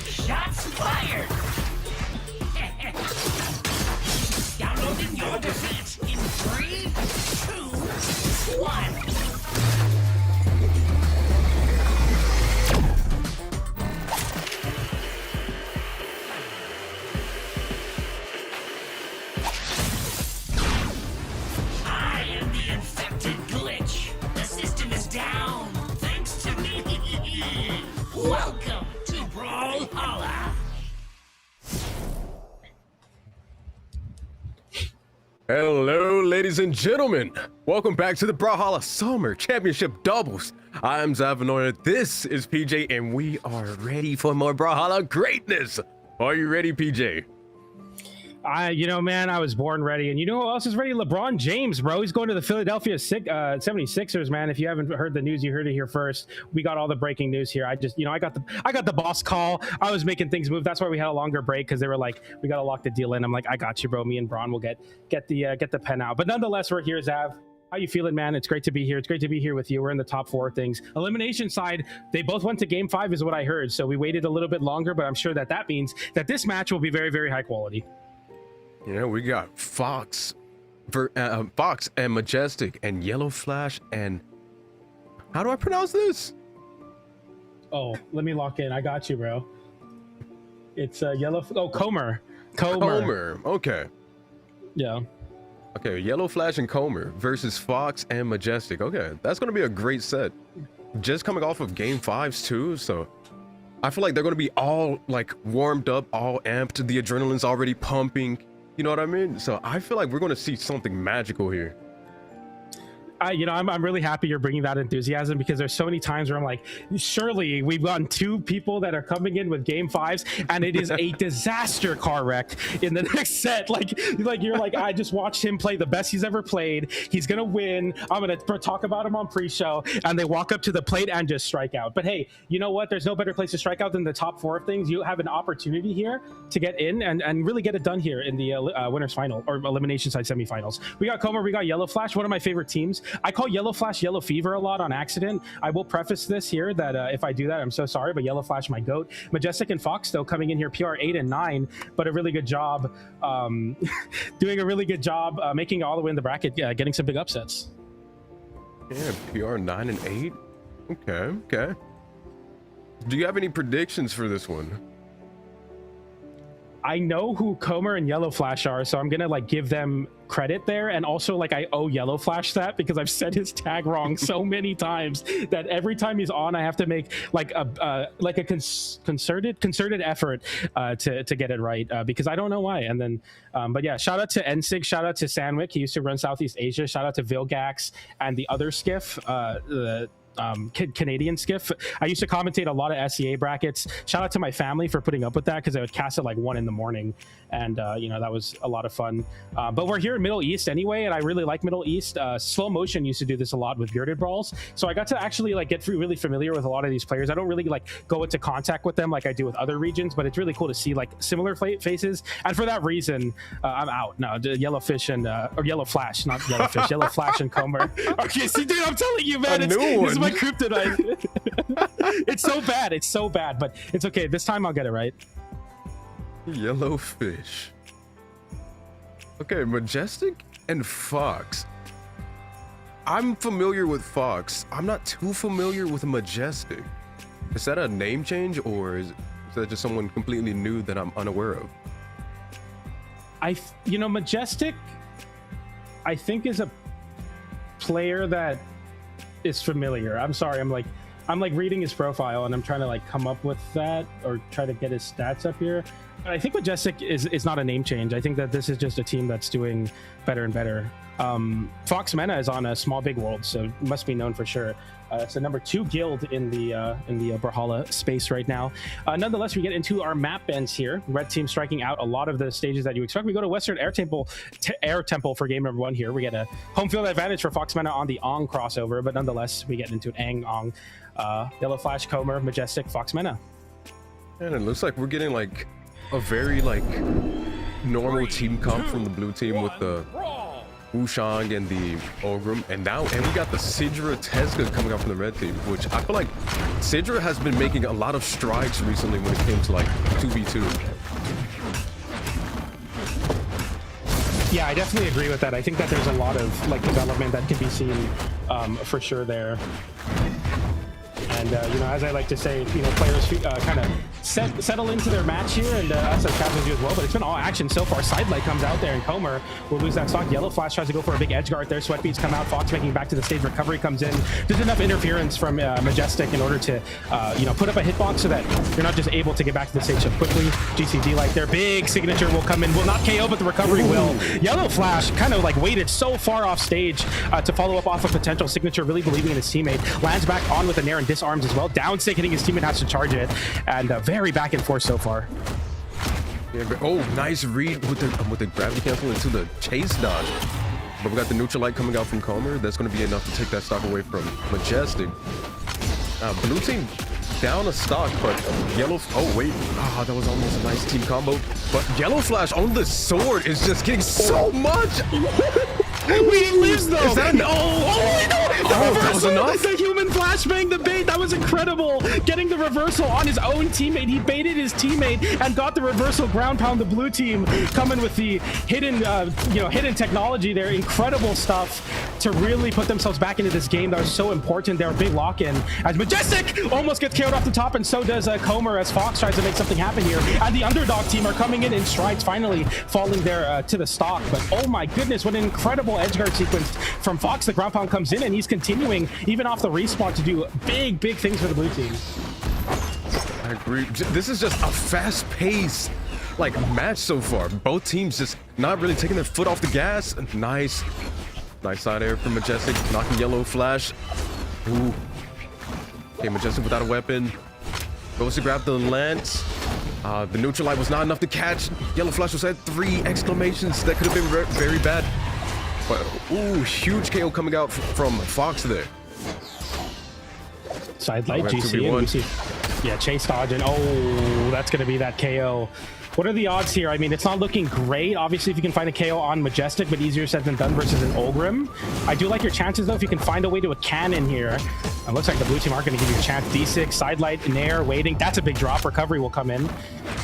Shots fired! Downloading your defeat in 3, 2, 1. I am the infected glitch. The system is down, thanks to me. Welcome to Brawlhalla. Hello, ladies and gentlemen. Welcome back to the Brawlhalla Summer Championship Doubles. I'm Zavanoya, this is PJ, and we are ready for more Brawlhalla greatness. Are you ready, PJ? Man, I was born ready. And you know who else is ready? LeBron James, bro. He's going to the Philadelphia 76ers, man. If you haven't heard the news, you heard it here first. We got all the breaking news here. I got the boss call. I was making things move. That's why we had a longer break, because they were like, we got to lock the deal in. I'm like, I got you, bro. Me and Braun will get the pen out. But nonetheless, we're here, Zav. How you feeling, man? It's great to be here. It's great to be here with you. We're in the top 4 things. Elimination side, they both went to game 5 is what I heard. So we waited a little bit longer, but I'm sure that means that this match will be very, very high quality. Yeah, we got Fox and Majestic and Yellow Flash and how do I pronounce this? Oh, let me lock in. I got you, bro. It's Comer. Comer. Okay. Yeah. Okay, Yellow Flash and Comer versus Fox and Majestic. Okay, that's gonna be a great set. Just coming off of game 5s too, so I feel like they're gonna be all like warmed up, all amped. The adrenaline's already pumping. You know what I mean? So I feel like we're going to see something magical here. I'm really happy you're bringing that enthusiasm, because there's so many times where I'm like, surely we've gotten 2 people that are coming in with game 5s and it is a disaster car wreck in the next set. Like you're like, I just watched him play the best he's ever played. He's gonna win. I'm gonna talk about him on pre-show, and they walk up to the plate and just strike out. But hey, you know what? There's no better place to strike out than the top 4 of things. You have an opportunity here to get in and really get it done here in the winners final or elimination side semifinals. We got Comer, we got Yellow Flash, one of my favorite teams. I call Yellow Flash Yellow Fever a lot on accident. I will preface this here that if I do that, I'm so sorry, but Yellow Flash, my goat. Majestic and Fox, though, coming in here PR 8 and 9, but a really good job, doing a really good job making it all the way in the bracket, getting some big upsets. Yeah, PR 9 and 8. Okay. Do you have any predictions for this one? I know who Comer and Yellow Flash are, so I'm gonna like give them credit there. And also, like, I owe Yellow Flash that because I've said his tag wrong so many times that every time he's on, I have to make like a concerted effort to get it right because I don't know why. And then, but yeah, shout out to Ensig, shout out to Sandwick. He used to run Southeast Asia. Shout out to Vilgax and the other skiff, the Canadian skiff. I used to commentate a lot of SEA brackets. Shout out to my family for putting up with that because I would cast at like 1 a.m. and you know, that was a lot of fun. But we're here in Middle East anyway, and I really like Middle East. Slow Motion used to do this a lot with bearded brawls, so I got to actually like get really familiar with a lot of these players. I don't really like go into contact with them like I do with other regions, but it's really cool to see like similar faces. And for that reason, I'm out. No, Yellowfish and or Yellow Flash, not Yellowfish, Yellow Flash and Comer. Okay, see, dude, I'm telling you, man, this is my kryptonite. It's so bad, but it's okay. This time I'll get it right. Yellowfish. Okay, Majestic and Fox. I'm familiar with Fox. I'm not too familiar with Majestic. Is that a name change, or is that just someone completely new that I'm unaware of? You know, Majestic, I think, is a player that is familiar. I'm sorry, I'm like reading his profile and I'm trying to like come up with that or try to get his stats up here. But I think Majestic is not a name change. I think that this is just a team that's doing better and better. Fox Mena is on a small big world, so must be known for sure. It's a number 2 guild in the Brawlhalla space right now. Nonetheless, we get into our map bends here. Red team striking out a lot of the stages that you expect. We go to Western Air Temple for game number 1 here. We get a home field advantage for Fox Mena on the Ong crossover, but nonetheless, we get into Ang Ong, Yellow Flash, Comer, Majestic, Fox Mena. And it looks like we're getting like a very like normal team comp from the blue team with the Wushang and the Ogrim, and we got the Sidra Tezca coming out from the red team, which I feel like Sidra has been making a lot of strides recently when it came to like 2v2. Yeah, I definitely agree with that. I think that there's a lot of like development that can be seen for sure there. And you know, as I like to say, you know, players kind of settle into their match here, and us as captains do as well. But it's been all action so far. Sidelight comes out there, and Comer will lose that stock. Yellow Flash tries to go for a big edge guard there. Sweatbeats come out. Fox making back to the stage. Recovery comes in. There's enough interference from Majestic in order to, you know, put up a hitbox so that you're not just able to get back to the stage so quickly. GCD like their big signature will come in. Will not KO, but the recovery will. Yellow Flash kind of like waited so far off stage to follow up off a potential signature, really believing in his teammate. Lands back on with a nair and disarms as well. Down stick hitting his teammate, has to charge it, and very back and forth so far. Yeah, oh, nice read with the gravity cancel into the chase dodge. But we got the neutral light coming out from Comer. That's going to be enough to take that stock away from Majestic. Blue team down a stock, but yellow. Oh wait, that was almost a nice team combo. But Yellow Flash on the sword is just getting so much. He lives though. Is that no? That was enough. The human flashbang, the bait, that was incredible. Getting the reversal on his own teammate. He baited his teammate and got the reversal ground pound. The blue team coming with the hidden, hidden technology there. Incredible stuff to really put themselves back into this game that was so important. Their big lock-in as Majestic almost gets KO'd off the top, and so does Comer as Fox tries to make something happen here. And the underdog team are coming in strides, finally falling there to the stock. But oh my goodness, what an incredible edgeguard sequence from Fox. The ground pound comes in, and he's continuing even off the respawn to do big things for the blue team. I agree. This is just a fast-paced like match so far. Both teams just not really taking their foot off the gas. Nice side air from Majestic, knocking Yellow Flash. Ooh. Okay, Majestic without a weapon goes to grab the lance. The neutral light was not enough to catch. Yellow Flash was at 3 exclamations. That could have been very bad. But ooh, huge KO coming out from Fox there. Side light, GC, and we see, yeah, chase dodge, and oh, that's going to be that KO. What are the odds here? I mean, it's not looking great. Obviously, if you can find a KO on Majestic, but easier said than done versus an Ogrim. I do like your chances, though, if you can find a way to a cannon here. It looks like the blue team aren't going to give you a chance. D6, side light, nair, waiting. That's a big drop. Recovery will come in.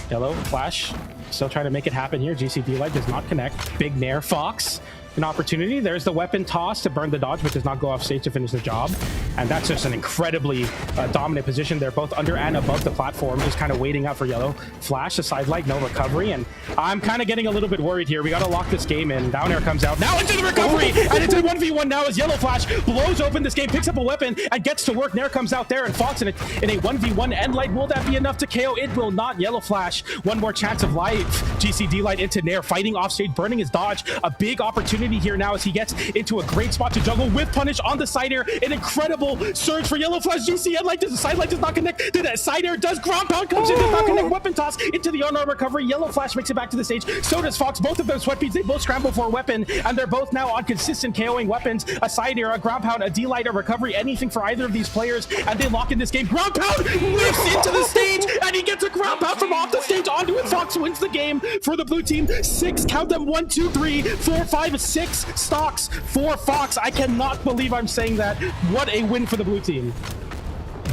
Yellow, Flash, still trying to make it happen here. GCD light does not connect. Big nair, Fox. An opportunity. There's the weapon toss to burn the dodge, but does not go off stage to finish the job. and that's just an incredibly dominant position. They're both under and above the platform, just kind of waiting out for Yellow Flash. A side light, no recovery, and I'm kind of getting a little bit worried here. We got to lock this game in. Down air comes out now into the recovery, and it's a 1v1 now as Yellow Flash blows open this game, picks up a weapon, and gets to work. Nair comes out there, and Fox in a 1v1 end light. Will that be enough to KO? It will not. Yellow Flash, one more chance of life. GCD light into Nair, fighting off stage, burning his dodge. A big opportunity here now as he gets into a great spot to juggle with punish on the side air. An incredible surge for Yellow Flash. GC end light, does the side light does not connect. Did that side air does ground pound comes in, does not connect. Weapon toss into the unarmed recovery. Yellow Flash makes it back to the stage. So does Fox. Both of them sweat beats. They both scramble for a weapon, and they're both now on consistent KOing weapons. A side air, a ground pound, a D-light, a recovery, anything for either of these players, and they lock in this game. Ground pound whiffs into the stage, and he gets a ground pound from off the stage onto it. Fox wins the game for the blue team. 6, count them, 1, 2, 3, 4, 5, 6 stocks for Fox. I cannot believe I'm saying that. What a win for the blue team.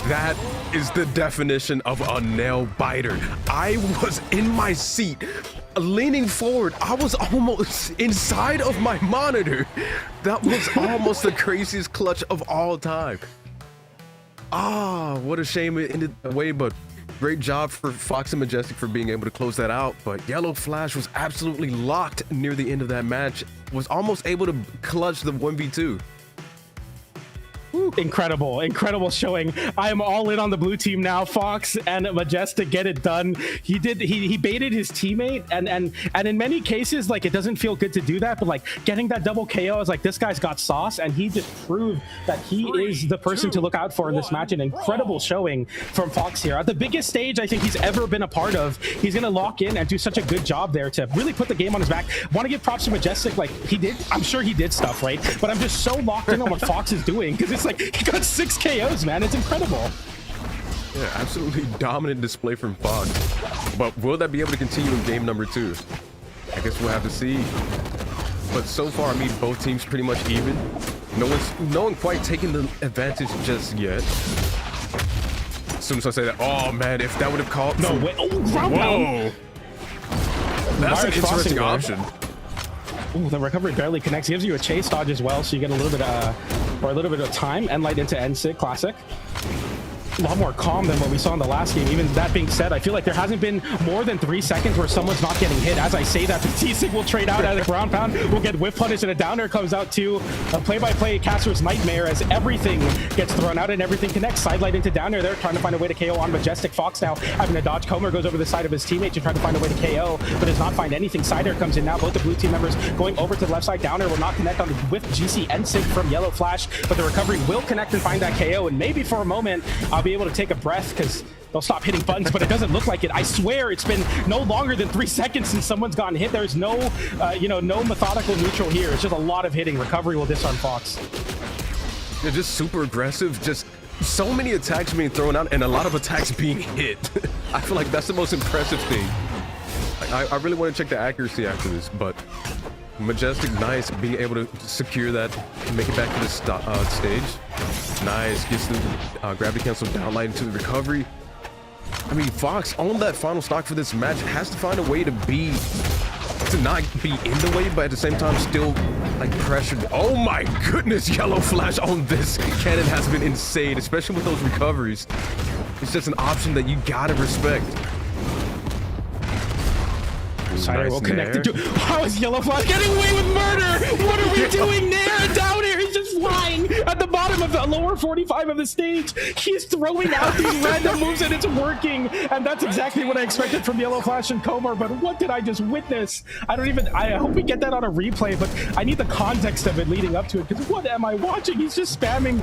That is the definition of a nail biter. I was in my seat, leaning forward. I was almost inside of my monitor. That was almost the craziest clutch of all time. Ah, what a shame it ended that way, but great job for Fox and Majestic for being able to close that out. But Yellow Flash was absolutely locked near the end of that match, was almost able to clutch the 1v2. Incredible showing. I am all in on the blue team now. Fox and Majestic get it done. He baited his teammate, and in many cases, like, it doesn't feel good to do that, but like getting that double KO is like, this guy's got sauce, and he just proved that he is the person to look out for in this match. An incredible showing from Fox here at the biggest stage I think he's ever been a part of. He's gonna lock in and do such a good job there to really put the game on his back. Want to give props to Majestic. Like, I'm sure he did stuff right, but I'm just so locked in on what Fox is doing, because it's like he got 6 KOs, man. It's incredible. Yeah, absolutely dominant display from Fox. But will that be able to continue in game number 2? I guess we'll have to see. But so far, I mean, both teams pretty much even. No one quite taking the advantage just yet. As soon as I say that, oh man, if that would have called. No way. Oh, ground pound. That's an interesting option. Ooh, the recovery barely connects. Gives you a chase dodge as well, so you get a little bit of time. End light into end sig, classic. A lot more calm than what we saw in the last game. Even that being said, I feel like there hasn't been more than 3 seconds where someone's not getting hit. As I say that, the T-Sig will trade out at a ground pound. We'll get whiff punish, and a downer comes out too. A play-by-play caster's nightmare as everything gets thrown out and everything connects. Sidelight into downer there, trying to find a way to KO on Majestic. Fox now having a dodge. Comer goes over the side of his teammate to try to find a way to KO, but does not find anything. Side air comes in now. Both the blue team members going over to the left side. Downer will not connect on the whiff GC N-Sig from Yellow Flash, but the recovery will connect and find that KO, and maybe for a moment I'll be able to take a breath because they'll stop hitting buttons, but it doesn't look like it. I swear it's been no longer than 3 seconds since someone's gotten hit. There's no, no methodical neutral here. It's just a lot of hitting. Recovery will disarm Fox. They're just super aggressive. Just so many attacks being thrown out and a lot of attacks being hit. I feel like that's the most impressive thing. I really want to check the accuracy after this, but Majestic, nice, being able to secure that, make it back to the stage. Nice, gets the gravity cancel downlight into the recovery. I mean, Fox on that final stock for this match has to find a way to not be in the way, but at the same time still like pressured. Oh my goodness, Yellow Flash on this cannon has been insane, especially with those recoveries. It's just an option that you gotta respect. Side will connect into. How is Yellow Flash getting away with murder? What are we doing there? Down here, he's just flying at the bottom of the lower 45 of the stage. He's throwing out these random moves and it's working. And that's exactly what I expected from Yellow Flash and Comer. But what did I just witness? I hope we get that on a replay, but I need the context of it leading up to it, because what am I watching? He's just spamming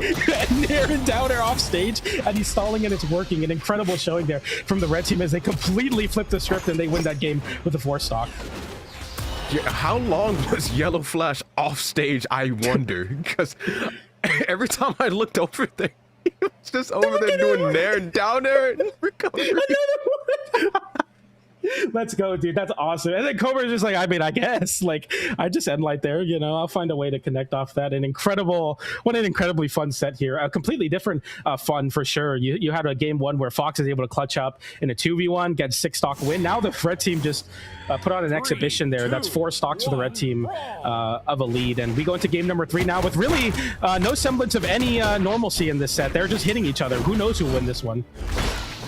Nair and Downer off stage and he's stalling and it's working. An incredible showing there from the red team as they completely flip the script and they win that game with a 4 stock. Yeah, how long was Yellow Flash off stage, I wonder? Because every time I looked over there, he was just over there doing Nair and Downer and recovery. Let's go, dude. That's awesome. And then Cobra's just like, I mean, I guess, like, I just end light there, you know, I'll find a way to connect off that. What an incredibly fun set here. A completely different fun for sure. You had a game one where Fox is able to clutch up in a 2v1, get 6-stock win. Now the red team just put on an exhibition there. That's 4 stocks for the red team of a lead. And we go into game number 3 now with really no semblance of any normalcy in this set. They're just hitting each other. Who knows who will win this one?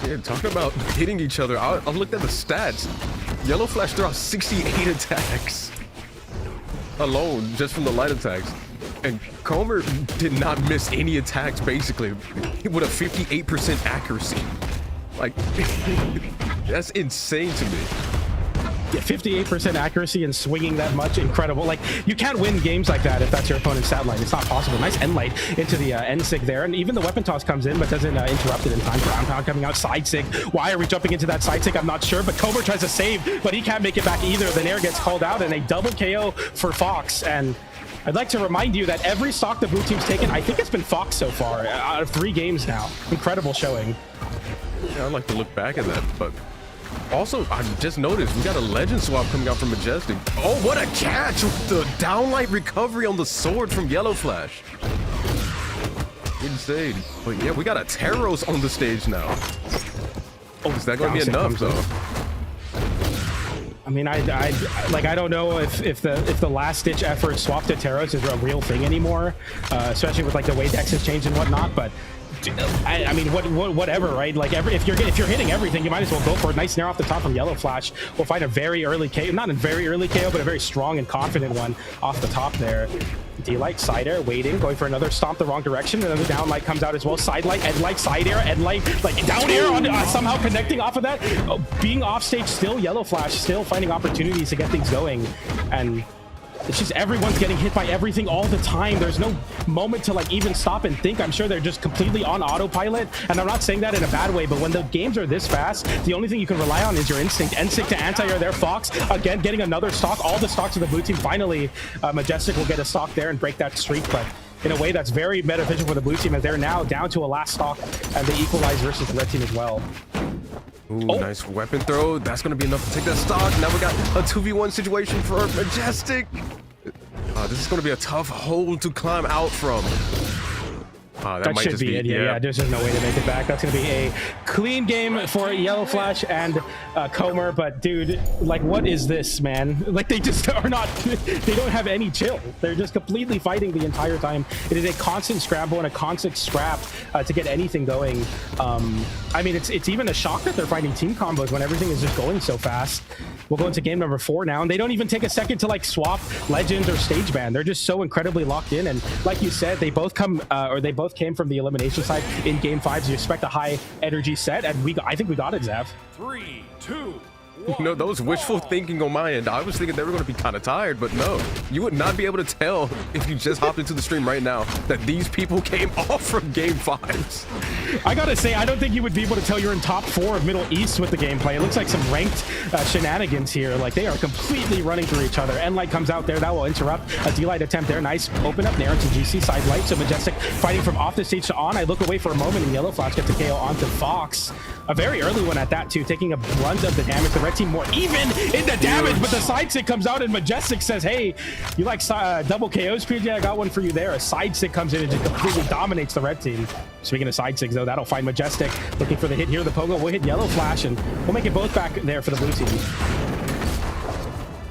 Yeah, talking about hitting each other. I looked at the stats. Yellow Flash threw out 68 attacks alone, just from the light attacks. And Comer did not miss any attacks, basically, with a 58% accuracy. Like, that's insane to me. Yeah, 58% accuracy and swinging that much, incredible. Like, you can't win games like that if that's your opponent's stat line. It's not possible. Nice end light into the end sig there, and even the weapon toss comes in, but doesn't interrupt it in time. Ground pound coming out, side sig. Why are we jumping into that side sig? I'm not sure, but Cobra tries to save, but he can't make it back either. The Nair gets called out, and a double KO for Fox. And I'd like to remind you that every stock the blue team's taken, I think it's been Fox so far, out of 3 games now. Incredible showing. Yeah, I'd like to look back at that, but also, I just noticed we got a legend swap coming out from Majestic. Oh, what a catch with the downlight recovery on the sword from Yellow Flash. Insane. But yeah, we got a Teros on the stage now. Oh, is that going to be enough, though? I mean, I don't know if the last ditch effort swap to Teros is a real thing anymore, especially with like the way Dex has changed and whatnot. But I mean, whatever, right? Like, if you're hitting everything, you might as well go for it. Nice snare off the top from Yellow Flash. We'll find a very early KO, not a very early KO, but a very strong and confident one off the top there. D-light, side air, waiting, going for another stomp the wrong direction. Another down light comes out as well. Side light, end light, side air, end light, like down air on somehow connecting off of that. Being off stage still, Yellow Flash still finding opportunities to get things going. And it's just everyone's getting hit by everything all the time. There's no moment to like even stop and think. I'm sure they're just completely on autopilot. And I'm not saying that in a bad way, but when the games are this fast, the only thing you can rely on is your instinct. Instinct to anti-air there. Fox, again, getting another stock. All the stocks of the blue team. Finally, Majestic will get a stock there and break that streak. But in a way, that's very beneficial for the blue team as they're now down to a last stock and they equalize versus the red team as well. Ooh, nice weapon throw. That's going to be enough to take that stock. Now we got a 2v1 situation for Majestic. This is going to be a tough hole to climb out from. That might should be it. Yeah, there's just no way to make it back. That's going to be a clean game for Yellow Flash and Comer. But dude, like, what is this, man? Like, they just are not, they don't have any chill. They're just completely fighting the entire time. It is a constant scramble and a constant scrap to get anything going. I mean, it's even a shock that they're finding team combos when everything is just going so fast. We'll go into game number 4 now, and they don't even take a second to like swap legends or stage ban. They're just so incredibly locked in. And like you said, they both come, or they both came from the elimination side in game 5. So you expect a high energy set, and I think we got it, Zav. 3, 2, No, that was wishful thinking on my end. I was thinking they were going to be kind of tired, but no. You would not be able to tell if you just hopped into the stream right now that these people came off from game 5s. I gotta say, I don't think you would be able to tell you're in top 4 of Middle East with the gameplay. It looks like some ranked shenanigans here. Like, they are completely running through each other. N-Light comes out there. That will interrupt a D-Light attempt there. Nice open up Nair into GC side light. So Majestic fighting from off the stage to on. I look away for a moment, and Yellow Flash gets a KO onto Fox. A very early one at that, too, taking a brunt of the damage. The red team more even in the damage, but the side stick comes out, and Majestic says, hey, you like double KOs, PJ? I got one for you there. A side stick comes in and just completely dominates the red team. Speaking of side sticks, though, that'll find Majestic. Looking for the hit here. The Pogo will hit Yellow Flash, and we'll make it both back there for the blue team.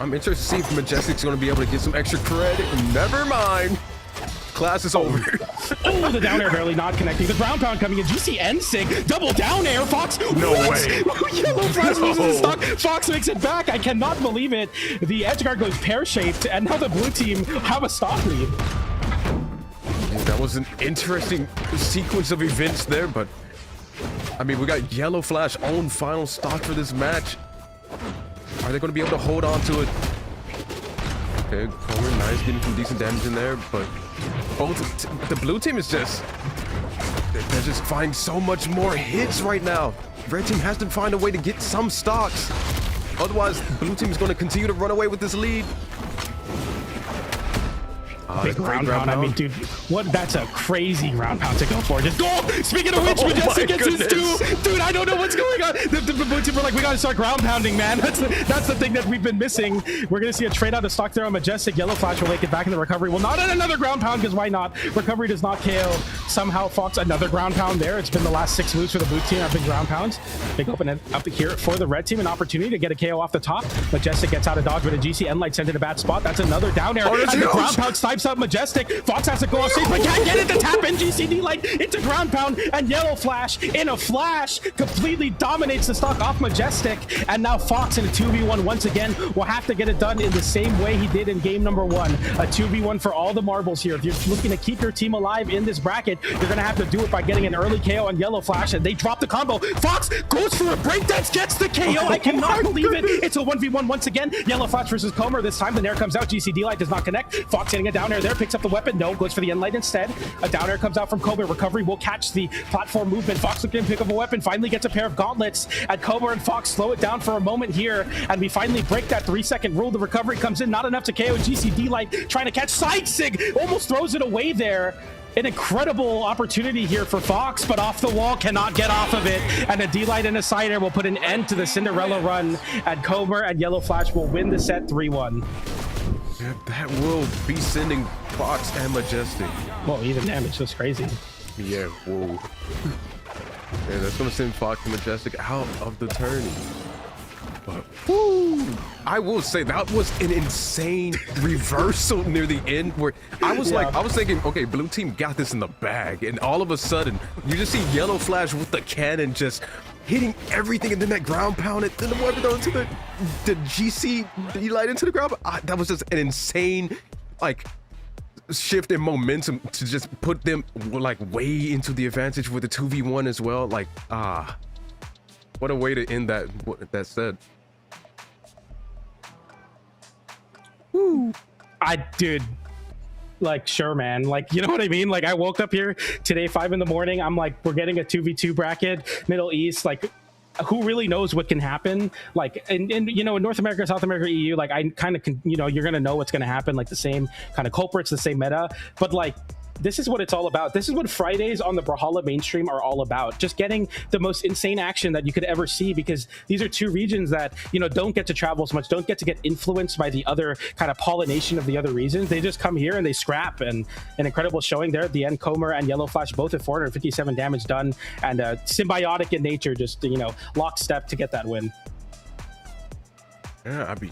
I'm interested to see if Majestic's going to be able to get some extra credit. Never mind. Class is over. Oh, the down air barely not connecting. The ground pound coming in. GC end sig. Double down air. Fox. No what? way. Yellow Flash loses the stock. Fox makes it back. I cannot believe it. The edge guard goes pear-shaped, and now the blue team have a stock lead. That was an interesting sequence of events there, but I mean, we got Yellow Flash own final stock for this match. Are they going to be able to hold on to it? Okay, Comer, nice, getting some decent damage in there, but both the blue team is just, they're just finding so much more hits right now. Red team has to find a way to get some stocks. Otherwise, blue team is going to continue to run away with this lead. Big great ground pound. I mean, dude, that's a crazy ground pound to go for. Just go! Speaking of which, Majestic gets his two. Dude, I don't know what's going on. The blue team were like, we gotta start ground pounding, man. That's the thing that we've been missing. We're gonna see a trade out of stock there on Majestic. Yellow Flash will make it back in the recovery. Well, not at another ground pound, because why not? Recovery does not KO. Somehow Fox, another ground pound there. It's been the last 6 moves for the blue team have been ground pounds. Big open up here for the red team. An opportunity to get a KO off the top. Majestic gets out of dodge with a GC End Light sent in a bad spot. That's another down air. And the ground pound snipes out Majestic. Fox has to go off stage, but can't get it to tap in. GCD Light into ground pound, and Yellow Flash in a flash completely dominates the stock off Majestic. And now Fox in a 2v1 once again will have to get it done in the same way he did in game number 1. A 2v1 for all the marbles here. If you're looking to keep your team alive in this bracket, you're gonna have to do it by getting an early KO on Yellow Flash, and they drop the combo. Fox goes for a breakdance, gets the KO. I cannot believe it. It's a 1v1 once again. Yellow Flash versus Comer. This time the Nair comes out. GCD Light does not connect. Fox hitting a down air there, picks up the weapon. No, goes for the End Light instead. A down air comes out from Comer. Recovery will catch the platform movement. Fox looking to pick up a weapon. Finally gets a pair of gauntlets. And Comer and Fox slow it down for a moment here. And we finally break that 3-second rule. The recovery comes in, not enough to KO. GCD Light trying to catch Side Sig. Almost throws it away there. An incredible opportunity here for Fox, but off the wall, cannot get off of it. And a D-Light and a side air will put an end to the Cinderella run. And Comer and Yellow Flash will win the set 3-1. Yeah, that will be sending Fox and Majestic. Well, even damage, that's crazy. Yeah, whoa. Yeah, that's gonna send Fox and Majestic out of the tourney. But whoo, I will say that was an insane reversal near the end where I was I was thinking, okay, blue team got this in the bag, and all of a sudden you just see Yellow Flash with the cannon just hitting everything, and then that ground pound, and then the weapon into the GC D-Light into the ground. That was just an insane shift in momentum to just put them way into the advantage with the 2v1 as well. What a way to end that set. Woo. Dude, sure, man. You know what I mean? I woke up here today, 5 in the morning. I'm like, we're getting a 2v2 bracket, Middle East. Who really knows what can happen? In North America, South America, EU, I kind of can, you're going to know what's going to happen, the same kind of culprits, the same meta. But this is what it's all about. This is what Fridays on the Brawlhalla mainstream are all about. Just getting the most insane action that you could ever see, because these are 2 regions that, don't get to travel as much, don't get to get influenced by the other kind of pollination of the other regions. They just come here and they scrap, and an incredible showing there at the end. Comer and Yellow Flash both at 457 damage done, and symbiotic in nature, just, lockstep to get that win. Yeah, I'd be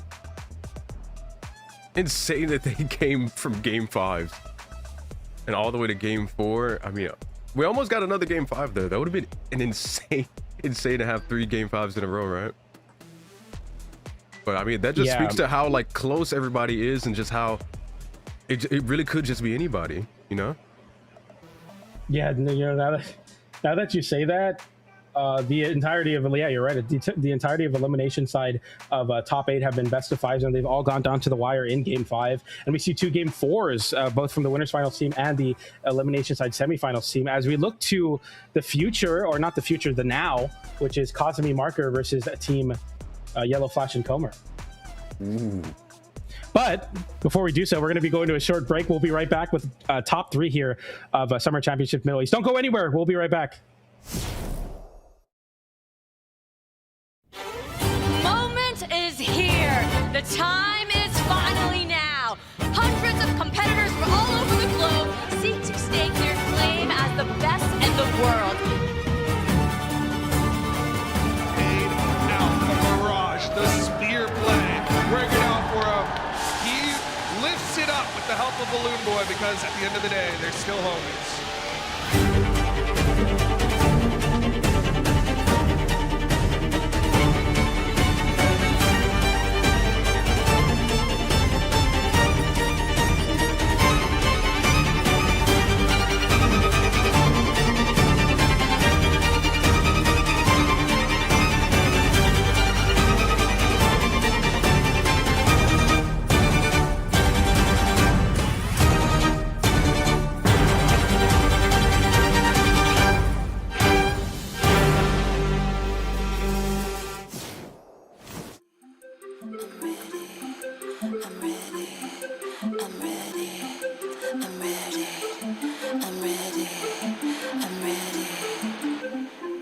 insane that they came from game 5 and all the way to game 4. I mean, we almost got another game 5 there. That would have been an insane to have 3 game 5s in a row, right? But I mean, that just speaks to how close everybody is, and just how it really could just be anybody, Yeah, now that you say that, the entirety of you're right. The entirety of elimination side of top 8 have been best of 5s, and they've all gone down to the wire in game 5. And we see 2 game 4s, both from the winners finals team and the elimination side semifinals team. As we look to the future, or not the future, the now, which is Kazumi Marker versus a team Yellow Flash and Comer. Ooh. But before we do so, we're going to be going to a short break. We'll be right back with top 3 here of Summer Championship Middle East. Don't go anywhere. We'll be right back. The time is finally now. Hundreds of competitors from all over the globe seek to stake their claim as the best in the world. Now the barrage, the spear play. Working out for him. He lifts it up with the help of Balloon Boy, because at the end of the day, they're still homies.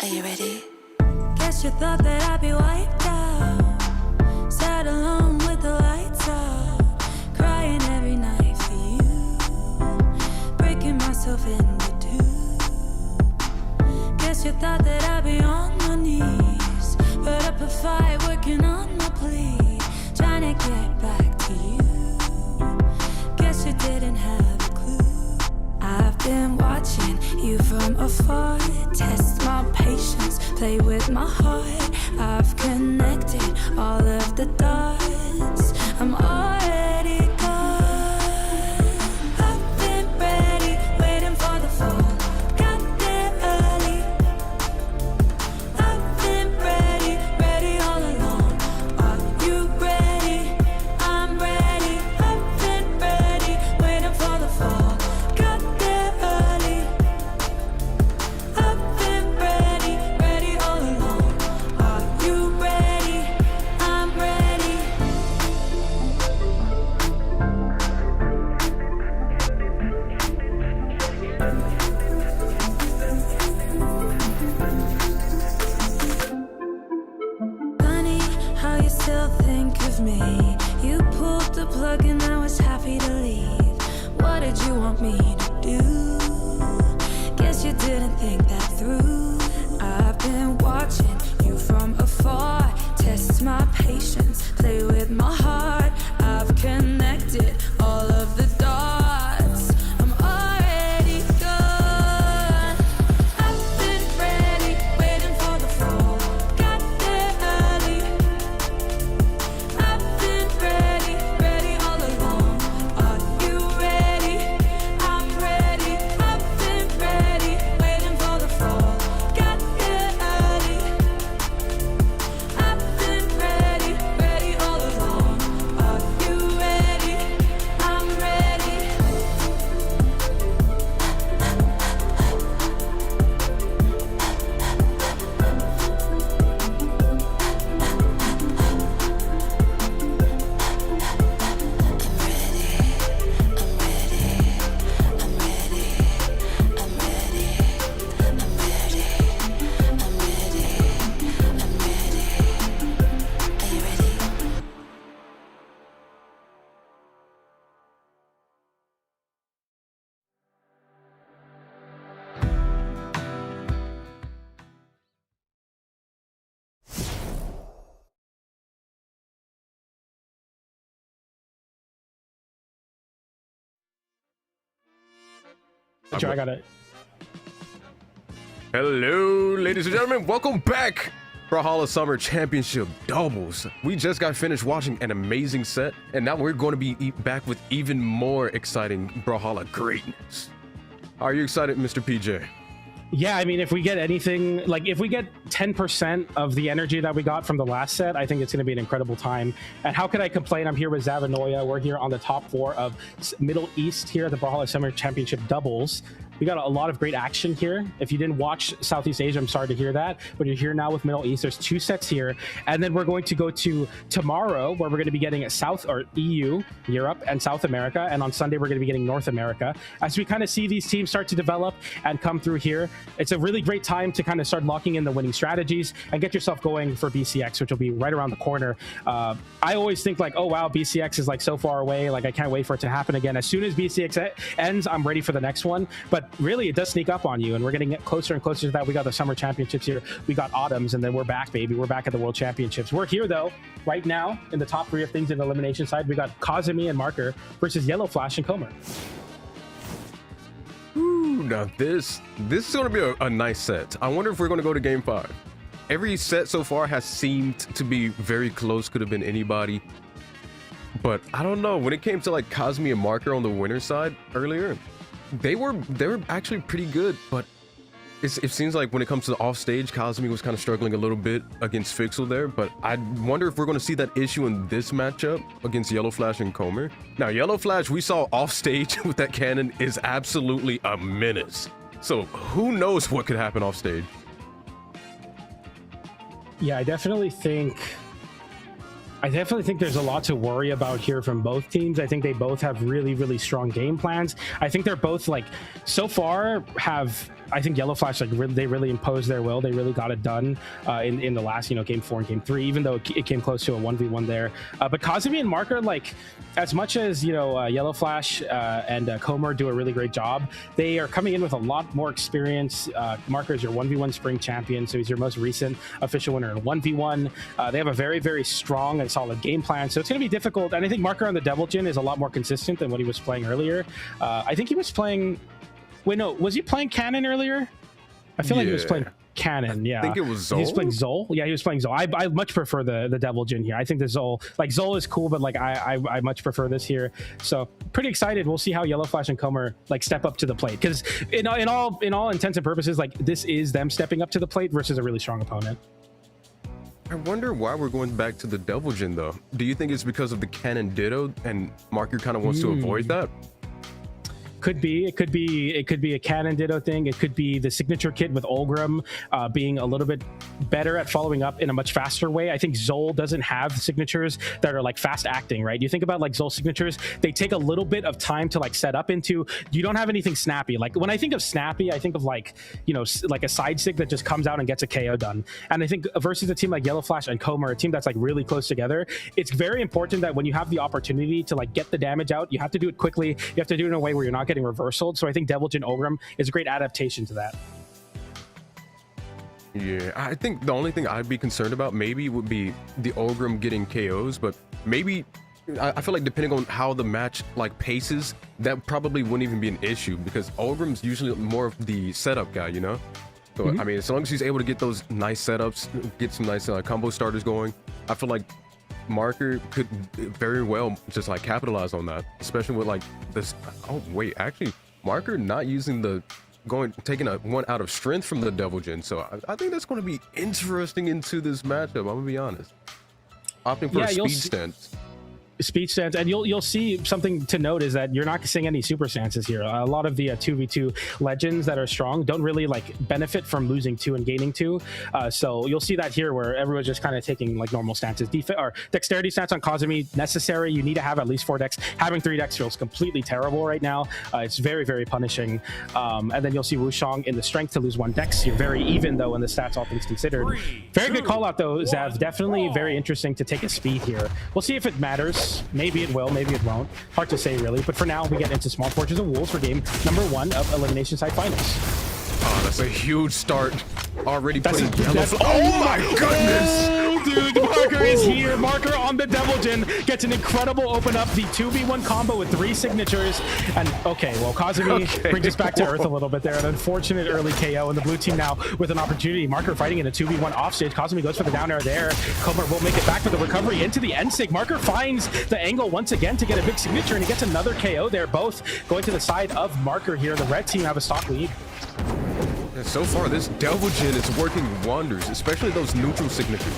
Are you ready? Guess you thought that I'd be wiped out. Sat alone with the lights out. Crying every night for you. Breaking myself into two. Guess you thought that I'd be on my knees. Put up a fight, working on my plea. Trying to get back to you. Guess you didn't have a clue. I've been watching you from afar. Test my patience, play with my heart. I've connected all of the dots. I'm already gone. I've been ready, waiting for the fall. Got there early. I've been ready, ready all along. Are you ready? I'm ready. I've been ready, waiting for the fall. Got there early. I've been ready, ready all along. Are you ready? I'm ready. Funny how you still think of me. You pulled the plug and I was happy to leave. What did you want me to do? Guess you didn't think that through. I've been watching you from afar. Test my patience, play with my heart. I've connected all of the dots. I'm already gone. I've been ready, waiting for the fall. Got there early. I've been ready, ready all along. Are you ready? I'm ready. I've been ready, waiting for the fall. Got there early. I've been ready, ready all along. Are you ready? I'm ready. Sure, I got it. Hello, ladies and gentlemen. Welcome back. Brawlhalla Summer Championship doubles. We just got finished watching an amazing set, and now we're going to be back with even more exciting Brawlhalla greatness. Are you excited, Mr. PJ? Yeah, I mean, if we get anything, like if we get 10% of the energy that we got from the last set, I think it's going to be an incredible time. And how could I complain? I'm here with Zavanoya. We're here on the top 4 of Middle East here at the Brawlhalla Summer Championship doubles. We got a lot of great action here. If you didn't watch Southeast Asia, I'm sorry to hear that, but you're here now with Middle East. There's 2 sets here, and then we're going to go to tomorrow, where we're going to be getting South or EU, Europe, and South America, and on Sunday we're going to be getting North America. As we kind of see these teams start to develop and come through here, it's a really great time to kind of start locking in the winning strategies and get yourself going for BCX, which will be right around the corner. I always think like, oh wow, BCX is like so far away, like I can't wait for it to happen again. As soon as BCX ends, I'm ready for the next one. But really, it does sneak up on you, and we're getting closer and closer to that. We got the Summer Championships here, we got Autumns, and then we're back, baby. We're back at the World Championships. We're here, though, right now, in the top 3 of things in the elimination side. We got Kazumi and Marker versus Yellow Flash and Comer. Ooh, now this is going to be a nice set. I wonder if we're going to go to Game 5. Every set so far has seemed to be very close, could have been anybody. But I don't know, when it came to like Kazumi and Marker on the winner's side earlier, they were actually pretty good, but it seems like when it comes to the offstage, Kazumi was kind of struggling a little bit against Fixel there, but I wonder if we're going to see that issue in this matchup against Yellow Flash and Comer. Now, Yellow Flash, we saw offstage with that cannon, is absolutely a menace. So who knows what could happen offstage? Yeah, I definitely think there's a lot to worry about here from both teams. I think they both have really, really strong game plans. I think they're both, like, so far have I think Yellow Flash, like, they really imposed their will. They really got it done in the last, game 4 and game 3, even though it came close to a 1v1 there. But Kazumi and Marker, like, as much as, Yellow Flash and Comer do a really great job, they are coming in with a lot more experience. Marker is your 1v1 spring champion, so he's your most recent official winner in 1v1. They have a very, very strong and solid game plan, so it's going to be difficult. And I think Marker on the Devil Jin is a lot more consistent than what he was playing earlier. I think he was playing... Wait, no, was he playing Cannon earlier? I feel like he was playing Cannon, yeah. I think it was Zol. He was playing Zol. Yeah, he was playing Zol. I much prefer the Devil Jin here. I think the Zol, like, Zol is cool, but like I much prefer this here. So pretty excited. We'll see how Yellow Flash and Comer like step up to the plate, because in all intents and purposes, like, this is them stepping up to the plate versus a really strong opponent. I wonder why we're going back to the Devil Jin though. Do you think it's because of the Cannon Ditto and Marker kind of wants to avoid that? Could be. It could be a Cannon Ditto thing. It could be the signature kit with Olgrim being a little bit better at following up in a much faster way. I think Zol doesn't have signatures that are like fast acting, right? You think about like Zol signatures, they take a little bit of time to like set up into. You don't have anything snappy. Like when I think of snappy, I think of like, like a side stick that just comes out and gets a KO done. And I think versus a team like Yellow Flash and Comer, a team that's like really close together, it's very important that when you have the opportunity to like get the damage out, you have to do it quickly. You have to do it in a way where you're not getting reversaled. So I think Devil Jin Olgrim is a great adaptation to that. Yeah, I think the only thing I'd be concerned about maybe would be the Olgrim getting KOs, but maybe I feel like depending on how the match like paces, that probably wouldn't even be an issue, because Olgrim's usually more of the setup guy, So I mean, as long as he's able to get those nice setups, get some nice combo starters going, I feel like Marker could very well just like capitalize on that, especially with like this. Oh wait, actually, Marker not using taking a one out of strength from the Devil Jin, so I think that's going to be interesting into this matchup. I'm gonna be honest. Opting for a speed stance. Speech stance, and you'll see something to note is that you're not seeing any super stances here. A lot of the 2v2 legends that are strong don't really like benefit from losing 2 and gaining 2, so you'll see that here where everyone's just kind of taking like normal stances. Or dexterity stance on Kazumi necessary. You need to have at least 4 dex. Having 3 dex feels completely terrible right now. It's very, very punishing. And then you'll see Wushang in the strength to lose 1 dex. You're very even though in the stats, all things considered. Very good call out though, Zav. Definitely very interesting to take a speed here. We'll see if it matters. Maybe it will, maybe it won't. Hard to say, really. But for now, we get into Small Fortunes and Wolves for game number 1 of Elimination Side Finals. Oh, that's a huge start. Already putting yellow. Oh my goodness! Dude, Marker is here. Marker on the Devil Jin gets an incredible open up. The 2v1 combo with 3 signatures. And okay, well, Kazumi brings us back to earth a little bit there. An unfortunate early KO, and the blue team now with an opportunity. Marker fighting in a 2v1 offstage. Kazumi goes for the down air there. Comer will make it back for the recovery into the end sig. Marker finds the angle once again to get a big signature, and he gets another KO there. Both going to the side of Marker here. The red team have a stock lead. Yeah, so far, this Devil Jin is working wonders, especially those neutral signatures.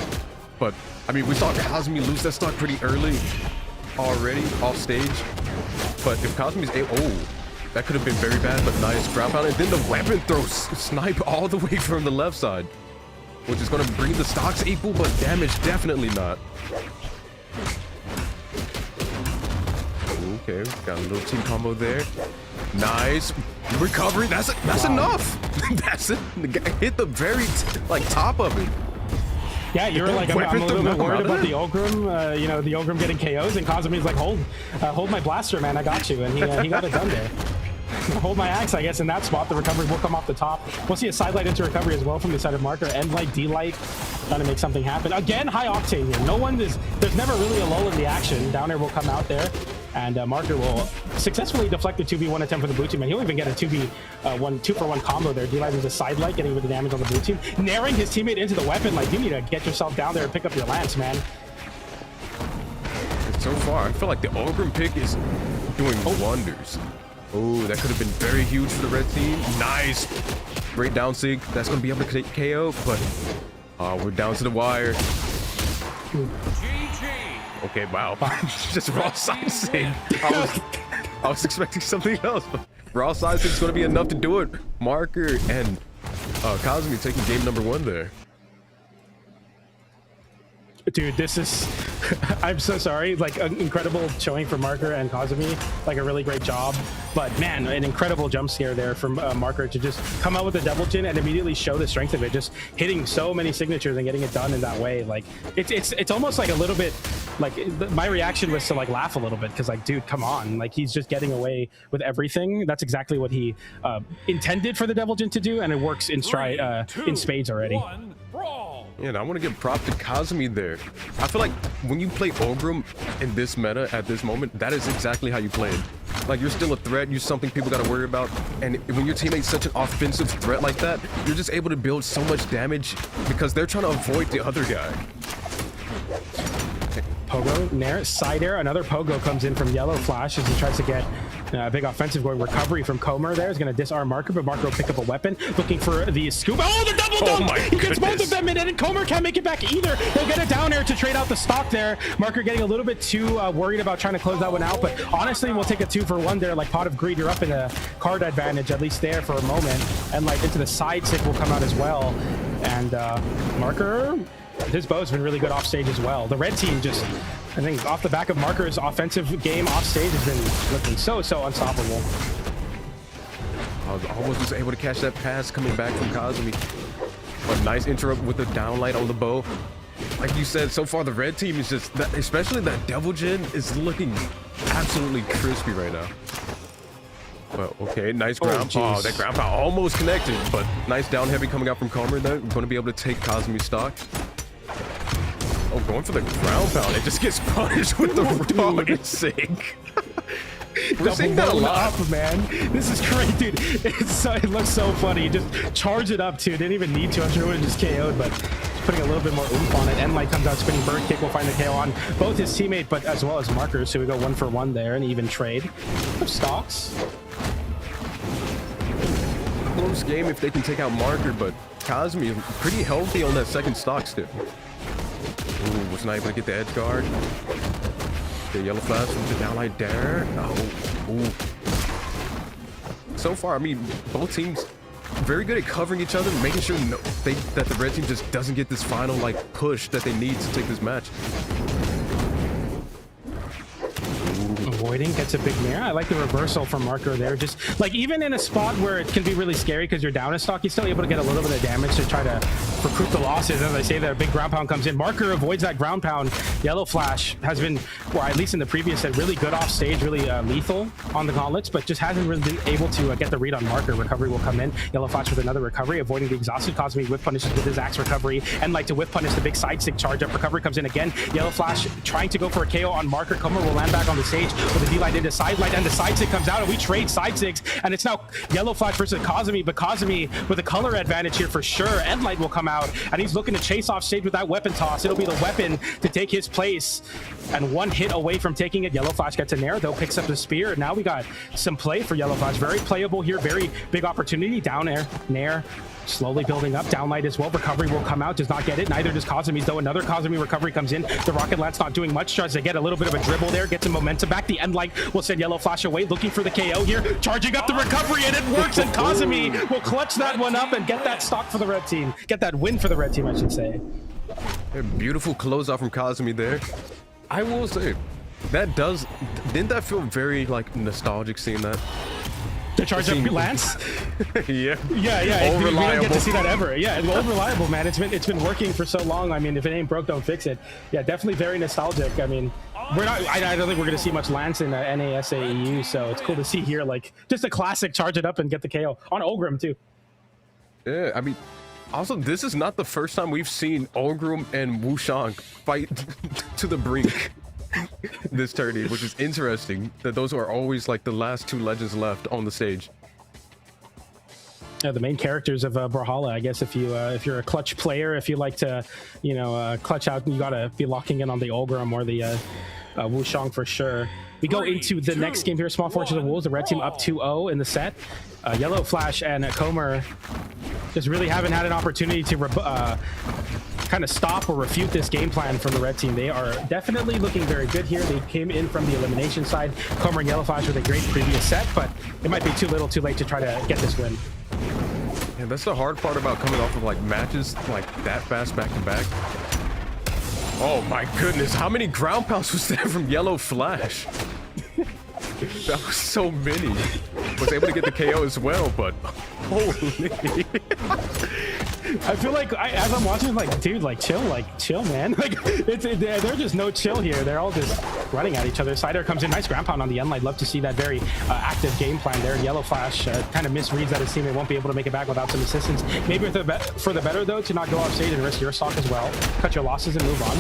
But, I mean, we saw Kazumi lose that stock pretty early already off stage. But if Kazumi's that could have been very bad, but nice grab out. And then the weapon throws snipe all the way from the left side, which is going to bring the stocks equal, but damage definitely not. Okay, got a little team combo there. Nice recovery. That's enough. That's it. Hit the very top of it. Yeah, you're like, I'm a little bit worried about the Olgrim, the Olgrim getting KOs, and Kazumi's like, hold my blaster, man, I got you, and he got it done there. Hold my axe, I guess, in that spot. The recovery will come off the top. We'll see a side light into recovery as well from the side of Marker. End light, D light, trying to make something happen. Again, high octane here. There's never really a lull in the action. Down air will come out there, and Marker will successfully deflect the 2v1 attempt for the blue team, and he'll even get a 2-for-1 combo there. D light is a side light, getting rid of the damage on the blue team, naring his teammate into the weapon. Like, you need to get yourself down there and pick up your lance, man. So far, I feel like the Olgrim pick is doing wonders. Oh, that could have been very huge for the red team. Nice. Great down sig. That's going to be able to take KO, but we're down to the wire. Okay, wow. Just raw side sig. I was expecting something else, but raw side sig is going to be enough to do it. Marker and Kazumi taking game number 1 there. Dude, this is I'm so sorry. Like, an incredible showing for Marker and Kazumi. Like, a really great job. But man, an incredible jump scare there from Marker to just come out with the double chin and immediately show the strength of it. Just hitting so many signatures and getting it done in that way. Like, it's almost like a little bit. Like, my reaction was to like laugh a little bit because, like, dude, come on. Like, he's just getting away with everything. That's exactly what he intended for the double chin to do, and it works in stride in spades already. Yeah, and I want to give prop to Kazumi there. I feel like when you play Ogrum in this meta at this moment, that is exactly how you play it. Like, you're still a threat, you're something people got to worry about, and when your teammate's such an offensive threat like that, you're just able to build so much damage because they're trying to avoid the other guy. Pogo, Nair, side air, another Pogo comes in from Yellow Flash as he tries to get a big offensive going. Recovery from Comer there is going to disarm Marker, but Marker will pick up a weapon, looking for the scoop. Oh, the double dunk! He gets both of them in, and Comer can't make it back either. He'll get a down air to trade out the stock there. Marker getting a little bit too worried about trying to close that one out, but honestly, we'll take a 2-for-1 there. Like, Pot of Greed, you're up in a card advantage, at least there for a moment, and like into the side stick will come out as well. And Marker, his bow's been really good off stage as well. The red team just, I think, off the back of Marker's offensive game off stage has been looking so unstoppable. Almost was able to catch that pass coming back from Kazumi. But nice interrupt with the downlight on the bow. Like you said, so far the red team is just, especially that Devil Jin is looking absolutely crispy right now. Well, okay, nice ground pound. That ground pound almost connected, but nice down heavy coming out from Comer there. Going to be able to take Kazumi's stock. Oh, going for the ground pound. It just gets punished with the raw sink. We're seeing that a lot, man. This is great, dude. It looks so funny. You just charge it up, too. Didn't even need to. I'm sure it would have just KO'd, but just putting a little bit more oomph on it. Endlight comes out, spinning bird kick will find the KO on both his teammate, but as well as Marker. So we go 1-for-1 there, an even trade of stocks. Close game if they can take out Marker, but Kazumi is pretty healthy on that second stock still. Ooh, was not able to get the edge guard. The Yellow Flash with the downlight there. Oh, ooh. So far, I mean, both teams very good at covering each other, making sure that the red team just doesn't get this final like push that they need to take this match. Avoiding, gets a big nair. I like the reversal from Marker there. Just like, even in a spot where it can be really scary because you're down a stock, he's still able to get a little bit of damage to try to recruit the losses. As I say, that a big ground pound comes in. Marker avoids that ground pound. Yellow Flash has been, or at least in the previous set, really good off stage, really lethal on the gauntlets, but just hasn't really been able to get the read on Marker. Recovery will come in. Yellow Flash with another recovery, avoiding the exhausted. Kazumi whiff punishes with his axe recovery, and like to whiff punish the big side stick charge up. Recovery comes in again. Yellow Flash trying to go for a KO on Marker. Comer will land back on the stage with a D-light into side light, and the side stick comes out, and we trade side sticks, and it's now Yellow Flash versus Kazumi, but Kazumi with a color advantage here for sure. Endlight will come out, and he's looking to chase off stage with that weapon toss. It'll be the weapon to take his place, and one hit away from taking it. Yellow Flash gets a nair, though, picks up the spear, and now we got some play for Yellow Flash. Very playable here, very big opportunity. Down air, nair, slowly building up. Downlight as well. Recovery will come out. Does not get it. Neither does Kazumi's, though. Another Kazumi recovery comes in. The Rocket Lance not doing much. Tries to get a little bit of a dribble there. Gets some momentum back. The Endlight will send Yellow Flash away. Looking for the KO here. Charging up the recovery, and it works. And Kazumi will clutch that one up and get that stock for the red team. Get that win for the red team, I should say. A beautiful closeout from Kazumi there. I will say, didn't that feel very like nostalgic seeing that? To charge up Lance? Yeah. Yeah. We don't get to see that ever. Yeah, old reliable, man. It's been working for so long. I mean, if it ain't broke, don't fix it. Yeah, definitely very nostalgic. I mean, I don't think we're gonna see much Lance in NASA EU, so it's cool to see here, like, just a classic charge it up and get the KO on Ogrum too. Yeah, I mean, also, this is not the first time we've seen Ogrum and Wushang fight to the brink this tourney, which is interesting that those are always like the last two legends left on the stage. Yeah, the main characters of Brawlhalla. I guess if you're a clutch player, if you like to, clutch out, you gotta be locking in on the Ogrum or the Wushang for sure. We go into the next game here. Small Fortunes of Wolves. The red team up 2-0 in the set. Yellow Flash and Comer just really haven't had an opportunity to kind of stop or refute this game plan from the red team. They are definitely looking very good here. They came in from the elimination side. Comer and Yellow Flash with a great previous set, but it might be too little too late to try to get this win. Yeah, that's the hard part about coming off of like matches like that fast back to back. Oh my goodness, how many ground pounds was there from Yellow Flash? That was so many. Was able to get the KO as well, but holy. I feel like as I'm watching, like, dude, like chill, man. Like, they're just no chill here. They're all just running at each other. Cider comes in, nice ground pound on the end line. Love to see that very active game plan there. Yellow Flash kind of misreads that his teammate won't be able to make it back without some assistance. Maybe for the better though, to not go off stage and risk your stock as well. Cut your losses and move on.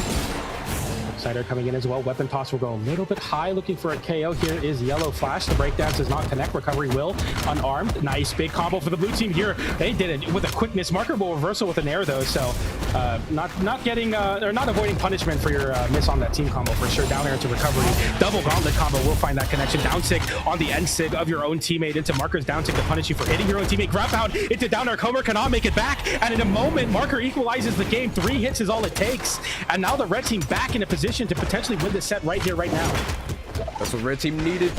Cider coming in as well. Weapon toss will go a little bit high, looking for a KO. Here is Yellow Flash. The breakdance does not connect. Recovery will. Unarmed. Nice big combo for the blue team here. They did it with a quickness. Marker will reversal with an air though, so not getting or not avoiding punishment for your miss on that team combo for sure. Down air into recovery. Double gauntlet combo will find that connection. Down sig on the end sig of your own teammate into Marker's down sig to punish you for hitting your own teammate. Ground pound into down air. Comer cannot make it back, and in a moment Marker equalizes the game. 3 hits is all it takes, and now the red team back in a position to potentially win this set right here, right now. That's what red team needed.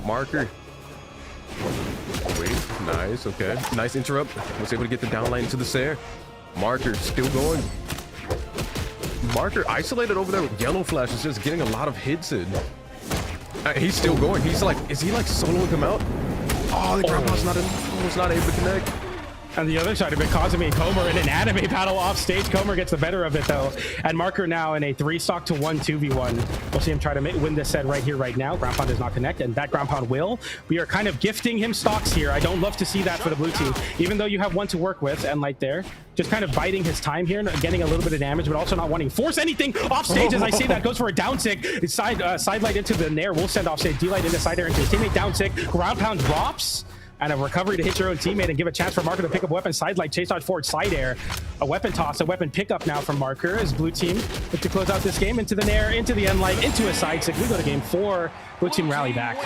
Marker. Wait, nice, okay. Nice interrupt. Was able to get the down line into the Sair. Marker still going. Marker isolated over there with Yellow Flash is just getting a lot of hits in. He's still going. He's like, is he like soloing him out? Oh, the ground was not able to connect. On the other side of it, Kazumi and Comer in an anime battle off stage. Comer gets the better of it though, and Marker now in a 3-stock to 1 2v1. We'll see him try to win this set right here, right now. Ground pound does not connect, and that ground pound will. We are kind of gifting him stocks here. I don't love to see that for the blue team, even though you have 1 to work with, and like there, just kind of biding his time here, getting a little bit of damage, but also not wanting to force anything off stage. As I say that, goes for a down sig. Side light into the Nair will send off stage. D-light into side air into his teammate. Down sig. Ground pound drops. And a recovery to hit your own teammate and give a chance for Marker to pick up weapon. Side light, chase dodge forward, side air. A weapon toss, a weapon pickup now from Marker as blue team look to close out this game. Into the Nair, into the end light, into a side sig. We go to game 4. Blue team rally back.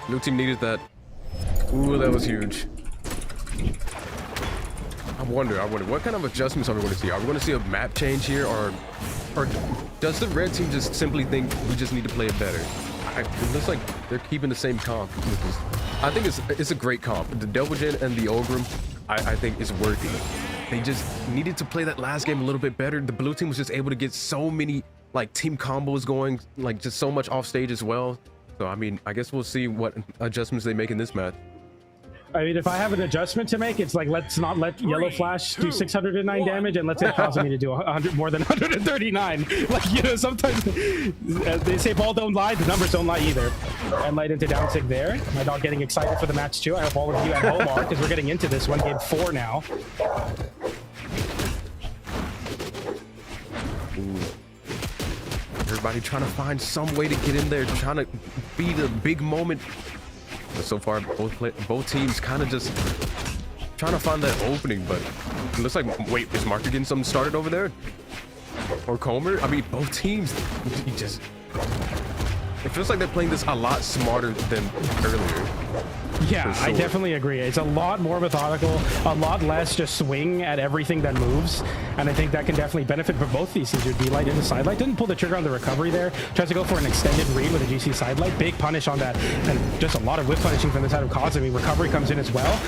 Blue team needed that. Ooh, that was huge. I wonder, what kind of adjustments are we going to see? Are we going to see a map change here, or does the red team just simply think we just need to play it better? It looks like they're keeping the same comp. I think it's a great comp. The Double Gen and the Ogrim, I think is worthy. They just needed to play that last game a little bit better. The blue team was just able to get so many like team combos going, like just so much off stage as well. So I mean, I guess we'll see what adjustments they make in this match. I mean, if I have an adjustment to make, it's like, let's not let Yellow Flash do 609 damage, and let's get Kazumi to do 100 more than 139. Like, you know, sometimes they say ball don't lie, the numbers don't lie either. And light into down sig there. My dog getting excited for the match too. I hope all of you at home are, because we're getting into this one, game 4 now. Ooh. Everybody trying to find some way to get in there, trying to be the big moment. But so far, both teams kind of just trying to find that opening, but it looks like, wait, is Marker getting something started over there? Or Comer? I mean, both teams, it feels like they're playing this a lot smarter than earlier. Yeah, sure. I definitely agree. It's a lot more methodical, a lot less just swing at everything that moves, and I think that can definitely benefit for both these teams. Your D-light into side light didn't pull the trigger on the recovery there. Tries to go for an extended read with a GC side light. Big punish on that, and just a lot of whip punishing from the side of Kazumi. Recovery comes in as well.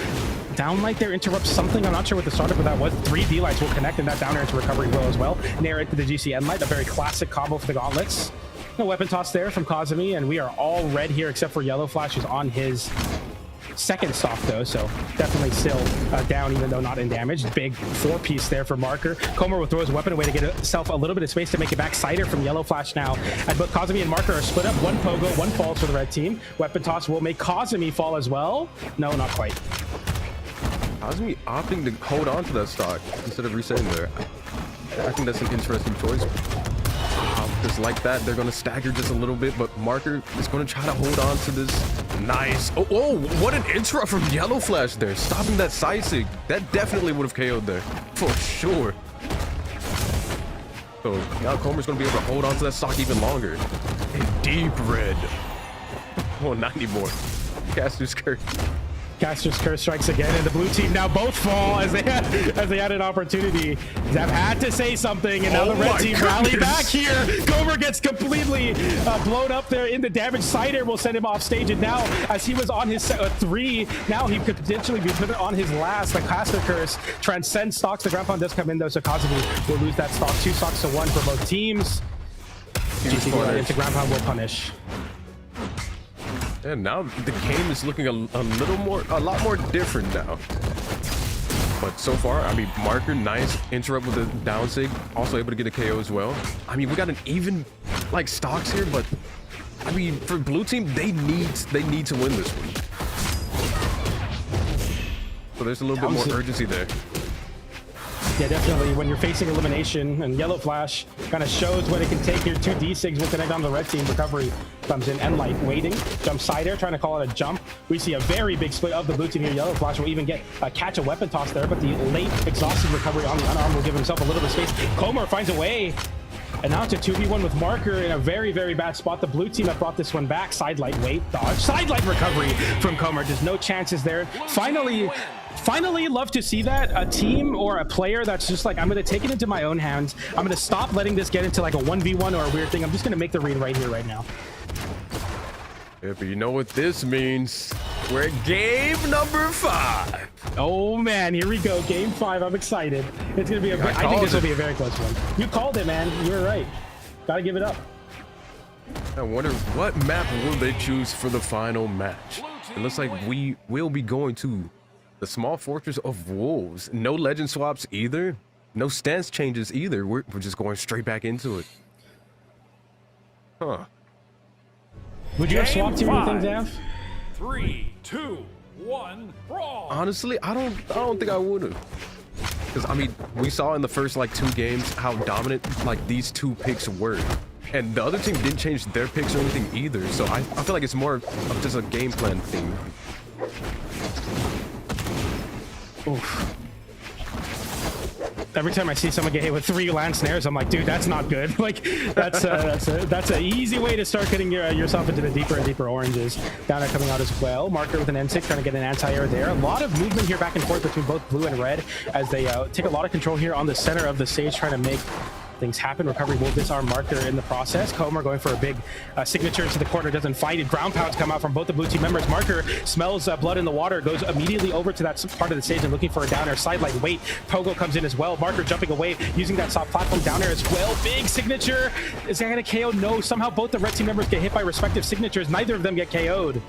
Down light there interrupts something. I'm not sure what the startup of that was. 3 D-lights will connect, and that down air into recovery will as well. Nair into the GC end light, a very classic combo for the gauntlets. No weapon toss there from Kazumi, and we are all red here except for Yellow Flash, who's on his 2nd stock though, so definitely still down, even though not in damage. Big 4-piece there for Marker. Comer will throw his weapon away to get himself a little bit of space to make it back. Cider from Yellow Flash now, and both Kazumi and Marker are split up. 1 pogo, 1 falls for the red team. Weapon toss will make Kazumi fall as well. No, not quite. Kazumi opting to hold on to that stock instead of resetting there. I think that's an interesting choice. Because like that, they're going to stagger just a little bit, but Marker is going to try to hold on to this. Nice. Oh, what an interrupt from Yellow Flash there. Stopping that side sig. That definitely would have KO'd there. For sure. So now Comer's going to be able to hold on to that stock even longer. In deep red. Oh, not anymore. Caster's Curse. Caster's Curse strikes again, and the blue team now both fall as they had an opportunity. Zap had to say something, and now the red team rally back here. Gomer gets completely blown up there in the damage. Cider will send him off stage, and now as he was on his 3, now he could potentially be put on his last. The Caster Curse transcends stocks. The ground pound does come in though, so Kazumi will lose that stock. 2 stocks to 1 for both teams. GT into ground pound will punish. And now the game is looking a lot more different now. But so far, I mean, Marker, nice interrupt with the down sig, also able to get a KO as well. I mean, we got an even like stocks here, but I mean, for blue team, they need to win this one. So there's a little bit more urgency there. Yeah, definitely. When you're facing elimination, and Yellow Flash kind of shows what it can take here. 2 D-Sigs will connect on the red team. Recovery comes in. Enlight waiting. Jump side air, trying to call it a jump. We see a very big split of the blue team here. Yellow Flash will even get catch a weapon toss there, but the late exhausted recovery on the unarmed will give himself a little bit of space. Comer finds a way. And now it's a 2v1 with Marker in a very, very bad spot. The blue team have brought this one back. Sidelight, wait, dodge. Sidelight recovery from Comer. Just no chances there. Finally, love to see that. A team or a player that's just like, I'm going to take it into my own hands. I'm going to stop letting this get into like a 1v1 or a weird thing. I'm just going to make the read right here, right now. Yeah, but you know what this means. We're at game number 5. Oh man, here we go. Game 5. I'm excited. It's going to be I think this will be a very close one. You called it, man. You were right. Gotta give it up. I wonder what map will they choose for the final match. It looks like we will be going to the small fortress of wolves. No legend swaps either. No stance changes either. We're just going straight back into it. Huh. Would you have swapped too many things, Av? 3, 2, 1, brawl. Honestly, I don't think I would have. Because I mean, we saw in the first like 2 games how dominant like these 2 picks were. And the other team didn't change their picks or anything either. So I feel like it's more of just a game plan thing. Oof. Every time I see someone get hit with 3 land snares, I'm like, dude, that's not good. Like, that's an easy way to start getting yourself into the deeper and deeper oranges. Downer coming out as well. Marker with an N6 trying to get an anti-air there. A lot of movement here back and forth between both blue and red as they take a lot of control here on the center of the stage, trying to make things happen. Recovery will disarm Marker in the process. Comer going for a big signature into the corner, doesn't fight it. Ground pounds come out from both the blue team members. Marker smells blood in the water, goes immediately over to that part of the stage and looking for a downer. Sidelight wait. Pogo comes in as well. Marker jumping away, using that soft platform downer as well. Big signature. Is that going to KO? No. Somehow both the red team members get hit by respective signatures. Neither of them get KO'd.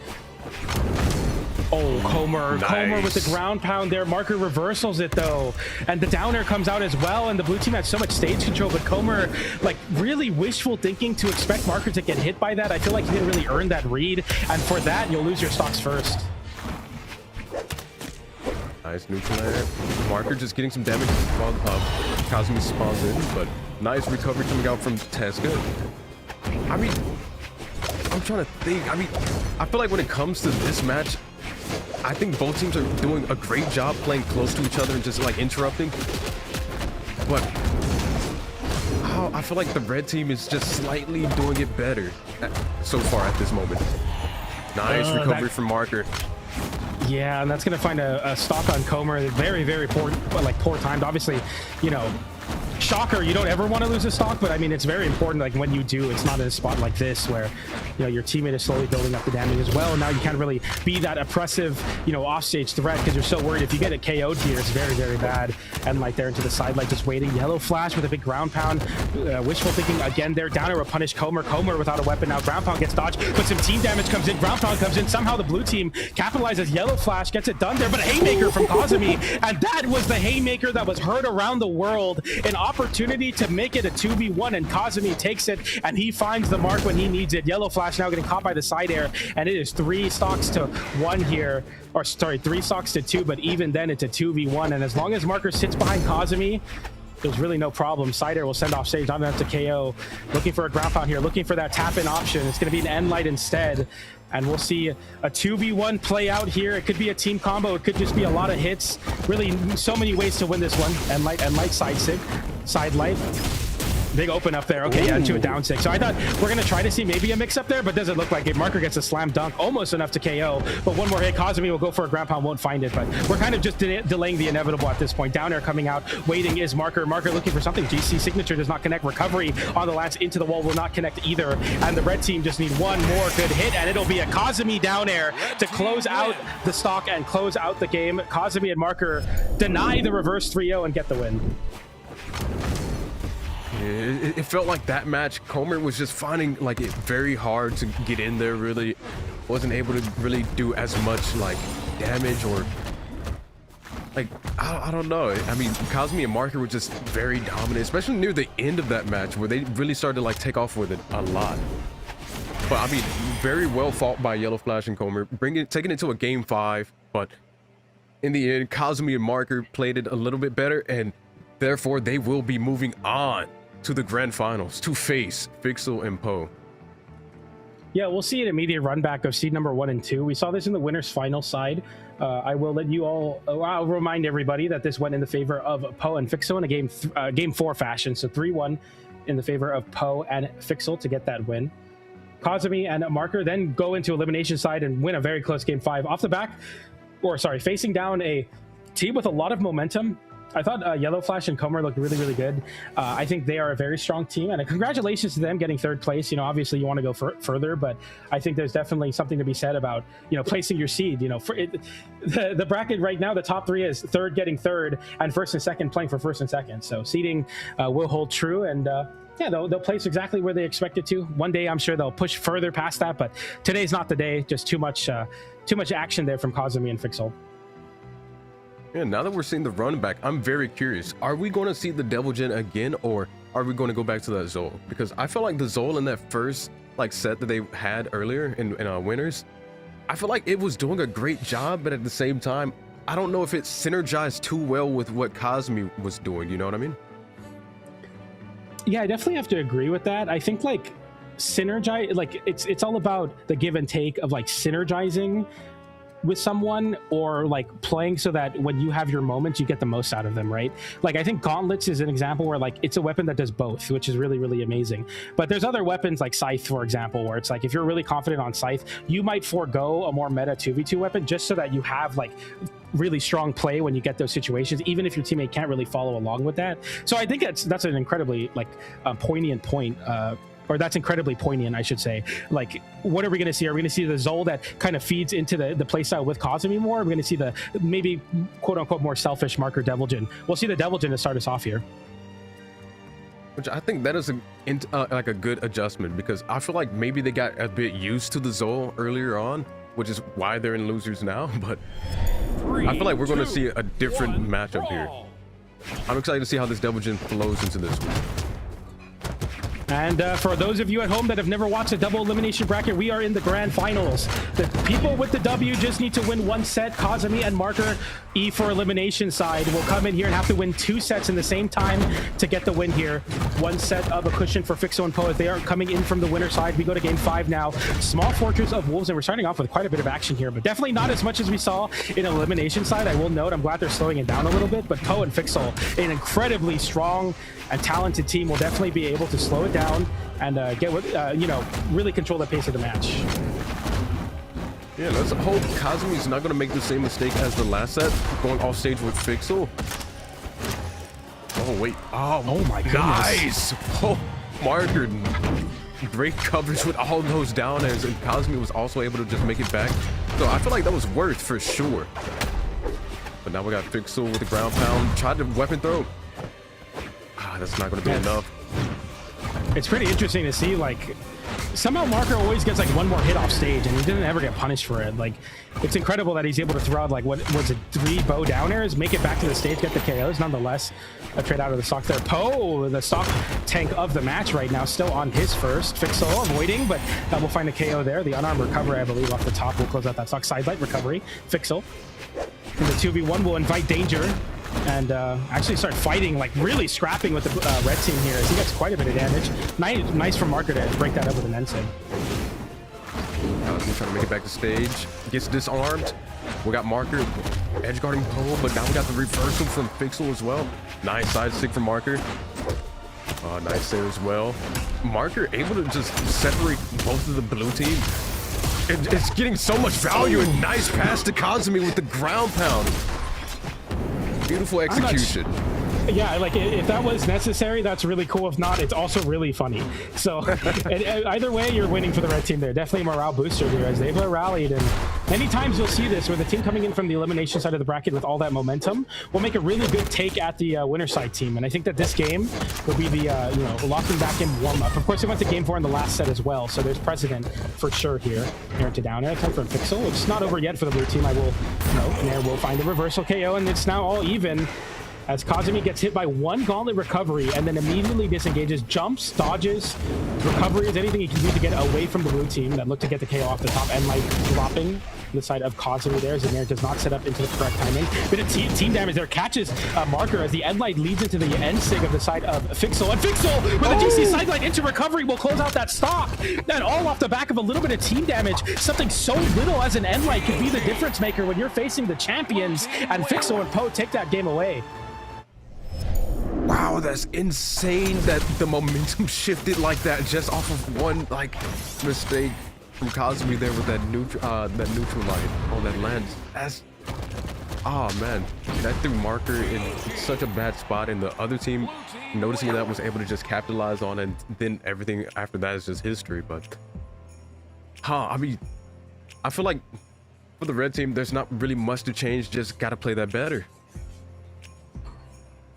Oh, Comer. Nice. Comer with the ground pound there. Marker reversals it though. And the downer comes out as well. And the blue team has so much stage control, but Comer, like, really wishful thinking to expect Marker to get hit by that. I feel like he didn't really earn that read. And for that, you'll lose your stocks first. Nice neutral air. Marker just getting some damage while Kazumi spawns in, but nice recovery coming out from Teska. I mean, I'm trying to think. I mean, I feel like when it comes to this match, I think both teams are doing a great job playing close to each other and just like interrupting. But I feel like the red team is just slightly doing it better so far at this moment. Nice recovery from Marker. Yeah, and that's going to find a stock on Comer. Very, very poor timed. Obviously, you know, shocker, you don't ever want to lose a stock, but I mean, it's very important, like, when you do, it's not in a spot like this where, you know, your teammate is slowly building up the damage as well, and now you can't really be that oppressive, you know, offstage threat because you're so worried if you get it KO'd here, it's very, very bad. And like there into the side, like just waiting. Yellow Flash with a big ground pound. Wishful thinking again there. Downer will punish Comer. Comer without a weapon now. Ground pound gets dodged, but some team damage comes in. Ground pound comes in. Somehow the blue team capitalizes. Yellow Flash gets it done there, but a haymaker from Kazumi, and that was the haymaker that was heard around the world. An opportunity to make it a 2v1, and Kazumi takes it, and he finds the mark when he needs it. Yellow Flash now getting caught by the side air, and it is 3 stocks to 1 here, or sorry, 3 stocks to 2, but even then it's a 2v1, and as long as Marker sits behind Kazumi, there's really no problem. Side air will send off stage, not enough to KO. Looking for a ground pound here, looking for that tap-in option. It's going to be an end light instead, and we'll see a 2v1 play out here. It could be a team combo. It could just be a lot of hits. Really, so many ways to win this one. End light, side sig, side light. Big open up there. Okay, yeah, to a down 6. So I thought we're going to try to see maybe a mix up there, but doesn't look like it. Marker gets a slam dunk, almost enough to KO. But one more hit, Kazumi will go for a ground pound, won't find it. But we're kind of just delaying the inevitable at this point. Down air coming out, waiting is Marker. Marker looking for something. GC signature does not connect. Recovery on the lance into the wall will not connect either. And the red team just need one more good hit, and it'll be a Kazumi down air to close out the stock and close out the game. Kazumi and Marker deny the reverse 3-0 and get the win. It felt like that match, Comer was just finding like it very hard to get in there. Really wasn't able to really do as much like damage or like I don't know. I mean, Kazumi and Marker were just very dominant, especially near the end of that match where they really started to like take off with it a lot. But I mean, very well fought by Yellow Flash and Comer, taking it to a game 5. But in the end, Kazumi and Marker played it a little bit better, and therefore they will be moving on to the grand finals to face Fixel and Poe. Yeah, we'll see an immediate run back of seed number 1 and 2. We saw this in the winners final side. I will let you all, I'll remind everybody that this went in the favor of Poe and Fixel in a game 4 fashion. So 3-1 in the favor of Poe and Fixel to get that win. Kazumi and Marker then go into elimination side and win a very close game 5 off the back, or sorry, facing down a team with a lot of momentum. I thought Yellow Flash and Comer looked really, really good. I think they are a very strong team, and congratulations to them getting 3rd place. You know, obviously you want to go further, but I think there's definitely something to be said about, you know, placing your seed. You know, for it, the bracket right now, the top 3 is 3rd getting 3rd, and 1st and 2nd playing for 1st and 2nd. So seeding will hold true, and yeah, they'll place exactly where they expect it to. One day, I'm sure they'll push further past that, but today's not the day. Just too much action there from Kazumi and Fixel. Yeah, now that we're seeing the run back, I'm very curious. Are we going to see the Devil Jin again, or are we going to go back to that Zol? Because I feel like the Zol in that first like set that they had earlier in winners, I feel like it was doing a great job, but at the same time, I don't know if it synergized too well with what Kazumi was doing. You know what I mean? Yeah, I definitely have to agree with that. I think like synergize, like it's all about the give and take of like synergizing with someone, or like playing so that when you have your moments you get the most out of them, right? Like I think Gauntlets is an example where like it's a weapon that does both, which is really, really amazing. But there's other weapons like Scythe, for example, where it's like if you're really confident on Scythe, you might forego a more meta 2v2 weapon just so that you have like really strong play when you get those situations, even if your teammate can't really follow along with that. So I think that's an incredibly like poignant point, or that's incredibly poignant, I should say. Like, what are we going to see? Are we going to see the Zol that kind of feeds into the playstyle with Kazumi more? Are we going to see the maybe quote-unquote more selfish Marker Devil Jin? We'll see the Devil Jin to start us off here. Which I think that is like a good adjustment, because I feel like maybe they got a bit used to the Zol earlier on, which is why they're in losers now. But I feel like we're going to see a different matchup here. I'm excited to see how this Devil Jin flows into this one. And for those of you at home that have never watched a double elimination bracket, we are in the grand finals. The people with the W just need to win 1 set. Kazumi and Marker, E for elimination side, will come in here and have to win 2 sets in the same time to get the win here. 1 set of a cushion for Fixo and Poe as they are coming in from the winner side. We go to game 5 now. Small Fortress of Wolves, and we're starting off with quite a bit of action here, but definitely not as much as we saw in elimination side. I will note, I'm glad they're slowing it down a little bit, but Poe and Fixo, an incredibly strong and talented team, will definitely be able to slow it down and get with, you know, really control the pace of the match. Yeah, let's hope Kazumi's not going to make the same mistake as the last set, going off stage with Fixel. Oh, wait. Oh my goodness. Nice. Oh, Marker. Great coverage with all those down airs, and Kazumi was also able to just make it back. So I feel like that was worth for sure. But now we got Fixel with the ground pound. Tried to weapon throw. That's not going to be enough. It's pretty interesting to see, like, somehow Marker always gets like 1 more hit off stage and he didn't ever get punished for it. Like, it's incredible that he's able to throw out like, what was it, 3 bow down airs, make it back to the stage, get the KOs. Nonetheless, a trade out of the stock there. Poe, the stock tank of the match right now, still on his first. Fixo avoiding, but we'll find a KO there. The unarmed recovery, I believe, off the top will close out that stock. Sidelight recovery. Fixo in the 2v1 will invite danger and actually start fighting, like really scrapping with the red team here as he gets quite a bit of damage. Nice from Marker to break that up with an NSIG. Trying to make it back to stage. Gets disarmed. We got Marker edge guarding Poe, but now we got the reversal from Fixel as well. Nice side stick from Marker. Nice there as well. Marker able to just separate both of the blue team. It's getting so much value. And nice pass to Kazumi with the ground pound. Beautiful execution. Yeah, like if that was necessary, that's really cool. If not, it's also really funny. So either way, you're winning for the red team there. Definitely a morale booster here as they've rallied. And many times you'll see this where the team coming in from the elimination side of the bracket with all that momentum will make a really good take at the winner side team. And I think that this game will be the locking back in warm up. Of course, they went to game 4 in the last set as well, so there's precedent for sure here. Nair to down air, time for a pixel. It's not over yet for the blue team. I will note Nair will find a reversal KO, and it's now all even. As Kazumi gets hit by one gauntlet recovery and then immediately disengages, jumps, dodges, recoveries, anything he can do to get away from the blue team that look to get the KO off the top, and like dropping the side of Kazumi there as the Nair does not set up into the correct timing. Bit of team damage there, catches Marker as the Endlight leads into the end sig of the side of Fixel. And Fixel with a GC sidelight into recovery will close out that stock. And all off the back of a little bit of team damage. Something so little as an Endlight could be the difference maker when you're facing the champions, and Fixel and Poe take that game away. Wow, that's insane that the momentum shifted like that just off of one mistake from Kazumi there with that neutral light on that lens. That's man, that threw Marker in such a bad spot, and the other team noticing that was able to just capitalize on it, and then everything after that is just history. But I mean, I feel like for the red team, there's not really much to change. Just gotta play that better.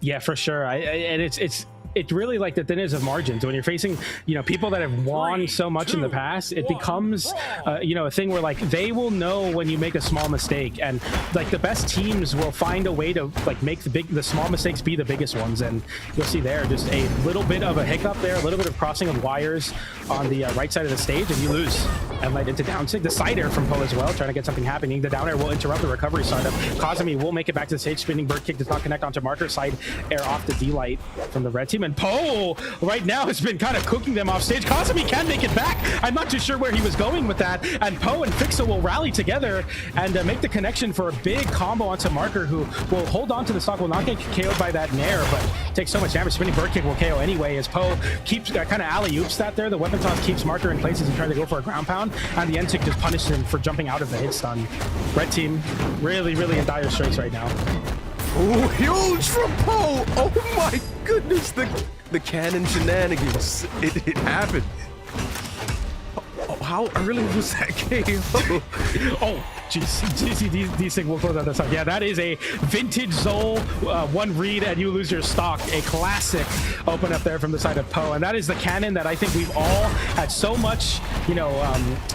Yeah, for sure. And it's really like the thinness of margins when you're facing people that have won so much in the past. It becomes a thing where like they will know when you make a small mistake, and like the best teams will find a way to like make the small mistakes be the biggest ones. And you'll see there just a little bit of a hiccup there, a little bit of crossing of wires on the right side of the stage, and you lose. And light into down sig, the side air from Poe as well, trying to get something happening. The down air will interrupt the recovery startup. Kazumi will make it back to the stage. Spinning bird kick does not connect onto Marker. Side air off the D light from the red team, and Poe right now has been kind of cooking them off stage. Kazumi can make it back. I'm not too sure where he was going with that, and Poe and Fixel will rally together and make the connection for a big combo onto Marker, who will hold on to the stock, will not get KO'd by that Nair, but takes so much damage. Spinning bird kick will KO anyway as Poe keeps kind of alley-oops that there. The weapon toss keeps Marker in place as he tries to go for a ground pound, and the N-Tick just punishes him for jumping out of the hit stun. Red team really, really in dire straits right now. Oh, huge from Poe! Oh my goodness, the cannon shenanigans. It happened. Oh, how early was that KO? Oh, jeez, these things will close out the side. Yeah, that is a vintage Zol one read and you lose your stock. A classic open up there from the side of Poe, and that is the cannon that I think we've all had so much,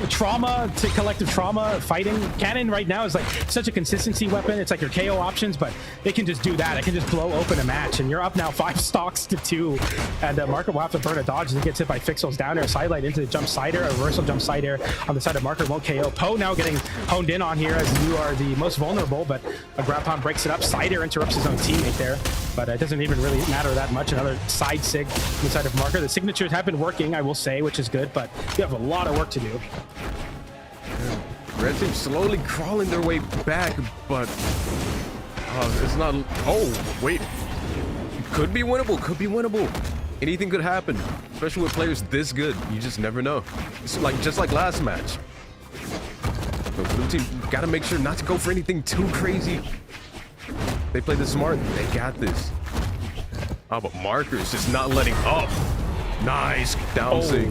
trauma to collective trauma fighting. Cannon right now is like such a consistency weapon. It's like your KO options, but it can just do that. It can just blow open a match, and you're up now 5 stocks to 2. And Marker will have to burn a dodge as he gets hit by Fixel's down air, sidelight into the jump side air, a reversal jump side air on the side of Marker won't KO. Poe now getting honed in on here as you are the most vulnerable, but a ground pound breaks it up. Side air interrupts his own teammate there, but it doesn't even really matter that much. Another side sig on the side of Marker. The signatures have been working, I will say, which is good, but you have a lot of work to do. Red team slowly crawling their way back, but it's not. Oh, wait. Could be winnable. Anything could happen, especially with players this good. You just never know. It's just like last match. But blue team got to make sure not to go for anything too crazy. They play this smart. They got this. Oh, but Marker is just not letting up. Nice down sig.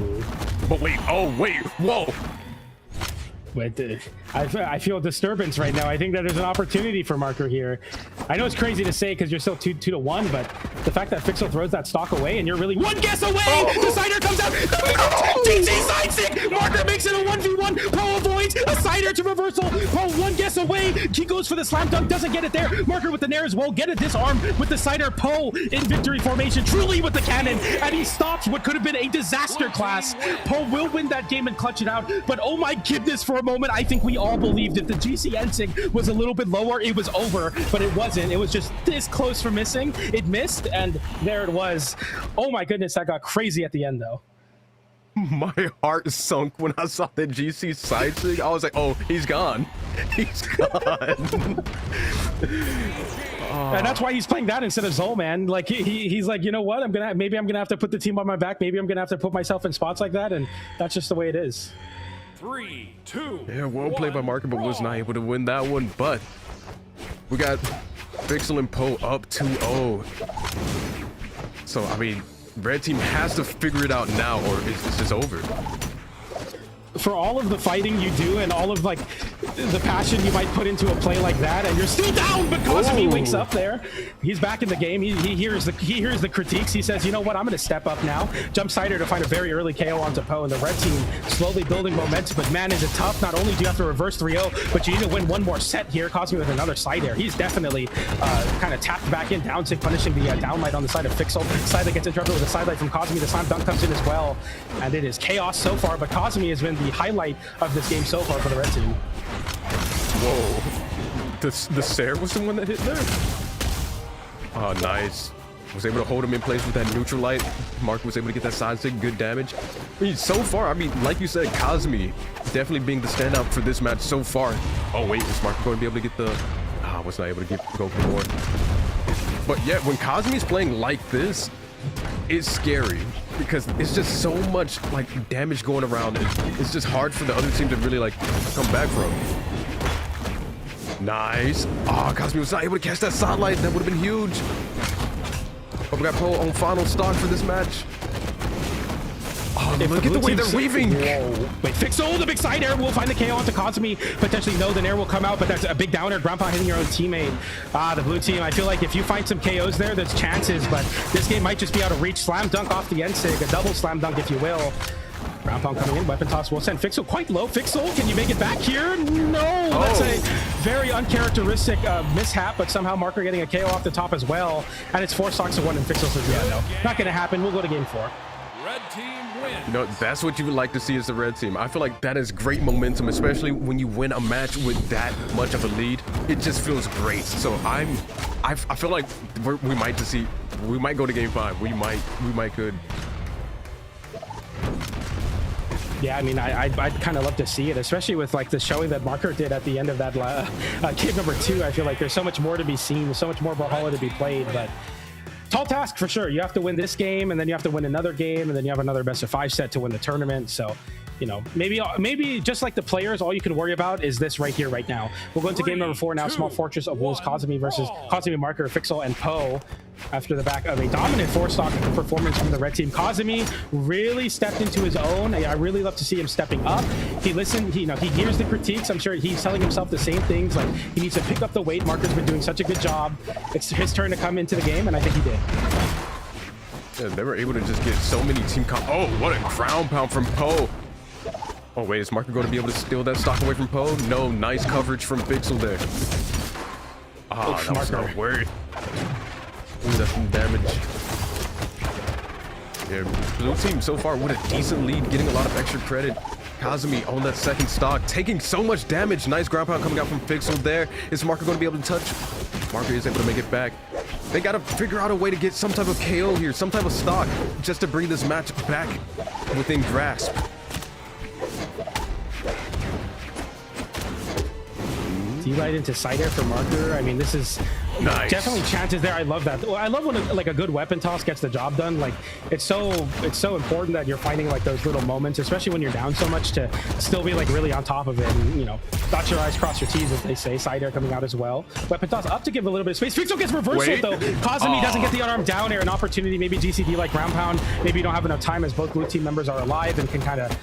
But wait. Oh, wait. Whoa. But I feel disturbance right now. I think that there's an opportunity for Marker here. I know it's crazy to say because you're still 2-1, but the fact that Fixel throws that stock away and you're really one guess away, the cider comes out. DC side stick. Marker makes it a 1v1. Poe avoids a cider to reversal. Poe one guess away. He goes for the slam dunk, doesn't get it there. Marker with the nair as well. Get a disarm with the cider. Poe in victory formation, truly with the cannon, and he stops what could have been a disaster class. Poe will win that game and clutch it out, but oh my goodness, for a moment, I think we all believed if the GC Ensig was a little bit lower, it was over, but it wasn't. It was just this close for missing. It missed, and there it was. Oh my goodness, that got crazy at the end, though. My heart sunk when I saw the GC side sig. I was like, oh, he's gone. He's gone. And that's why he's playing that instead of Zol, man. Like he's like, you know what? Maybe I'm gonna have to put the team on my back. Maybe I'm gonna have to put myself in spots like that, and that's just the way it is. 3, 2. Yeah, well played by Marker, but was not able to win that one. But we got Fixel and Poe up 2-0. So I mean, red team has to figure it out now, or it's just over. For all of the fighting you do and all of like the passion you might put into a play like that, and you're still down, but Kazumi wakes up there. He's back in the game. He hears the critiques. He says, you know what, I'm going to step up now. Jump Cider to find a very early KO onto Poe, and the red team slowly building momentum. But man, is it tough. Not only do you have to reverse 3-0, but you need to win one more set here. Kazumi with another side air. He's definitely kind of tapped back in, down tick, punishing the downlight on the side of Fixel. Side that gets interrupted with a side light from Kazumi. The slam dunk comes in as well, and it is chaos so far, but Kazumi has been the highlight of this game so far for the red team. Whoa. The Sair was the one that hit there? Oh, nice. Was able to hold him in place with that neutral light. Mark was able to get that side stick, good damage. I mean, so far, I mean, like you said, Kazumi definitely being the standout for this match so far. Oh, wait, is Mark going to be able to get the... was not able to go for more. But yeah, when Kazumi's playing like this, it's scary because it's just so much like damage going around. It's just hard for the other team to really like come back from. Nice. Oh, Kazumi was not able to catch that sidelight. That would have been huge. But we got Poe on final stock for this match. Oh, look at the way they're weaving. Whoa. Wait, Fixel, the big side air will find the KO onto Kazumi. Potentially, no, the nair will come out, but that's a big down air. Ground pound hitting your own teammate. The blue team, I feel like if you find some KOs there, there's chances, but this game might just be out of reach. Slam dunk off the end sig, a double slam dunk, if you will. Ground pound coming in, weapon toss will send Fixel quite low. Fixel, can you make it back here? No, that's a very uncharacteristic mishap, but somehow Marker getting a KO off the top as well. And it's 4 stocks to 1, and Fixel says, yeah, no, not gonna happen. We'll go to game 4. Red team wins. You know, that's what you would like to see as the red team. I feel like that is great momentum, especially when you win a match with that much of a lead. It just feels great. So I feel like we might go to game 5. We might could. Yeah, I mean, I'd kind of love to see it, especially with like the showing that Marker did at the end of that game number 2. I feel like there's so much more to be seen, there's so much more Brawlhalla to be played, but tall task for sure. You have to win this game, and then you have to win another game, and then you have another best of 5 set to win the tournament. So, you know, maybe just like the players, all you can worry about is this right here, right now. We'll go into game number 4 now. Small Fortress of Wolves, Kazumi versus Kazumi, Marker, Fixel, and Poe. After the back of a dominant 4-stock performance from the red team, Kazumi really stepped into his own. I really love to see him stepping up. He listened, he hears the critiques. I'm sure he's telling himself the same things, like he needs to pick up the weight. Marker's been doing such a good job. It's his turn to come into the game, and I think he did. Yeah, they were able to just get so many team oh, what a ground pound from Poe. Oh wait, is Marker going to be able to steal that stock away from Poe? No, nice coverage from Fixel there. Ah, that was not worth. Ooh, that's some damage. Yeah, blue team so far with a decent lead, getting a lot of extra credit. Kazumi on that second stock, taking so much damage. Nice ground pound coming out from Fixel there. Is Marker going to be able to touch? Marker is able to make it back. They got to figure out a way to get some type of KO here, some type of stock, just to bring this match back within grasp. D-light into side air for Marker. I mean, this is nice. Definitely chances there. I love that. I love when a good weapon toss gets the job done. Like it's so important that you're finding like those little moments, especially when you're down so much, to still be like really on top of it. And you know, dot your I's, cross your T's, as they say. Side air coming out as well. Weapon toss up to give a little bit of space. Fixel gets reversal though. Kazumi doesn't get the unarmed down air. An opportunity, maybe GCD like ground pound. Maybe you don't have enough time as both blue team members are alive and can kind of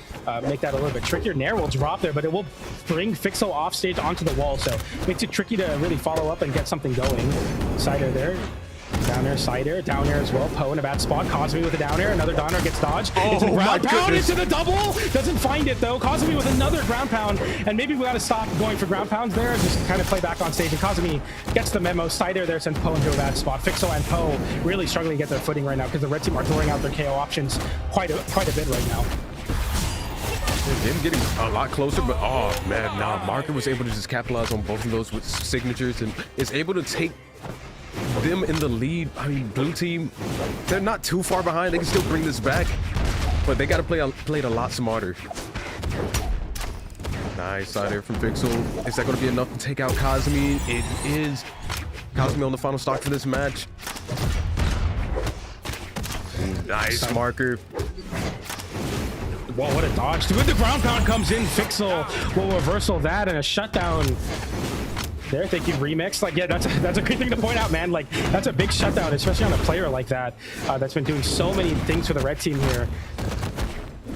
make that a little bit trickier. Nair will drop there, but it will bring Fixel off stage onto the wall. So makes it tricky to really follow up and get something going. Side air there. Down air, side air, down air as well. Poe in a bad spot. Kazumi with a down air. Another down air gets dodged. Into the ground pound, into the double. Doesn't find it though. Kazumi with another ground pound. And maybe we got to stop going for ground pounds there and just kind of play back on stage. And Kazumi gets the memo. Side air there sends Poe into a bad spot. Fixel and Poe really struggling to get their footing right now because the red team are throwing out their KO options quite a bit right now. Them getting a lot closer, but oh man, nah, Marker was able to just capitalize on both of those with signatures and is able to take them in the lead. I mean, blue team, they're not too far behind. They can still bring this back, but they got to play it a lot smarter. Nice side air from Fixel. Is that going to be enough to take out Kazumi? It is. Kazumi on the final stock for this match. Nice marker. Whoa, what a dodge. When the ground pound comes in, Fixel will reversal that and a shutdown. There, thank you, Remix. Like, yeah, that's a great thing to point out, man. Like, that's a big shutdown, especially on a player like that that's been doing so many things for the red team here.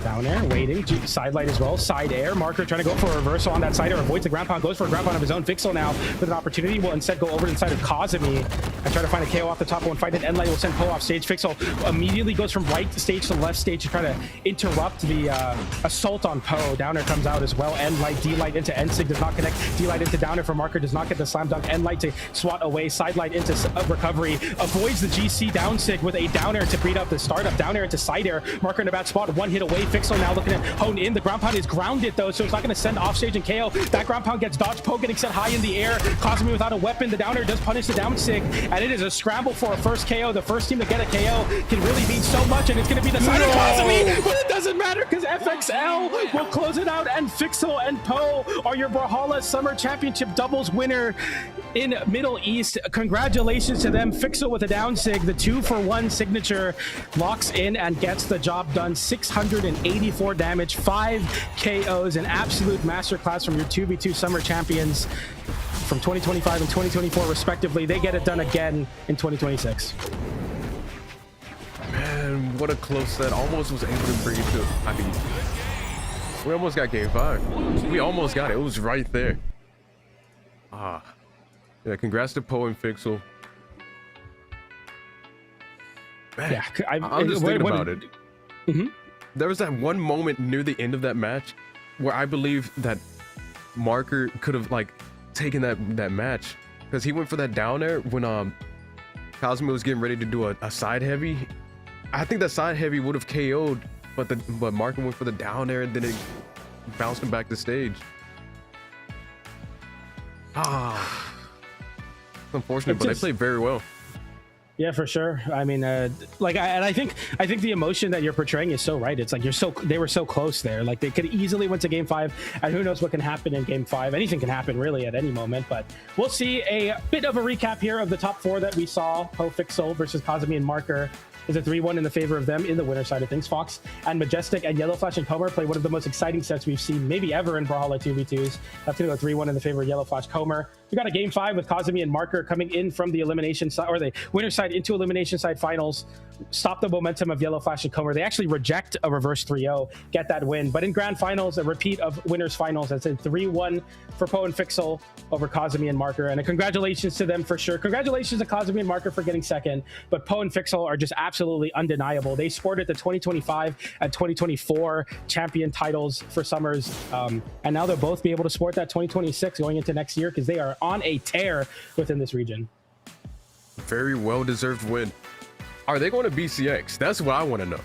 Down air, waiting, side light as well, side air. Marker trying to go for a reversal on that side air, avoids the ground pound, goes for a ground pound of his own. Fixel now with an opportunity will instead go over to the side of Kazumi and try to find a KO off the top one. Fight it, Endlight will send Poe off stage. Fixel immediately goes from right stage to left stage to try to interrupt the assault on Poe. Downer comes out as well. Endlight, D-Light into Ensig, does not connect. D-Light into Downer for Marker, does not get the slam dunk. Endlight to swat away, side light into recovery, avoids the GC down sig with a down air to beat up the startup. Down air into side air. Marker in a bad spot, one hit away. Fixel now looking at hone in. The ground pound is grounded though, so it's not going to send off stage and KO. That ground pound gets dodged. Poe getting set high in the air. Kazumi without a weapon. The down air does punish the down sig, and it is a scramble for a first KO. The first team to get a KO can really mean so much, and it's going to be the side of Kazumi, but it doesn't matter because FXL will close it out, and Fixel and Poe are your Brawlhalla Summer Championship doubles winner in Middle East. Congratulations to them. Fixel with a down sig, the 2-for-1 signature, locks in and gets the job done. 684 damage, 5 KOs, an absolute masterclass from your 2v2 Summer Champions from 2025 and 2024 respectively. They get it done again in 2026. Man, what a close set. Almost was able to bring it to, I mean, we almost got game 5. We almost got it. It was right there. Yeah, congrats to Poe and Fixel. Man, yeah, I'm just thinking about it. There was that one moment near the end of that match where I believe that Marker could have like taken that match, because he went for that down air when Kazumi was getting ready to do a side heavy. I think that side heavy would have KO'd, but Marker went for the down air and then it bounced him back to stage. Unfortunate, but they played very well. Yeah, for sure. I mean, I think the emotion that you're portraying is so right. It's like they were so close there. Like they could easily went to game 5, and who knows what can happen in game 5. Anything can happen really at any moment, but we'll see a bit of a recap here of the top 4 that we saw. Poe, Fixel versus Kazumi and Marker is a 3-1 in the favor of them in the winner side of things. Fox and Majestic and Yellow Flash and Comer play one of the most exciting sets we've seen maybe ever in Brawlhalla 2v2s. That's going to go 3-1 in the favor of Yellow Flash Comer. We got a game 5 with Kazumi and Marker coming in from the elimination side, or the winner side into elimination side finals. Stop the momentum of Yellow Flash and Comer. They actually reject a reverse 3-0, get that win. But in grand finals, a repeat of winners finals. That's a 3-1 for Poe and Fixel over Kazumi and Marker. And a congratulations to them for sure. Congratulations to Kazumi and Marker for getting second. But Poe and Fixel are just absolutely undeniable. They sported the 2025 and 2024 champion titles for Summers. And now they'll both be able to sport that 2026 going into next year, because they are on a tear within this region. Very well-deserved win. Are they going to BCX? That's what I want to know.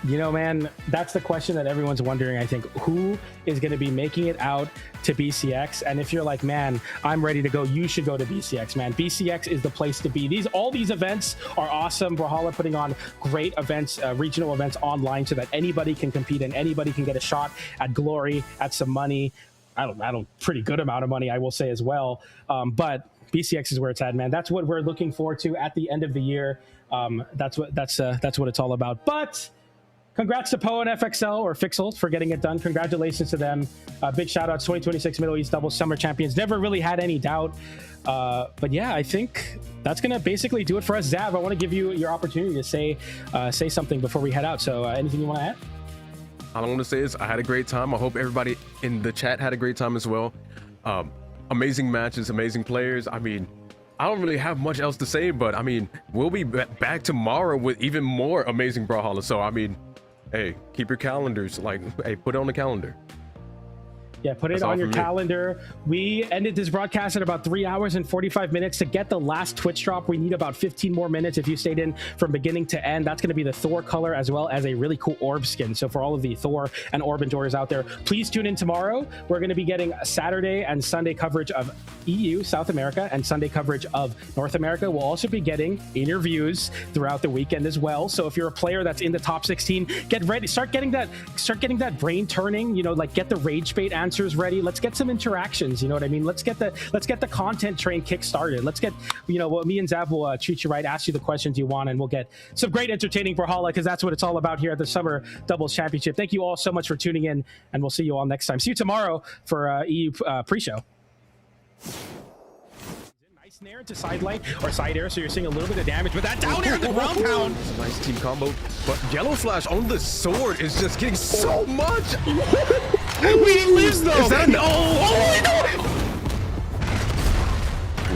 You know, man, that's the question that everyone's wondering. I think who is going to be making it out to BCX? And if you're like, man, I'm ready to go, you should go to BCX, man. BCX is the place to be. All these events are awesome. Brawlhalla putting on great events, regional events online, so that anybody can compete and anybody can get a shot at glory, at some money. I don't pretty good amount of money, I will say as well. But BCX is where it's at, man. That's what we're looking forward to at the end of the year. That's what it's all about. But congrats to Poe and FXL, or Fixel, for getting it done. Congratulations to them. Big shout out to 2026 Middle East Doubles Summer Champions. Never really had any doubt. But yeah, I think that's going to basically do it for us. Zav, I want to give you your opportunity to say something before we head out. So anything you want to add? All I want to say is I had a great time. I hope everybody in the chat had a great time as well. Amazing matches, amazing players. I mean, I don't really have much else to say, but I mean, we'll be back tomorrow with even more amazing Brawlhalla. So I mean, hey, keep your calendars, hey, put it on the calendar. Yeah, put it on your calendar. We ended this broadcast at about 3 hours and 45 minutes. To get the last Twitch drop, we need about 15 more minutes. If you stayed in from beginning to end, that's going to be the Thor color, as well as a really cool orb skin. So for all of the Thor and orb enjoyers out there, please tune in tomorrow. We're going to be getting Saturday and Sunday coverage of EU, South America, and Sunday coverage of North America. We'll also be getting interviews throughout the weekend as well. So if you're a player that's in the top 16, get ready. Start getting that brain turning, you know, like get the rage bait answer answers ready. Let's get some interactions. You know what I mean? Let's get the content train kick started. Let's get, you know, me and Zav will treat you right, ask you the questions you want, and we'll get some great entertaining Brawlhalla, because that's what it's all about here at the Summer Doubles Championship. Thank you all so much for tuning in, and we'll see you all next time. See you tomorrow for EU pre-show. Nice nair into side light or side air, so you're seeing a little bit of damage, but that down air, the ground pound. It's a nice team combo, but Yellow Flash on the sword is just getting so much. He lives though. Is that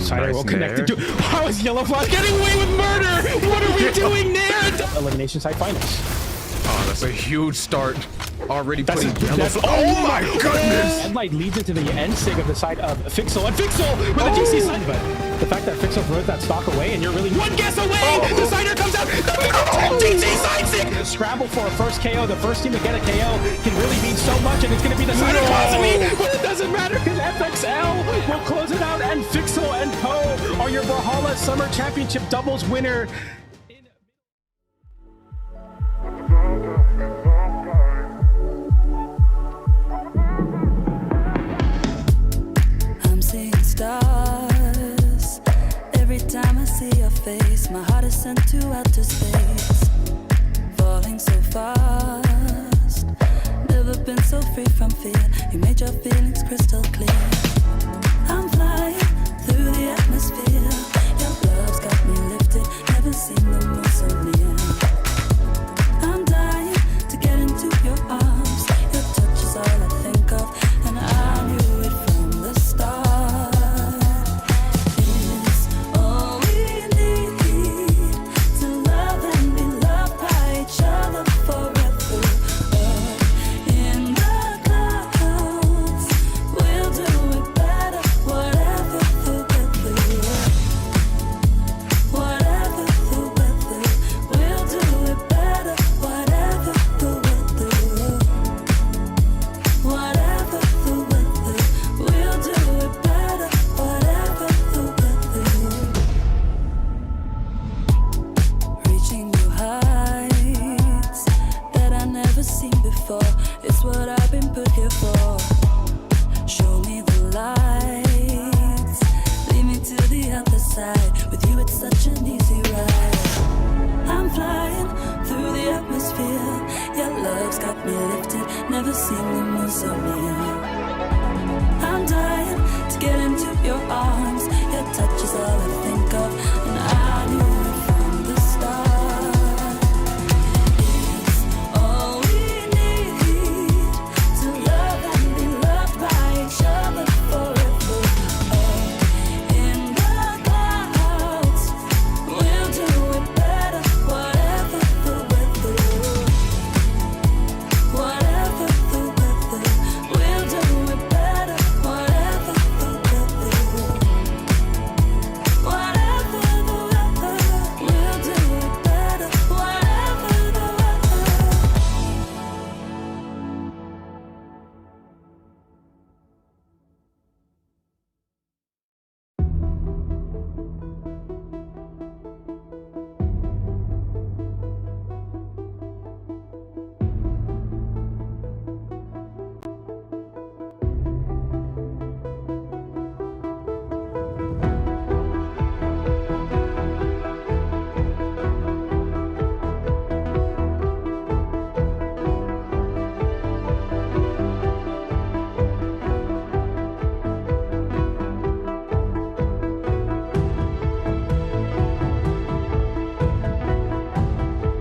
Side air well connected to. How is Yellow Flash getting away with murder? What are we doing there? Elimination side finals. Oh, that's a huge start. Already putting Yellow Flash. Oh my goodness! Headlight leads into the end sig of the side of Fixel, and Fixel with a GC side, but the fact that Fixel throws that stock away and you're really one guess away, the Cider comes out, GC side sig! Scramble for a first KO, the first team to get a KO can really mean so much, and it's going to be the Cider Cosme, but it doesn't matter because FXL will close it out, and Fixel and Poe are your Brawlhalla Summer Championship doubles winner. Stars. Every time I see your face, my heart is sent to outer space. Falling so fast, never been so free from fear. You made your feelings crystal clear. I'm flying through the atmosphere. Your love's got me lifted, never seen the moon so near. I'm dying to get into your arms. Your touch is all I think of, and I knew it from the start. It's what I